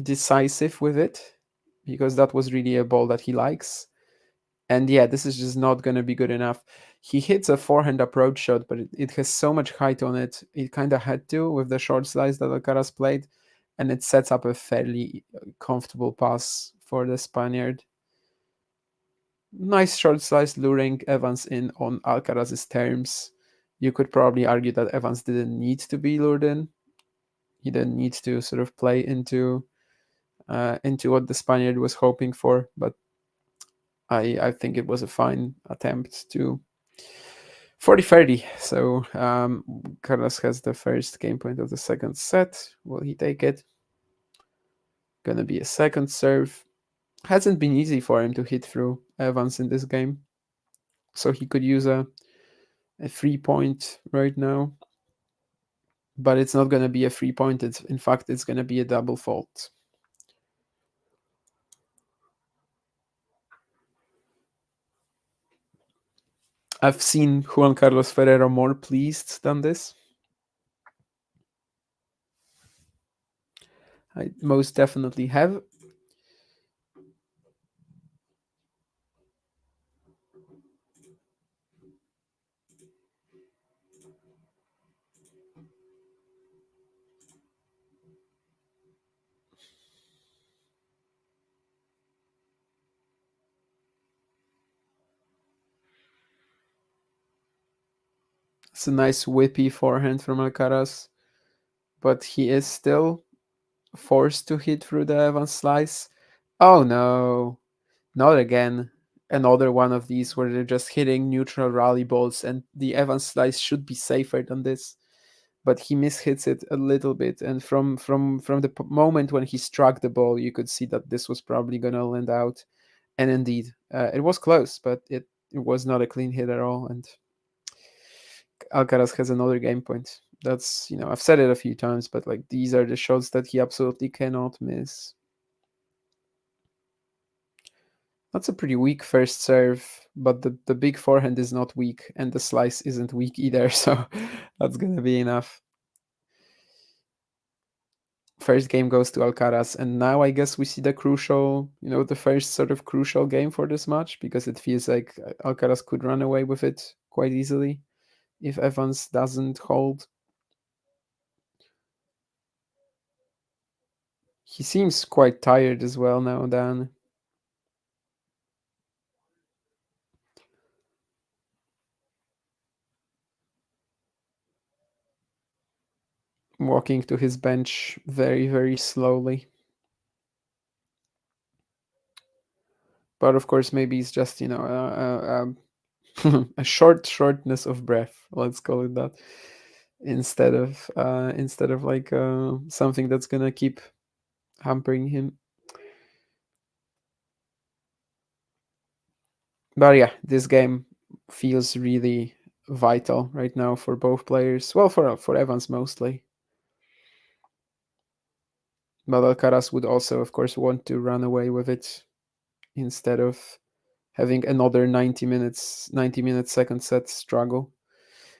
decisive with it because that was really a ball that he likes. And yeah, this is just not going to be good enough. He hits a forehand approach shot, but it has so much height on it. It kind of had to with the short slice that Alcaraz played, and it sets up a fairly comfortable pass for the Spaniard. Nice short slice luring Evans in on Alcaraz's terms. You could probably argue that Evans didn't need to be lured in. He didn't need to sort of play into what the Spaniard was hoping for, but I think it was a fine attempt to 40-30. So Carlos has the first game point of the second set. Will he take it? Gonna be a second serve. Hasn't been easy for him to hit through Evans in this game, so he could use a 3 point right now. But it's not gonna be a 3 point. It's in fact it's gonna be a double fault. I've seen Juan Carlos Ferrero more pleased than this. I most definitely have. It's a nice whippy forehand from Alcaraz, but he is still forced to hit through the Evans slice. Oh no, not again. Another one of these where they're just hitting neutral rally balls, and the Evans slice should be safer than this. But he mishits it a little bit, and from the moment when he struck the ball, you could see that this was probably gonna land out. And indeed, it was close, but it was not a clean hit at all. And Alcaraz has another game point. That's I've said it a few times, but like these are the shots that he absolutely cannot miss. That's a pretty weak first serve, but the big forehand is not weak, and the slice isn't weak either, so that's gonna be enough. First game goes to Alcaraz, and now I guess we see the crucial, the first sort of crucial game for this match because it feels like Alcaraz could run away with it quite easily if Evans doesn't hold. He seems quite tired as well now, Dan. Walking to his bench very, very slowly. But of course, maybe it's just, a shortness of breath. Let's call it that. instead of like something that's gonna keep hampering him. But yeah, this game feels really vital right now for both players. Well, for Evans mostly, but Alcaraz would also, of course, want to run away with it instead of having another 90 minute second set struggle.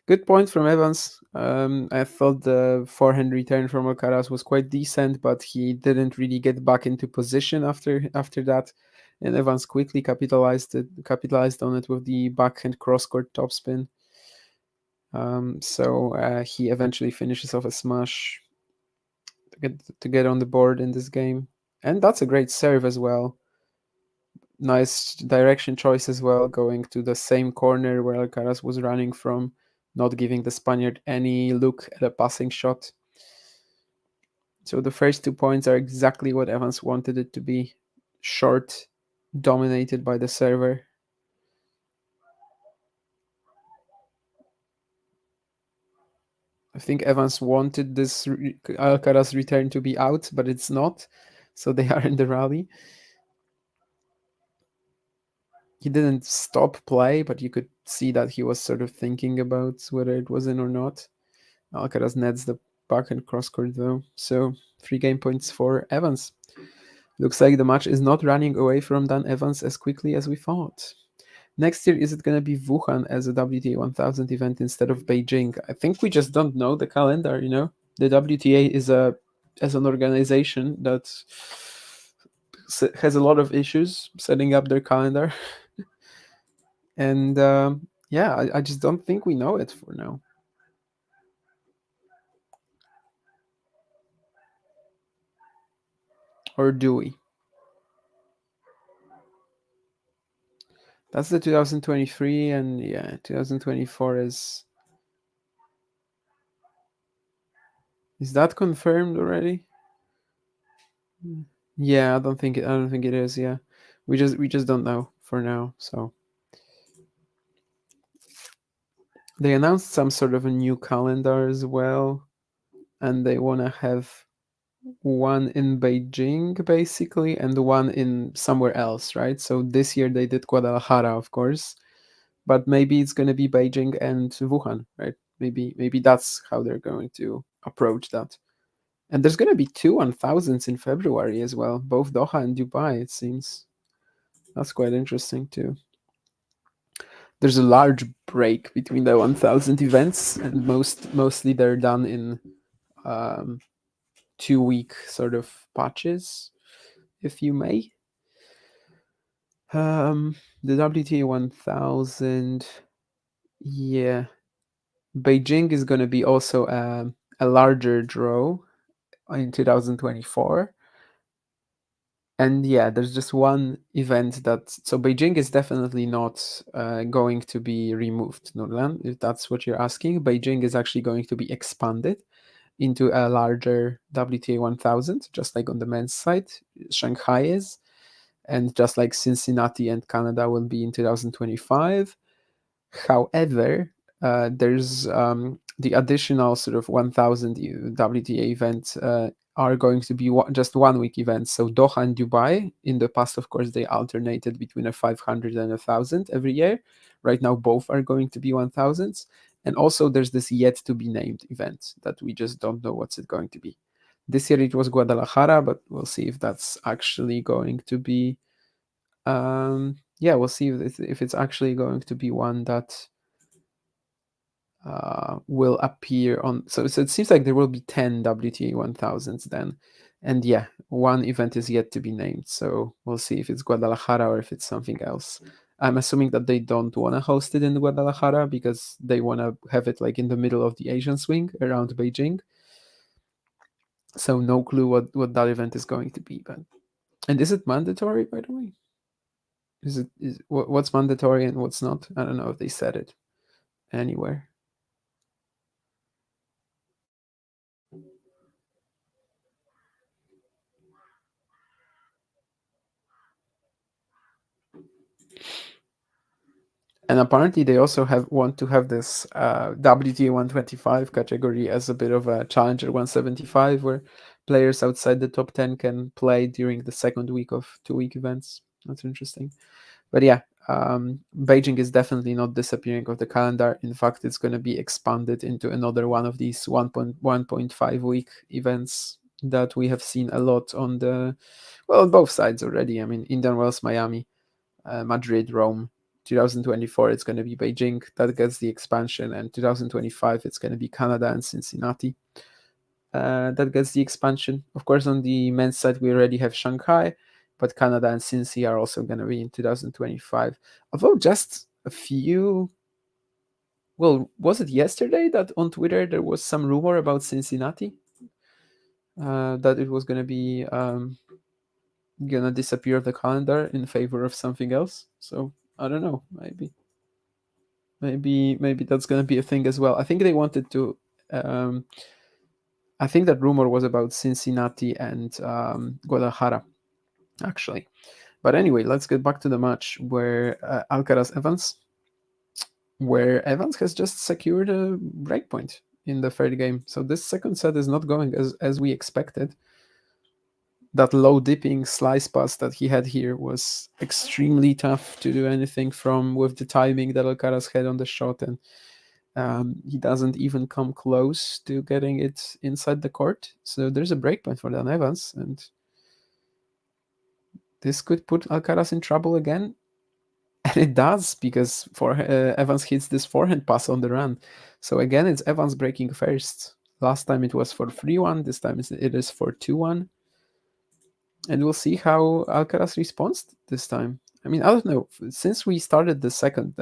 Good point from Evans. I thought the forehand return from Alcaraz was quite decent, but he didn't really get back into position after that. And Evans quickly capitalized on it with the backhand cross-court topspin. So he eventually finishes off a smash to get on the board in this game, and that's a great serve as well. Nice direction choice as well, going to the same corner where Alcaraz was running from, not giving the Spaniard any look at a passing shot. So the first 2 points are exactly what Evans wanted it to be. Short, dominated by the server. I think Evans wanted this Alcaraz return to be out, but it's not. So they are in the rally. He didn't stop play, but you could see that he was sort of thinking about whether it was in or not. Alcaraz nets the backhand cross court though. So 3 game points for Evans. Looks like the match is not running away from Dan Evans as quickly as we thought. Next year, is it going to be Wuhan as a WTA 1000 event instead of Beijing? I think we just don't know the calendar, you know? The WTA is as an organization that has a lot of issues setting up their calendar. And yeah, I just don't think we know it for now. Or do we? That's the 2023, and yeah, 2024 is that confirmed already? Yeah, I don't think it is. Yeah, we just don't know for now. So they announced some sort of a new calendar as well, and they want to have one in Beijing basically and one in somewhere else, right? So this year they did Guadalajara, of course, but maybe it's going to be Beijing and Wuhan, right? Maybe that's how they're going to approach that. And there's going to be 2 1000s in February as well, both Doha and Dubai, it seems. That's quite interesting too. There's a large break between the 1000 events, and mostly they're done in 2 week sort of patches, if you may. The WTA 1000, yeah. Beijing is going to be also a larger draw in 2024. And yeah, there's just one event so Beijing is definitely not going to be removed, Nurlan, if that's what you're asking. Beijing is actually going to be expanded into a larger WTA 1000, just like on the men's side. Shanghai is, and just like Cincinnati and Canada will be in 2025. However, there's the additional sort of 1000 WTA events are going to be just 1 week events. So Doha and Dubai, in the past, of course, they alternated between a 500 and 1000 every year. Right now, both are going to be 1000s. And also, there's this yet to be named event that we just don't know what's it going to be. This year it was Guadalajara, but we'll see if that's actually going to be. Yeah, we'll see if it's actually going to be one that will appear on. So it seems like there will be 10 WTA 1000s then. And yeah, one event is yet to be named. So we'll see if it's Guadalajara or if it's something else. I'm assuming that they don't want to host it in Guadalajara because they want to have it like in the middle of the Asian swing around Beijing. So no clue what that event is going to be. But and is it mandatory, by the way? What's mandatory and what's not? I don't know if they said it anywhere. And apparently, they also want to have this WTA 125 category as a bit of a challenger 175, where players outside the top 10 can play during the second week of 2 week events. That's interesting. But yeah, Beijing is definitely not disappearing off the calendar. In fact, it's going to be expanded into another one of these 1.1.5 week events that we have seen a lot on on both sides already. I mean, Indian Wells, Miami, Madrid, Rome. 2024, it's going to be Beijing. That gets the expansion. And 2025, it's going to be Canada and Cincinnati. That gets the expansion. Of course, on the men's side, we already have Shanghai, but Canada and Cincy are also going to be in 2025. Although just a few, well, was it yesterday that on Twitter there was some rumor about Cincinnati, that it was going to be gonna disappear off the calendar in favor of something else. So I don't know. Maybe that's gonna be a thing as well. I think they wanted to. Um, I think that rumor was about Cincinnati and Guadalajara, actually. But anyway, let's get back to the match where Alcaraz Evans, where Evans has just secured a breakpoint in the third game. So this second set is not going as we expected. That low dipping slice pass that he had here was extremely tough to do anything from with the timing that Alcaraz had on the shot, and he doesn't even come close to getting it inside the court. So there's a breakpoint for Dan Evans, and this could put Alcaraz in trouble again. And it does, because for Evans hits this forehand pass on the run. So again, it's Evans breaking first. Last time it was for 3-1. This time it is for 2-1. And we'll see how Alcaraz responds this time. I mean, I don't know. Since we started the second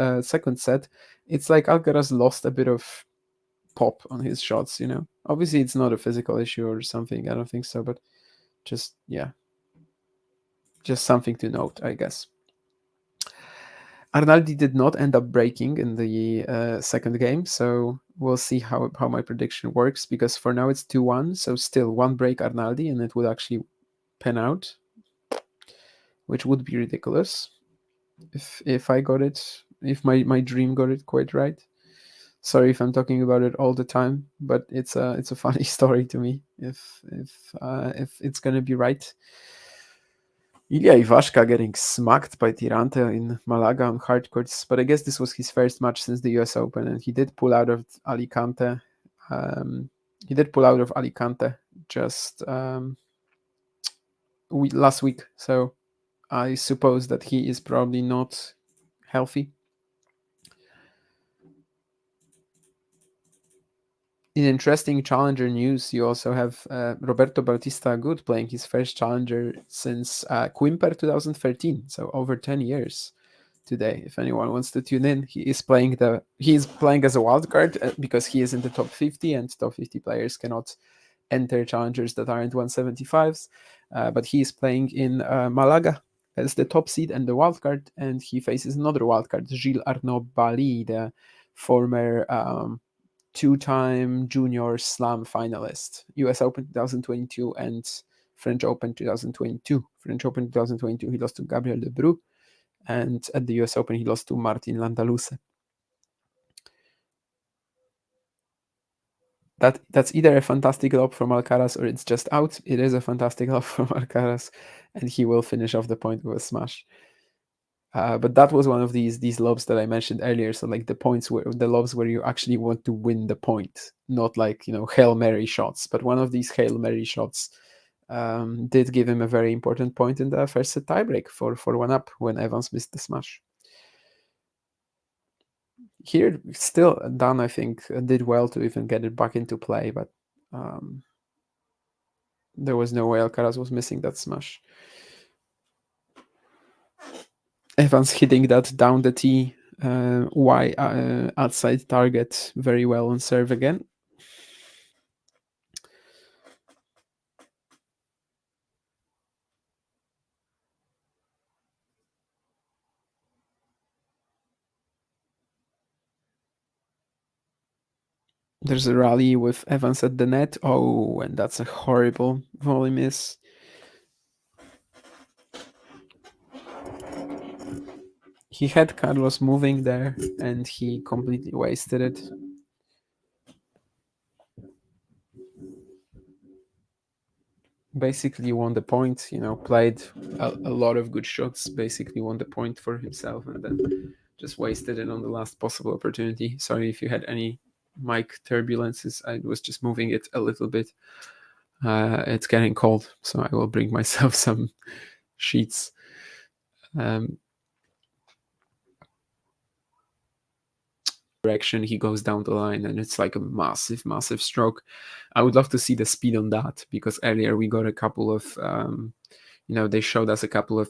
set, it's like Alcaraz lost a bit of pop on his shots. Obviously it's not a physical issue or something. I don't think so, but just something to note, I guess. Arnaldi did not end up breaking in the second game, so we'll see how my prediction works, because for now it's 2-1, so still one break Arnaldi, and it would actually pen out, which would be ridiculous if I got it, if my dream got it quite right. Sorry if I'm talking about it all the time, but it's a funny story to me if it's gonna be right. Ilya Ivashka getting smacked by Tirante in Malaga on hard courts, but I guess this was his first match since the US Open, and he did pull out of Alicante. Just last week, so I suppose that he is probably not healthy. In interesting challenger news, you also have Roberto Bautista Agut playing his first challenger since Quimper 2013, so over 10 years today. If anyone wants to tune in, he is playing as a wild card because he is in the top 50, and top 50 players cannot enter challengers that aren't 175s. But he is playing in Malaga as the top seed and the wild card, and he faces another wild card, Gilles Arnaud Bali, the former two-time junior slam finalist, US Open 2022 and French Open 2022. French Open 2022, he lost to Gabriel Lebrun, and at the US Open, he lost to Martin Landaluce. That's either a fantastic lob from Alcaraz or it's just out. It is a fantastic lob from Alcaraz, and he will finish off the point with a smash. But that was one of these lobs that I mentioned earlier. So like the lobs where you actually want to win the point, not like Hail Mary shots. But one of these Hail Mary shots did give him a very important point in the first set tiebreak for 1-up when Evans missed the smash. Here, still, Dan, I think, did well to even get it back into play, but there was no way Alcaraz was missing that smash. Evans hitting that down the tee, outside target very well on serve again. There's a rally with Evans at the net. Oh, and that's a horrible volley miss. He had Carlos moving there, and he completely wasted it. Basically won the point, played a lot of good shots, basically won the point for himself, and then just wasted it on the last possible opportunity. Sorry if you had any mic turbulences. I was just moving it a little bit. It's getting cold, so I will bring myself some sheets. Direction he goes down the line, and it's like a massive stroke. I would love to see the speed on that, because earlier we got a couple of they showed us a couple of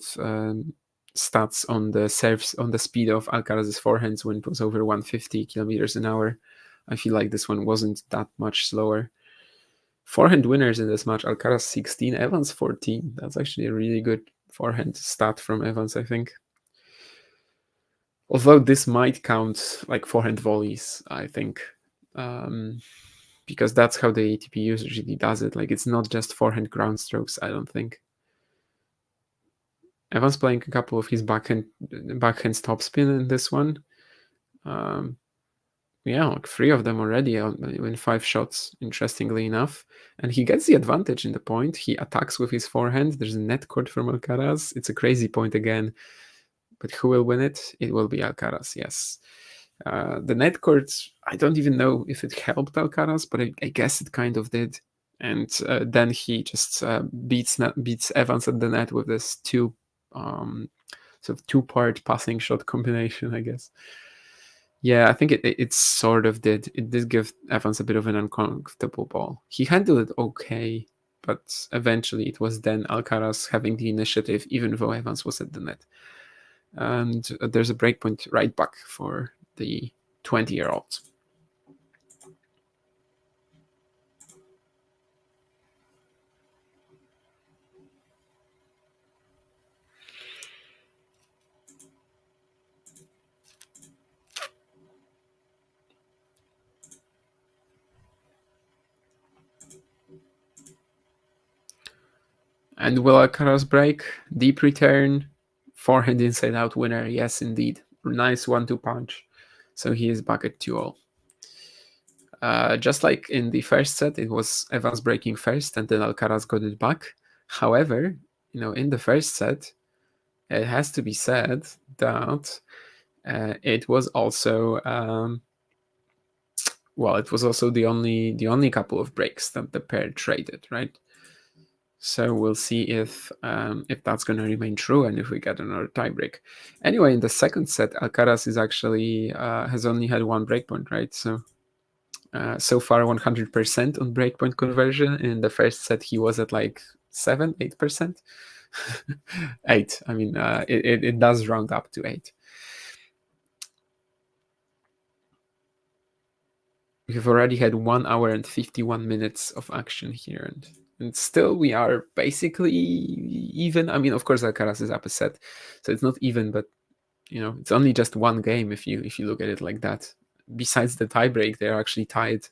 stats on the serves, on the speed of Alcaraz's forehands when it was over 150 kilometers an hour. I feel like this one wasn't that much slower. Forehand winners in this match: Alcaraz 16, Evans 14. That's actually a really good forehand stat from Evans, I think. Although this might count like forehand volleys, I think, because that's how the ATP usually does it. Like, it's not just forehand ground strokes, I don't think. Evans playing a couple of his backhand topspin in this one. Like 3 of them already in 5 shots, interestingly enough. And he gets the advantage in the point. He attacks with his forehand. There's a net court from Alcaraz. It's a crazy point again. But who will win it? It will be Alcaraz, yes. The net court, I don't even know if it helped Alcaraz, but I guess it kind of did. And then he just beats Evans at the net with this sort of 2-part passing shot combination, I guess. Yeah, I think it sort of did. It did give Evans a bit of an uncomfortable ball. He handled it okay, but eventually it was then Alcaraz having the initiative, even though Evans was at the net. And there's a breakpoint right back for the 20-year-olds. And will Alcaraz break? Deep return, forehand inside out winner. Yes, indeed. Nice 1-2 punch. So he is back at 2-0. Just like in the first set, it was Evans breaking first, and then Alcaraz got it back. However, in the first set, it has to be said that it was also it was also the only couple of breaks that the pair traded, right? So we'll see if that's going to remain true and if we get another tiebreak. Anyway, in the second set, Alcaraz is actually has only had 1 breakpoint, right? So far 100% on breakpoint conversion. In the first set, he was at like 7-8%. 8. I mean, it does round up to 8. We've already had 1 hour and 51 minutes of action here, and still we are basically even. I mean, of course, Alcaraz is up a set, so it's not even, but it's only just 1 game if you look at it like that. Besides the tiebreak, they're actually tied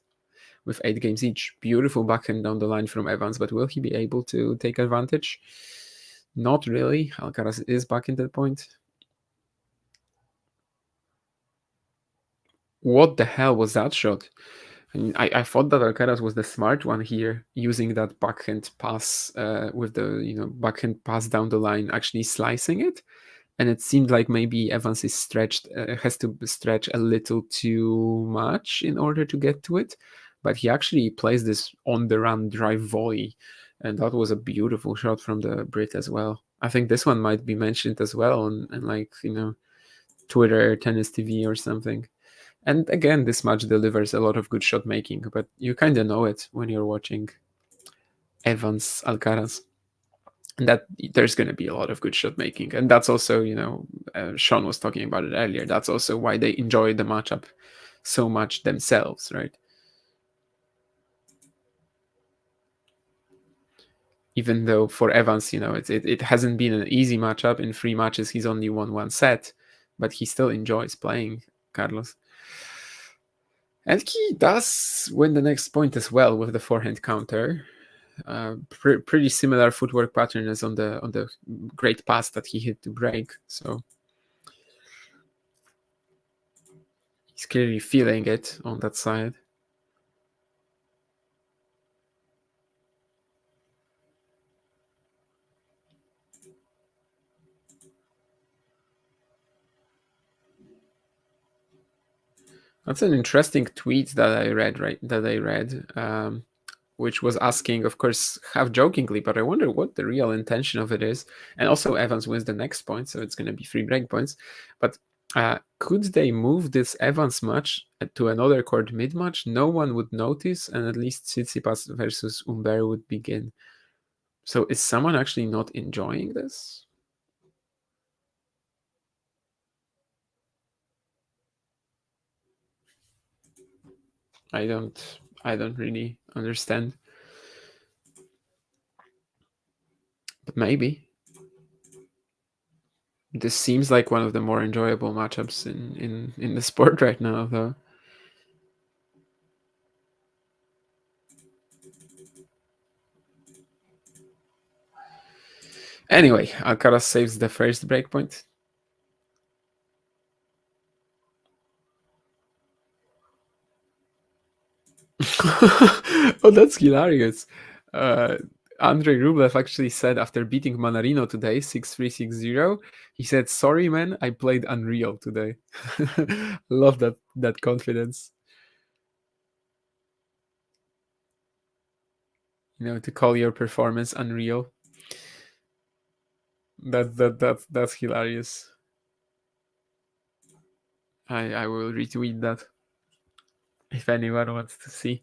with 8 games each. Beautiful backhand down the line from Evans, but will he be able to take advantage? Not really. Alcaraz is back in that point. What the hell was that shot? I thought that Alcaraz was the smart one here, using that backhand pass with the backhand pass down the line, actually slicing it, and it seemed like maybe Evans is has to stretch a little too much in order to get to it, but he actually plays this on the run drive volley, and that was a beautiful shot from the Brit as well. I think this one might be mentioned as well on Twitter, Tennis TV or something. And again, this match delivers a lot of good shot making, but you kind of know it when you're watching Evans Alcaraz, and that there's going to be a lot of good shot making. And that's also, Sean was talking about it earlier. That's also why they enjoy the matchup so much themselves, right? Even though for Evans, it hasn't been an easy matchup. In 3 matches, he's only won 1 set, but he still enjoys playing Carlos. And he does win the next point as well with the forehand counter. Pretty similar footwork pattern as on the great pass that he hit to break. So He's clearly feeling it on that side. That's an interesting tweet that I read, which was asking, of course, half jokingly, but I wonder what the real intention of it is. And also, Evans wins the next point, so it's going to be 3 break points. But could they move this Evans match to another court mid match? No one would notice, and at least Tsitsipas versus Humbert would begin. So is someone actually not enjoying this? I don't really understand. But maybe. This seems like one of the more enjoyable matchups in the sport right now, though. Anyway, Alcaraz saves the first breakpoint. Oh, that's hilarious. Andrei Rublev actually said after beating Manarino today, 6-3, 6-0, he said, "Sorry, man, I played unreal today." Love that confidence. To call your performance unreal. That's hilarious. I will retweet that if anyone wants to see.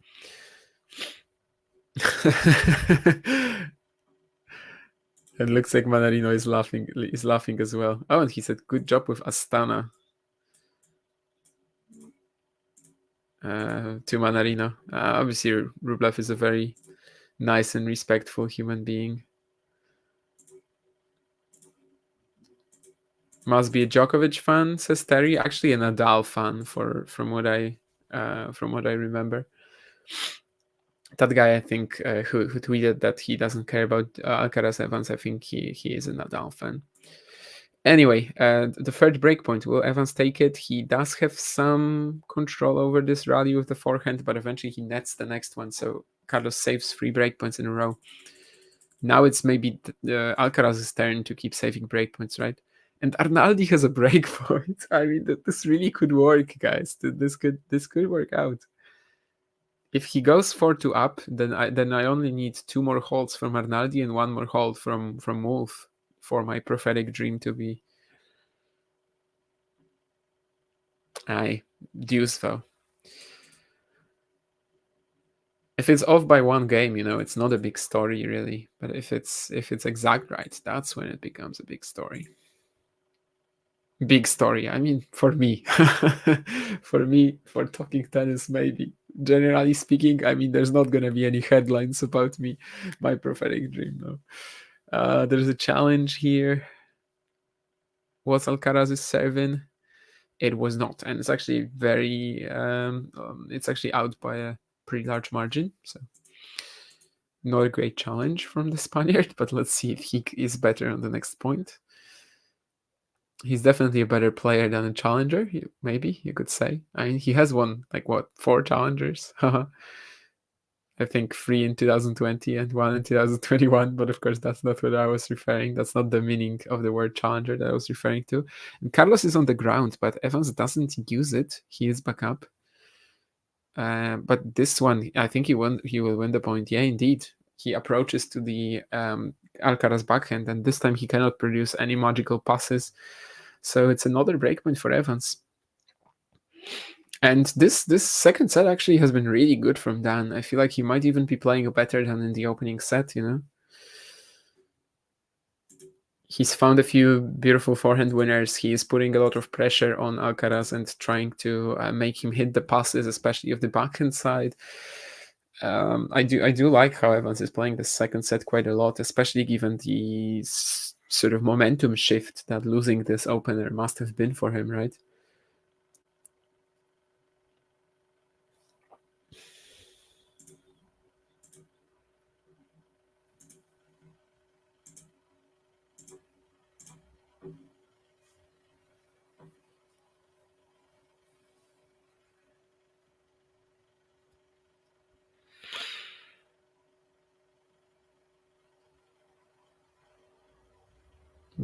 It looks like Manarino is laughing as well. Oh, and he said, "Good job with Astana." To Manarino. Obviously, Rublev is a very nice and respectful human being. Must be a Djokovic fan, says Terry. Actually, a Nadal fan, from what I remember. That guy, I think, who tweeted that he doesn't care about Alcaraz Evans, I think he is a Nadal fan. Anyway, the third breakpoint, will Evans take it? He does have some control over this rally with the forehand, but eventually he nets the next one, so Carlos saves 3 breakpoints in a row. Now it's maybe Alcaraz's turn to keep saving breakpoints, right? And Arnaldi has a breakpoint. I mean, this really could work, guys. This could work out. If he goes 4-2 up, then I only need 2 more holds from Arnaldi and 1 more hold from Wolf for my prophetic dream to be. Aye, deuce though. If it's off by 1 game, it's not a big story really. But if it's exact right, that's when it becomes a big story. Big story. I mean, for me, for talking tennis, maybe. Generally speaking, I mean, there's not gonna be any headlines about me, my prophetic dream. No. There's a challenge here. Was Alcaraz is serving? It was not, and it's actually it's actually out by a pretty large margin. So not a great challenge from the Spaniard, but let's see if he is better on the next point. He's definitely a better player than a challenger, maybe you could say. I mean, he has won, 4 challengers. I think 3 in 2020 and 1 in 2021, but of course that's not what I was referring. That's not the meaning of the word challenger that I was referring to. And Carlos is on the ground, but Evans doesn't use it. He is back up. But this one, I think he will win the point. Yeah, indeed. He approaches to the Alcaraz backhand, and this time he cannot produce any magical passes. So it's another breakpoint for Evans. And this second set actually has been really good from Dan. I feel like he might even be playing better than in the opening set, He's found a few beautiful forehand winners. He is putting a lot of pressure on Alcaraz and trying to make him hit the passes, especially of the backhand side. I do like how Evans is playing the second set quite a lot, especially given the sort of momentum shift that losing this opener must have been for him, right?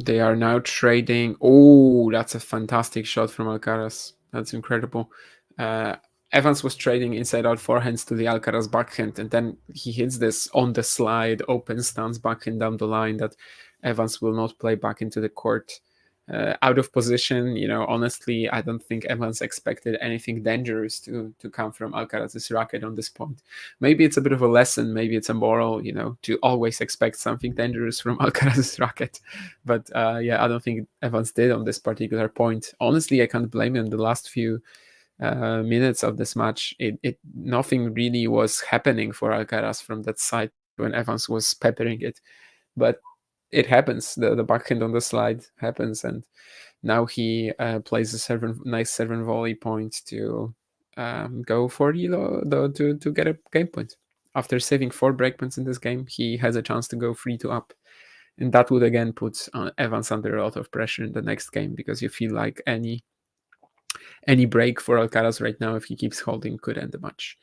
They are now trading. Oh, that's a fantastic shot from Alcaraz. That's incredible. Uh, Evans was trading inside out forehands to the Alcaraz backhand, and then he hits this on the slide, open stance backhand down the line that Evans will not play back into the court. Out of position, honestly, I don't think Evans expected anything dangerous to come from Alcaraz's racket on this point. Maybe it's a bit of a lesson, maybe it's a moral, to always expect something dangerous from Alcaraz's racket. But yeah, I don't think Evans did on this particular point. Honestly, I can't blame him. The last few minutes of this match, it nothing really was happening for Alcaraz from that side when Evans was peppering it. But it happens. The backhand on the slide happens, and now he plays a nice seven volley point to go for to get a game point. After saving 4 breakpoints in this game, he has a chance to go 3-2 up. And that would again put Evans under a lot of pressure in the next game, because you feel like any break for Alcaraz right now, if he keeps holding, could end the match.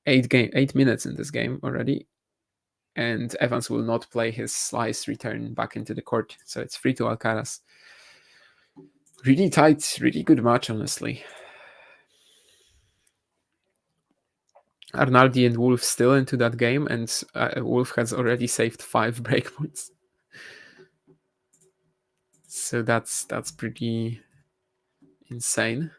8 minutes in this game already, and Evans will not play his slice return back into the court, so it's 3-2 Alcaraz. Really tight, really good match, honestly. Arnaldi and Wolf still into that game, and Wolf has already saved 5 breakpoints. So that's pretty insane.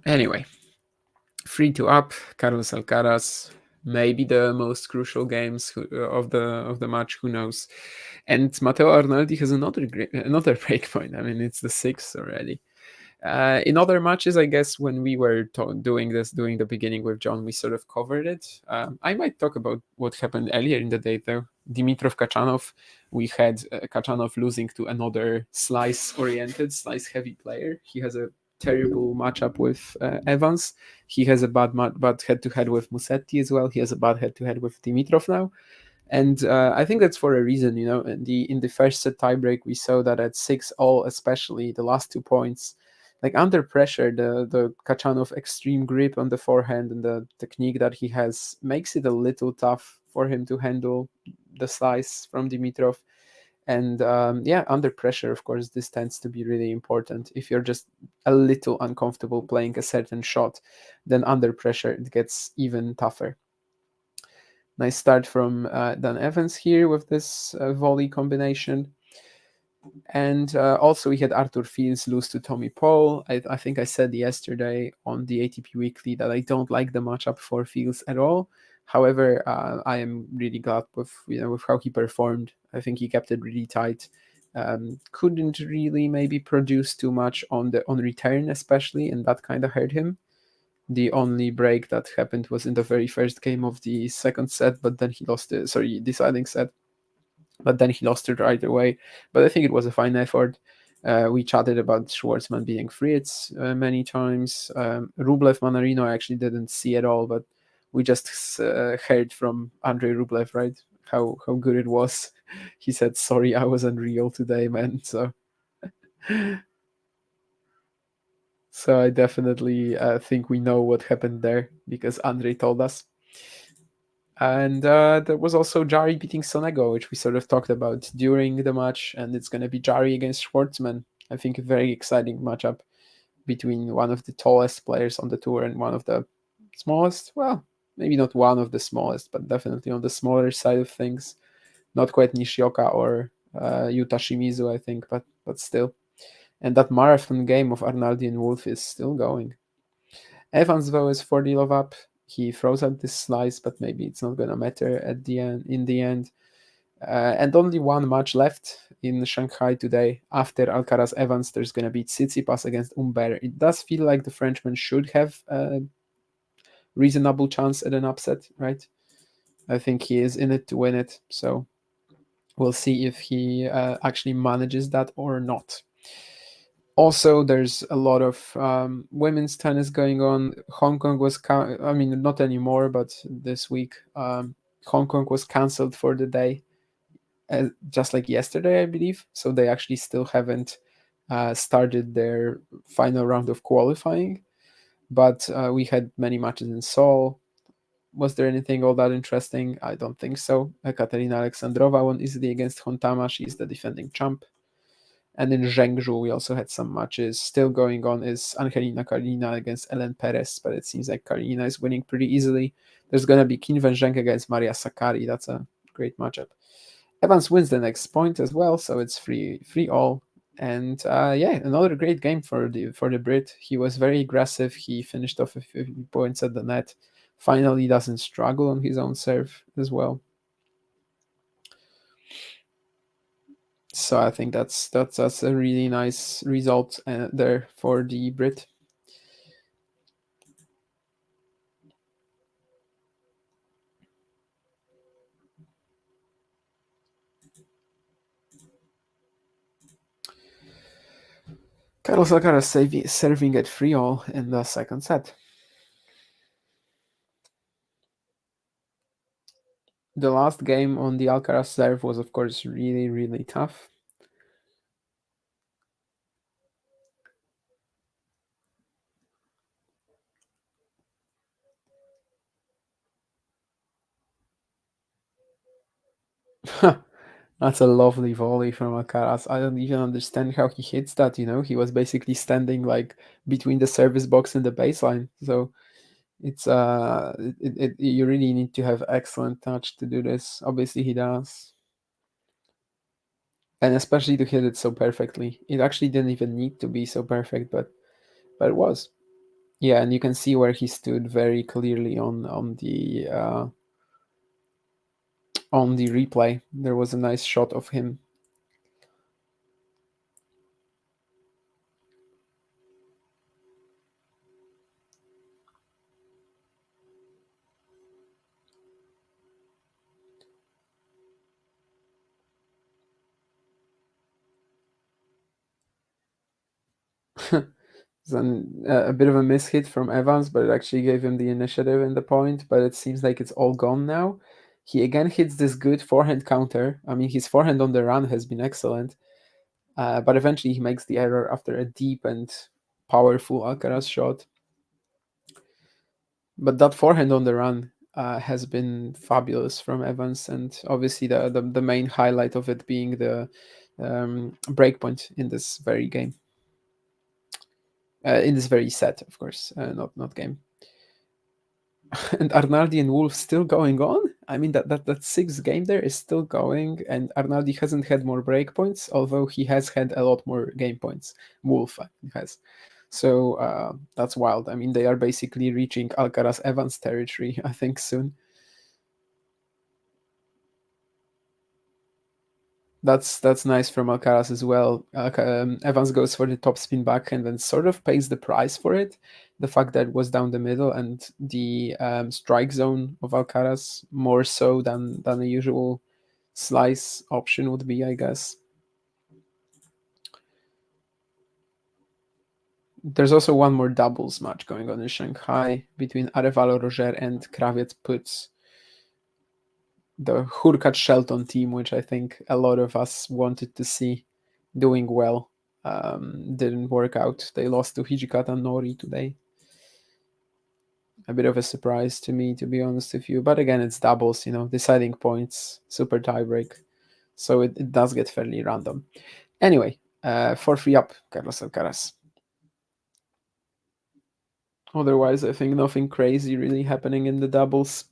Anyway, 3-2 up, Carlos Alcaraz, maybe the most crucial games of the match, who knows. And Matteo Arnaldi has another break point. I mean, it's the 6th already. In other matches, I guess when we were doing the beginning with John, we sort of covered it. I might talk about what happened earlier in the day, though. Dimitrov Kachanov, we had Kachanov losing to another slice-oriented, slice-heavy player. He has a terrible matchup with Evans. He has a bad head-to-head with Musetti as well. He has a bad head-to-head with Dimitrov now. And I think that's for a reason, in the first set tiebreak, we saw that at 6-all, especially the last 2 points, like under pressure, the Kachanov extreme grip on the forehand and the technique that he has makes it a little tough for him to handle the slice from Dimitrov. And yeah, under pressure, of course, this tends to be really important. If you're just a little uncomfortable playing a certain shot, then under pressure it gets even tougher. Nice start from Dan Evans here with this volley combination. And also we had Arthur Fields lose to Tommy Paul. I think I said yesterday on the ATP Weekly that I don't like the matchup for Fields at all. However, I am really glad with how he performed. I think he kept it really tight. Couldn't really maybe produce too much on return, especially, and that kind of hurt him. The only break that happened was in the very first game of the second set, but then he lost it. Sorry, deciding set. But then he lost it right away. But I think it was a fine effort. We chatted about Schwartzman being Fritz many times. Rublev Manarino I actually didn't see at all, but we just heard from Andrei Rublev, right? How good it was. He said, "Sorry, I was unreal today, man." So I definitely think we know what happened there because Andrei told us. And there was also Jari beating Sonego, which we sort of talked about during the match, and it's going to be Jari against Schwartzman. I think a very exciting matchup between one of the tallest players on the tour and one of the smallest. Well, maybe not one of the smallest, but definitely on the smaller side of things. Not quite Nishioka or Yuta Shimizu, I think, but still. And that marathon game of Arnaldi and Wolf is still going. Evans, though, is 40 love up. He throws out this slice, but maybe it's not going to matter at the end. In the end, And only one match left in Shanghai today. After Alcaraz Evans, there's going to be Tsitsipas against Humbert. It does feel like the Frenchman should have a reasonable chance at an upset, right? I think he is in it to win it. So we'll see if he actually manages that or not. Also, there's a lot of women's tennis going on. Hong Kong was, I mean, not anymore, but this week, Hong Kong was cancelled for the day, just like yesterday, I believe. So they actually still haven't started their final round of qualifying. But we had many matches in Seoul. Was there anything all that interesting? I don't think so. Katerina Alexandrova won easily against Hontama. She's the defending champ. And in Zhengzhou, we also had some matches. Still going on is Angelina Karina against Ellen Perez, but it seems like Karina is winning pretty easily. There's going to be Qin Zheng against Maria Sakkari. That's a great matchup. Evans wins the next point as well, so it's free all. And yeah, another great game for the Brit. He was very aggressive. He finished off a few points at the net. Finally, doesn't struggle on his own serve as well. So I think that's a really nice result there for the Brit. Carlos Alcaraz serving at 3-all in the second set. The last game on the Alcaraz serve was, of course, really, really tough. That's a lovely volley from Alcaraz. I don't even understand how he hits that, He was basically standing like between the service box and the baseline. So it's you really need to have excellent touch to do this. Obviously he does. And especially to hit it so perfectly. It actually didn't even need to be so perfect, but it was. Yeah, and you can see where he stood very clearly on the replay. There was a nice shot of him. Then a bit of a mishit from Evans, but it actually gave him the initiative in the point. But it seems like it's all gone now. He again hits this good forehand counter. I mean, his forehand on the run has been excellent, but eventually he makes the error after a deep and powerful Alcaraz shot. But that forehand on the run has been fabulous from Evans, and obviously the main highlight of it being the breakpoint in this very game. In this very set, of course, not game. And Arnaldi and Wolf still going on. I mean that sixth game there is still going, and Arnaldi hasn't had more breakpoints, although he has had a lot more game points. Wolf has. So that's wild. I mean, they are basically reaching Alcaraz Evans territory, I think, soon. That's nice from Alcaraz as well. Evans goes for the top spin back and then sort of pays the price for it. The fact that it was down the middle and the strike zone of Alcaraz more so than the usual slice option would be, I guess. There's also one more doubles match going on in Shanghai between Arevalo Roger and Kraviec Puts, the Hurkacz Shelton team, which I think a lot of us wanted to see doing well. Didn't work out. They lost to Hijikata Nori today. A bit of a surprise to me, to be honest with you. But again, it's doubles, deciding points, super tiebreak. So it does get fairly random. Anyway, 4-3 up, Carlos Alcaraz. Otherwise, I think nothing crazy really happening in the doubles.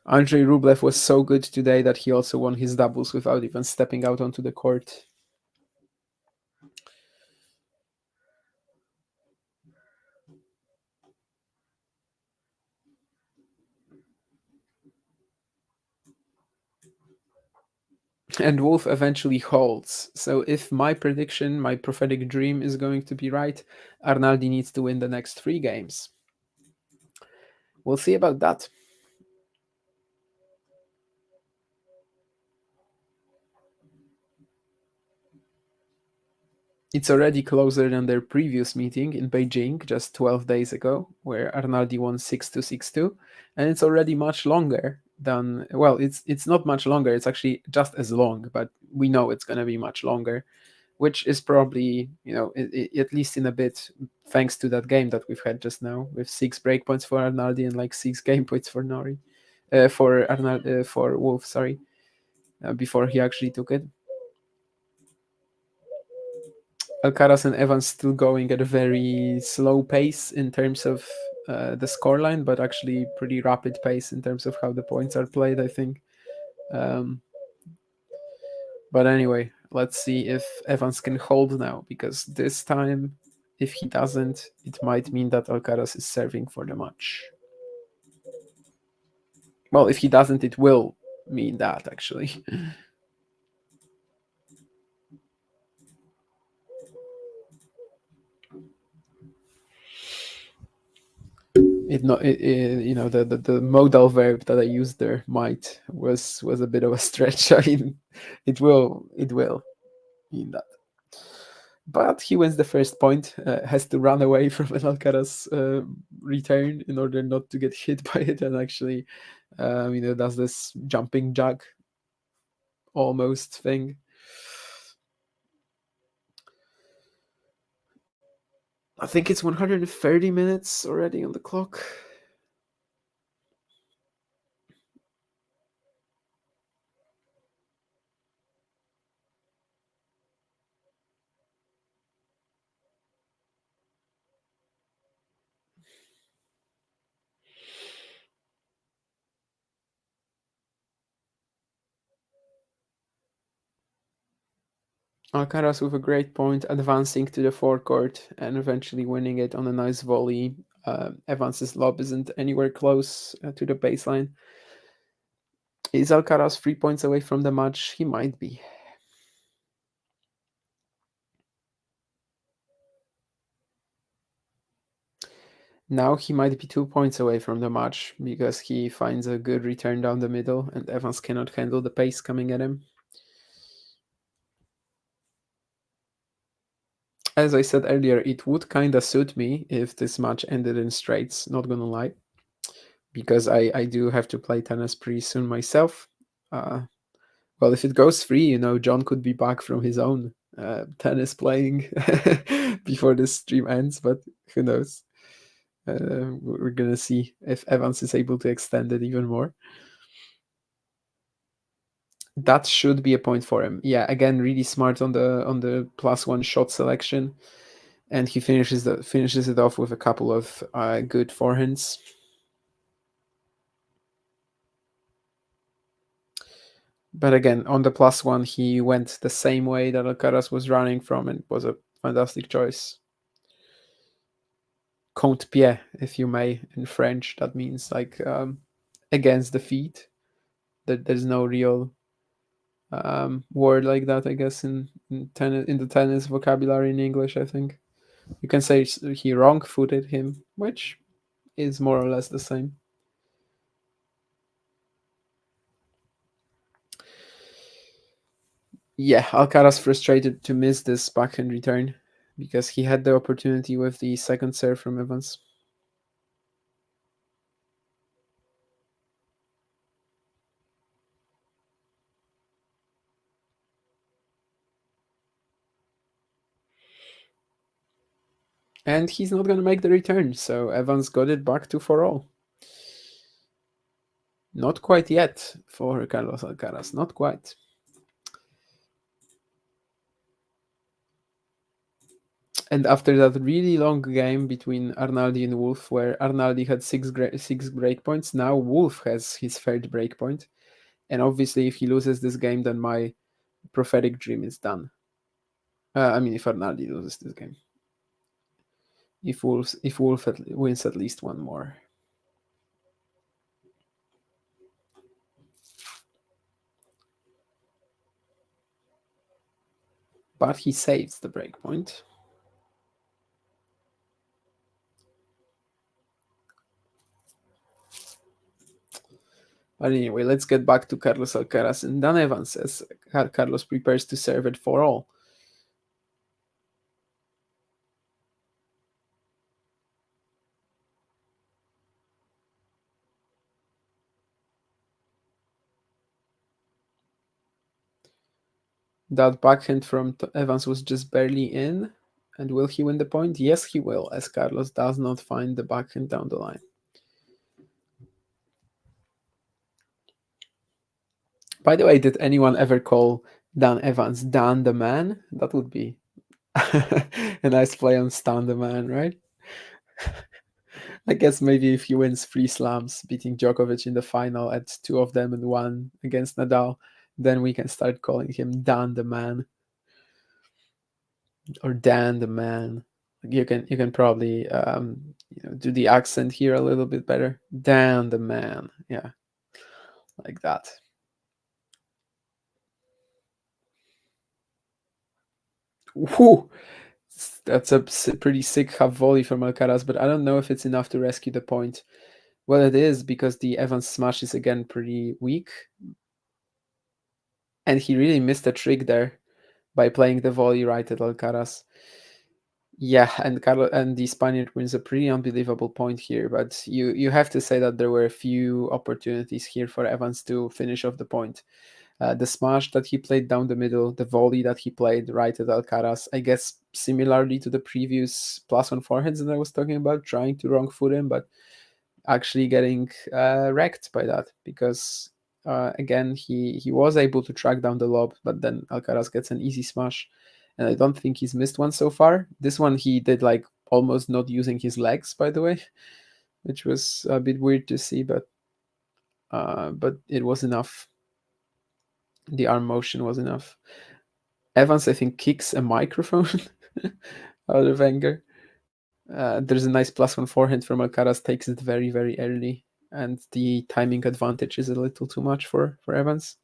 Andrei Rublev was so good today that he also won his doubles without even stepping out onto the court. and Wolf eventually holds. So if my prediction, my prophetic dream is going to be right, Arnaldi needs to win the next 3 games. We'll see about that. It's already closer than their previous meeting in Beijing just 12 days ago, where Arnaldi won 6-2, 6-2, and it's already much longer than, well, it's not much longer, it's actually just as long, but we know it's going to be much longer, which is probably, at least in a bit, thanks to that game that we've had just now, with 6 breakpoints for Arnaldi and like 6 game points for Nori, for Wolf, sorry, before he actually took it. Alcaraz and Evans still going at a very slow pace in terms of the scoreline, but actually pretty rapid pace in terms of how the points are played, I think. Um, but anyway, let's see if Evans can hold now, because this time, if he doesn't, it might mean that Alcaraz is serving for the match. Well, if he doesn't, it will mean that, actually. The modal verb that I used there, might, was a bit of a stretch. I mean, it will mean that. But he wins the first point, has to run away from an Alcaraz return in order not to get hit by it, and actually, does this jumping jack almost thing. I think it's 130 minutes already on the clock. Alcaraz with a great point, advancing to the forecourt and eventually winning it on a nice volley. Evans's lob isn't anywhere close to the baseline. Is Alcaraz 3 points away from the match? He might be. Now he might be 2 points away from the match because he finds a good return down the middle and Evans cannot handle the pace coming at him. As I said earlier, it would kind of suit me if this match ended in straights, not gonna lie, because I do have to play tennis pretty soon myself. Well, if it goes free, John could be back from his own tennis playing before this stream ends, but who knows? We're gonna see if Evans is able to extend it even more. That should be a point for him. Yeah, again, really smart on the +1 shot selection, and he finishes it off with a couple of good forehands. But again, on the +1, he went the same way that Alcaraz was running from, and it was a fantastic choice. Contre-pied, if you may, in French. That means like against the feet. There's no real word like that, I guess, in the tennis vocabulary in English. I think you can say he wrong-footed him, which is more or less the same. Yeah, Alcaraz frustrated to miss this backhand return because he had the opportunity with the second serve from Evans. And he's not going to make the return, so Evans got it back to 4-all. Not quite yet for Carlos Alcaraz, not quite. And after that really long game between Arnaldi and Wolf, where Arnaldi had six breakpoints, now Wolf has his third breakpoint. And obviously, if he loses this game, then my prophetic dream is done. If Arnaldi loses this game. If Wolf wins at least one more. but he saves the break point. But anyway, let's get back to Carlos Alcaraz and Dan Evans as Carlos prepares to serve it for all. That backhand from Evans was just barely in. And will he win the point? Yes, he will, as Carlos does not find the backhand down the line. By the way, did anyone ever call Dan Evans Dan the Man? That would be a nice play on Stan the Man, right? I guess maybe if he wins 3 slams, beating Djokovic in the final at 2 of them and 1 against Nadal, then we can start calling him Dan the Man or Dan the Man. You can probably do the accent here a little bit better. Dan the Man, yeah, like that. Whew. That's a pretty sick half volley from Alcaraz, but I don't know if it's enough to rescue the point. Well, it is because the Evans smash is again pretty weak, and he really missed a trick there by playing the volley right at Alcaraz. Yeah, and Carlos and the Spaniard wins a pretty unbelievable point here, but you have to say that there were a few opportunities here for Evans to finish off the point. The smash that he played down the middle, the volley that he played right at Alcaraz, I guess similarly to the previous +1 forehands that I was talking about, trying to wrong foot him, but actually getting wrecked by that because again he was able to track down the lob, but then Alcaraz gets an easy smash, and I don't think he's missed one so far. This one he did like almost not using his legs, by the way, which was a bit weird to see, but it was enough. The arm motion was enough. Evans, I think, kicks a microphone out of anger. There's a nice +1 forehand from Alcaraz, takes it very, very early, and the timing advantage is a little too much for Evans.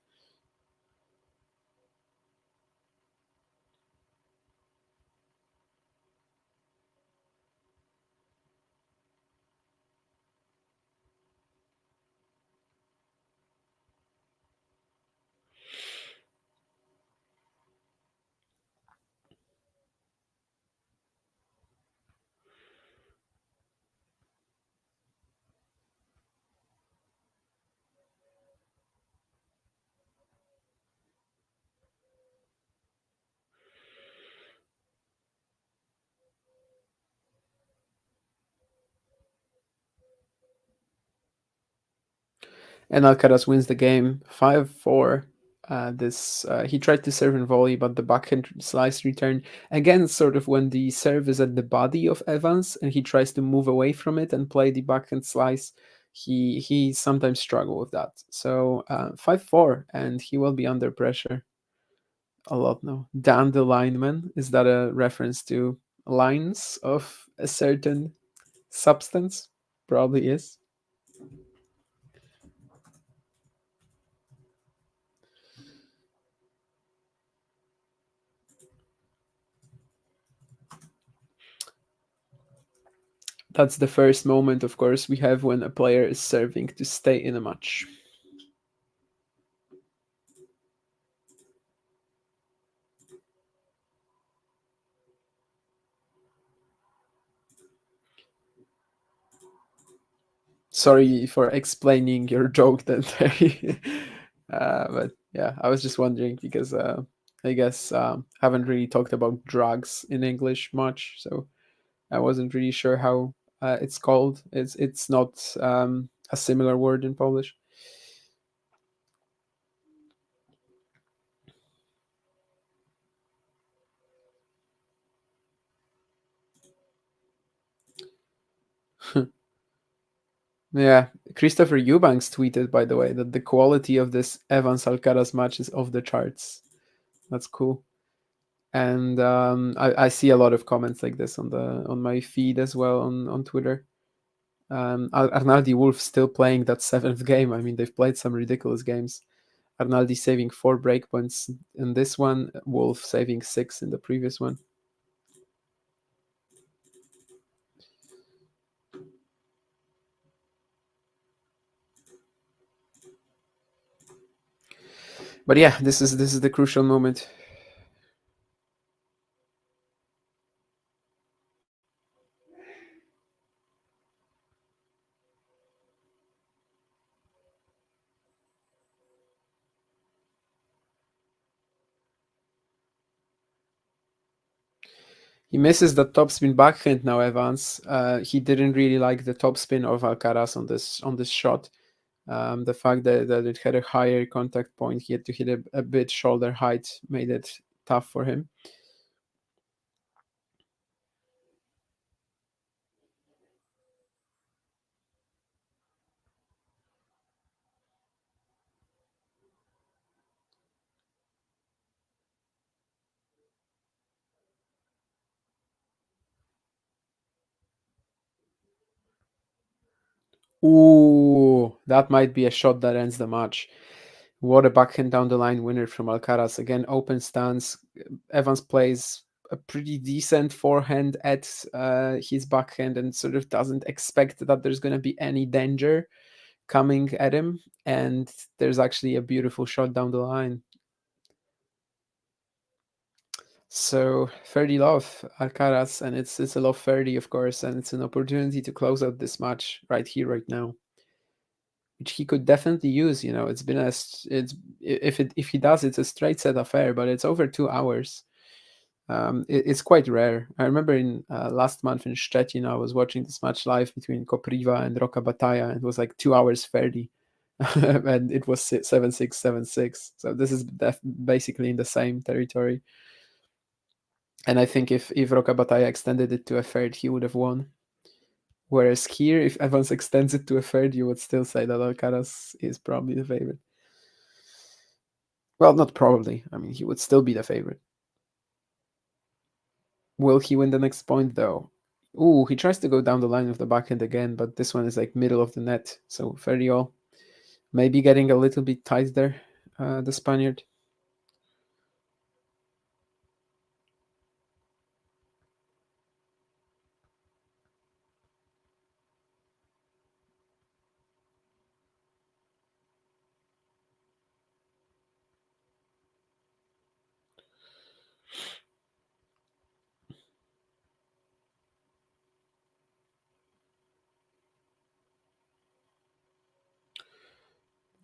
And Alcaraz wins the game 5-4. He tried to serve and volley, but the backhand slice return again, sort of when the serve is at the body of Evans and he tries to move away from it and play the backhand slice. He sometimes struggle with that. So 5-4, and he will be under pressure a lot now. Dan the lineman, is that a reference to lines of a certain substance? Probably is. That's the first moment, of course, we have when a player is serving to stay in a match. Sorry for explaining your joke then, Terry. But yeah, I was just wondering because I guess haven't really talked about drugs in English much, so I wasn't really sure how it's called. It's not a similar word in Polish. Yeah, Christopher Eubanks tweeted, by the way, that the quality of this Evans Alcaraz match is off the charts. That's cool. And I see a lot of comments like this on my feed as well on Twitter. Arnaldi Wolf still playing that 7th game. I mean, they've played some ridiculous games. Arnaldi saving 4 breakpoints in this one, Wolf saving 6 in the previous one. But yeah, this is the crucial moment. He misses the topspin backhand now, Evans. He didn't really like the topspin of Alcaraz on this shot. The fact that it had a higher contact point, he had to hit a bit shoulder height, made it tough for him. Ooh, that might be a shot that ends the match. What a backhand down the line winner from Alcaraz. Again, open stance. Evans plays a pretty decent forehand at his backhand and sort of doesn't expect that there's going to be any danger coming at him. And there's actually a beautiful shot down the line. So 30 love Alcaraz, and it's a love 30, of course, and it's an opportunity to close out this match right here, right now, which he could definitely use. It's been it's if he does, it's a straight set affair, but it's over 2 hours. It's quite rare. I remember in last month in Szczecin, I was watching this match live between Kopriva and Roca Batalla, and it was like 2 hours 30. And it was 7-6, 7-6. So this is basically in the same territory. And I think if Roca Batalla extended it to a third, he would have won. Whereas here, if Evans extends it to a third, you would still say that Alcaraz is probably the favorite. Well, not probably. I mean, he would still be the favorite. Will he win the next point, though? Ooh, he tries to go down the line of the backhand again, but this one is like middle of the net. So 30 all. Maybe getting a little bit tight there, the Spaniard.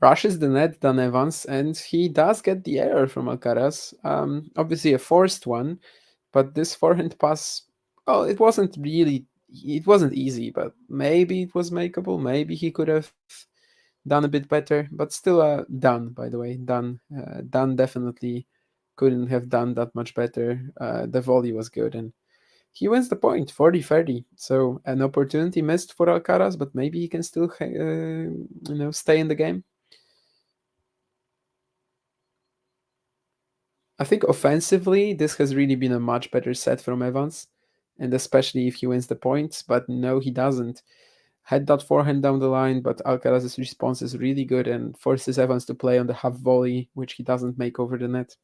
Rushes the net, Dan Evans, and he does get the error from Alcaraz. Obviously, a forced one, but this forehand pass, well, it wasn't easy, but maybe it was makeable. Maybe he could have done a bit better, but still done, by the way. Done definitely couldn't have done that much better. The volley was good, and he wins the point, 40-30. So an opportunity missed for Alcaraz, but maybe he can still, stay in the game. I think offensively, this has really been a much better set from Evans, and especially if he wins the points. But no, he doesn't. Had that forehand down the line, but Alcaraz's response is really good and forces Evans to play on the half volley, which he doesn't make over the net.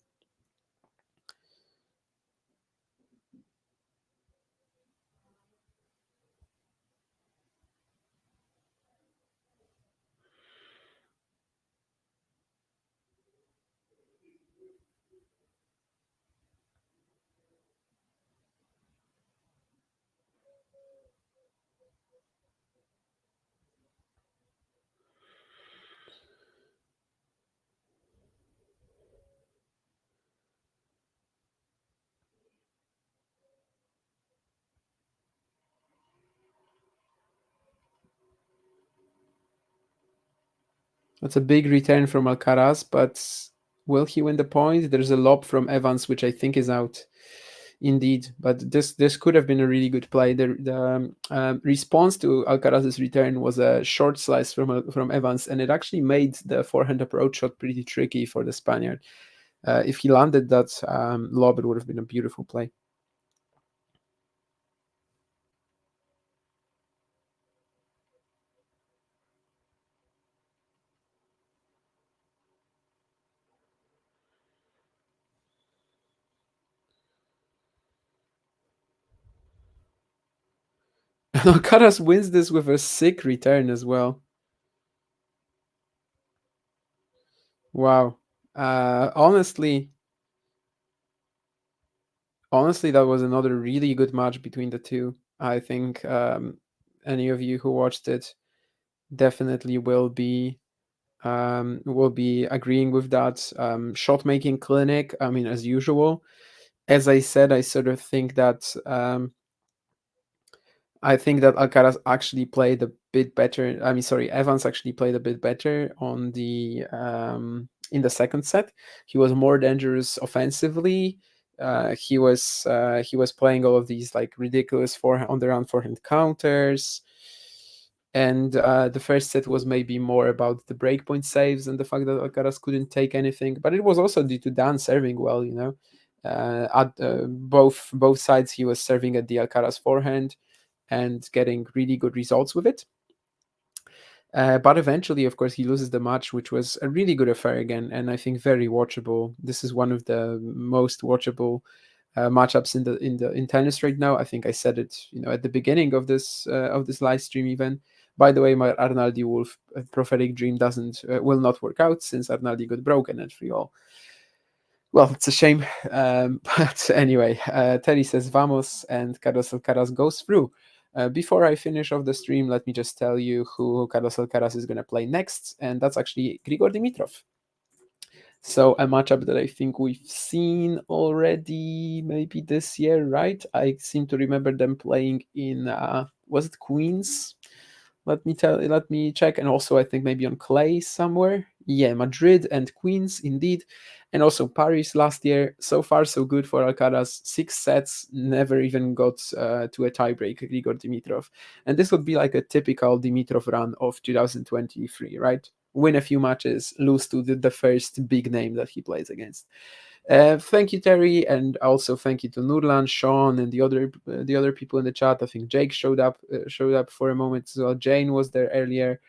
That's a big return from Alcaraz, but will he win the point? There's a lob from Evans, which I think is out. Indeed, but this could have been a really good play. The response to Alcaraz's return was a short slice from Evans, and it actually made the forehand approach shot pretty tricky for the Spaniard. If he landed that lob, it would have been a beautiful play. Alcaraz wins this with a sick return as well. Wow. Honestly, that was another really good match between the two. I think any of you who watched it definitely will be agreeing with that. Shot making clinic. I mean, as usual. As I said, I sort of think that Alcaraz actually played a bit better. I mean, sorry, Evans actually played a bit better on the in the second set. He was more dangerous offensively. He was playing all of these like ridiculous forehand on the round forehand counters, and the first set was maybe more about the breakpoint saves and the fact that Alcaraz couldn't take anything. But it was also due to Dan serving well. You know, at both sides he was serving at the Alcaraz forehand and getting really good results with it. But eventually, of course, he loses the match, which was a really good affair again, and I think very watchable. This is one of the most watchable matchups in tennis right now. I think I said it, at the beginning of this live stream even. By the way, my Arnaldi Wolf prophetic dream doesn't will not work out since Arnaldi got broken at 3-all. Well, it's a shame. But anyway, Terry says vamos, and Carlos Alcaraz goes through. Before I finish off the stream, let me just tell you who Carlos Alcaraz is going to play next, and that's actually Grigor Dimitrov. So a matchup that I think we've seen already, maybe this year, right? I seem to remember them playing in was it Queens? Let me check. And also I think maybe on clay somewhere. Yeah, Madrid and Queens indeed. And also Paris last year. So far so good for Alcaraz. 6 sets, never even got to a tiebreak, Grigor Dimitrov. And this would be like a typical Dimitrov run of 2023, right? Win a few matches, lose to the first big name that he plays against. Thank you, Terry, and also thank you to Nurlan, Sean, and the other people in the chat. I think Jake showed up for a moment as well. Jane was there earlier,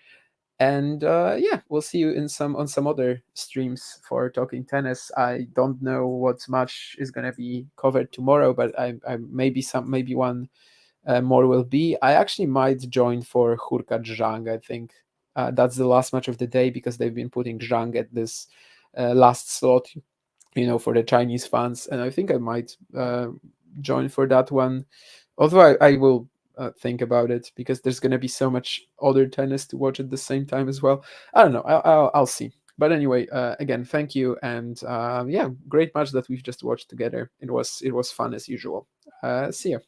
and yeah, we'll see you on some other streams for talking tennis. I don't know what match is gonna be covered tomorrow, but I maybe one more will be. I actually might join for Hurkacz Zhang. I think that's the last match of the day because they've been putting Zhang at this last slot, for the Chinese fans, and I think I might join for that one. Although I will think about it because there's going to be so much other tennis to watch at the same time as well. I don't know. I'll see. But anyway, again, thank you, and yeah, great match that we've just watched together. It was fun as usual. See you.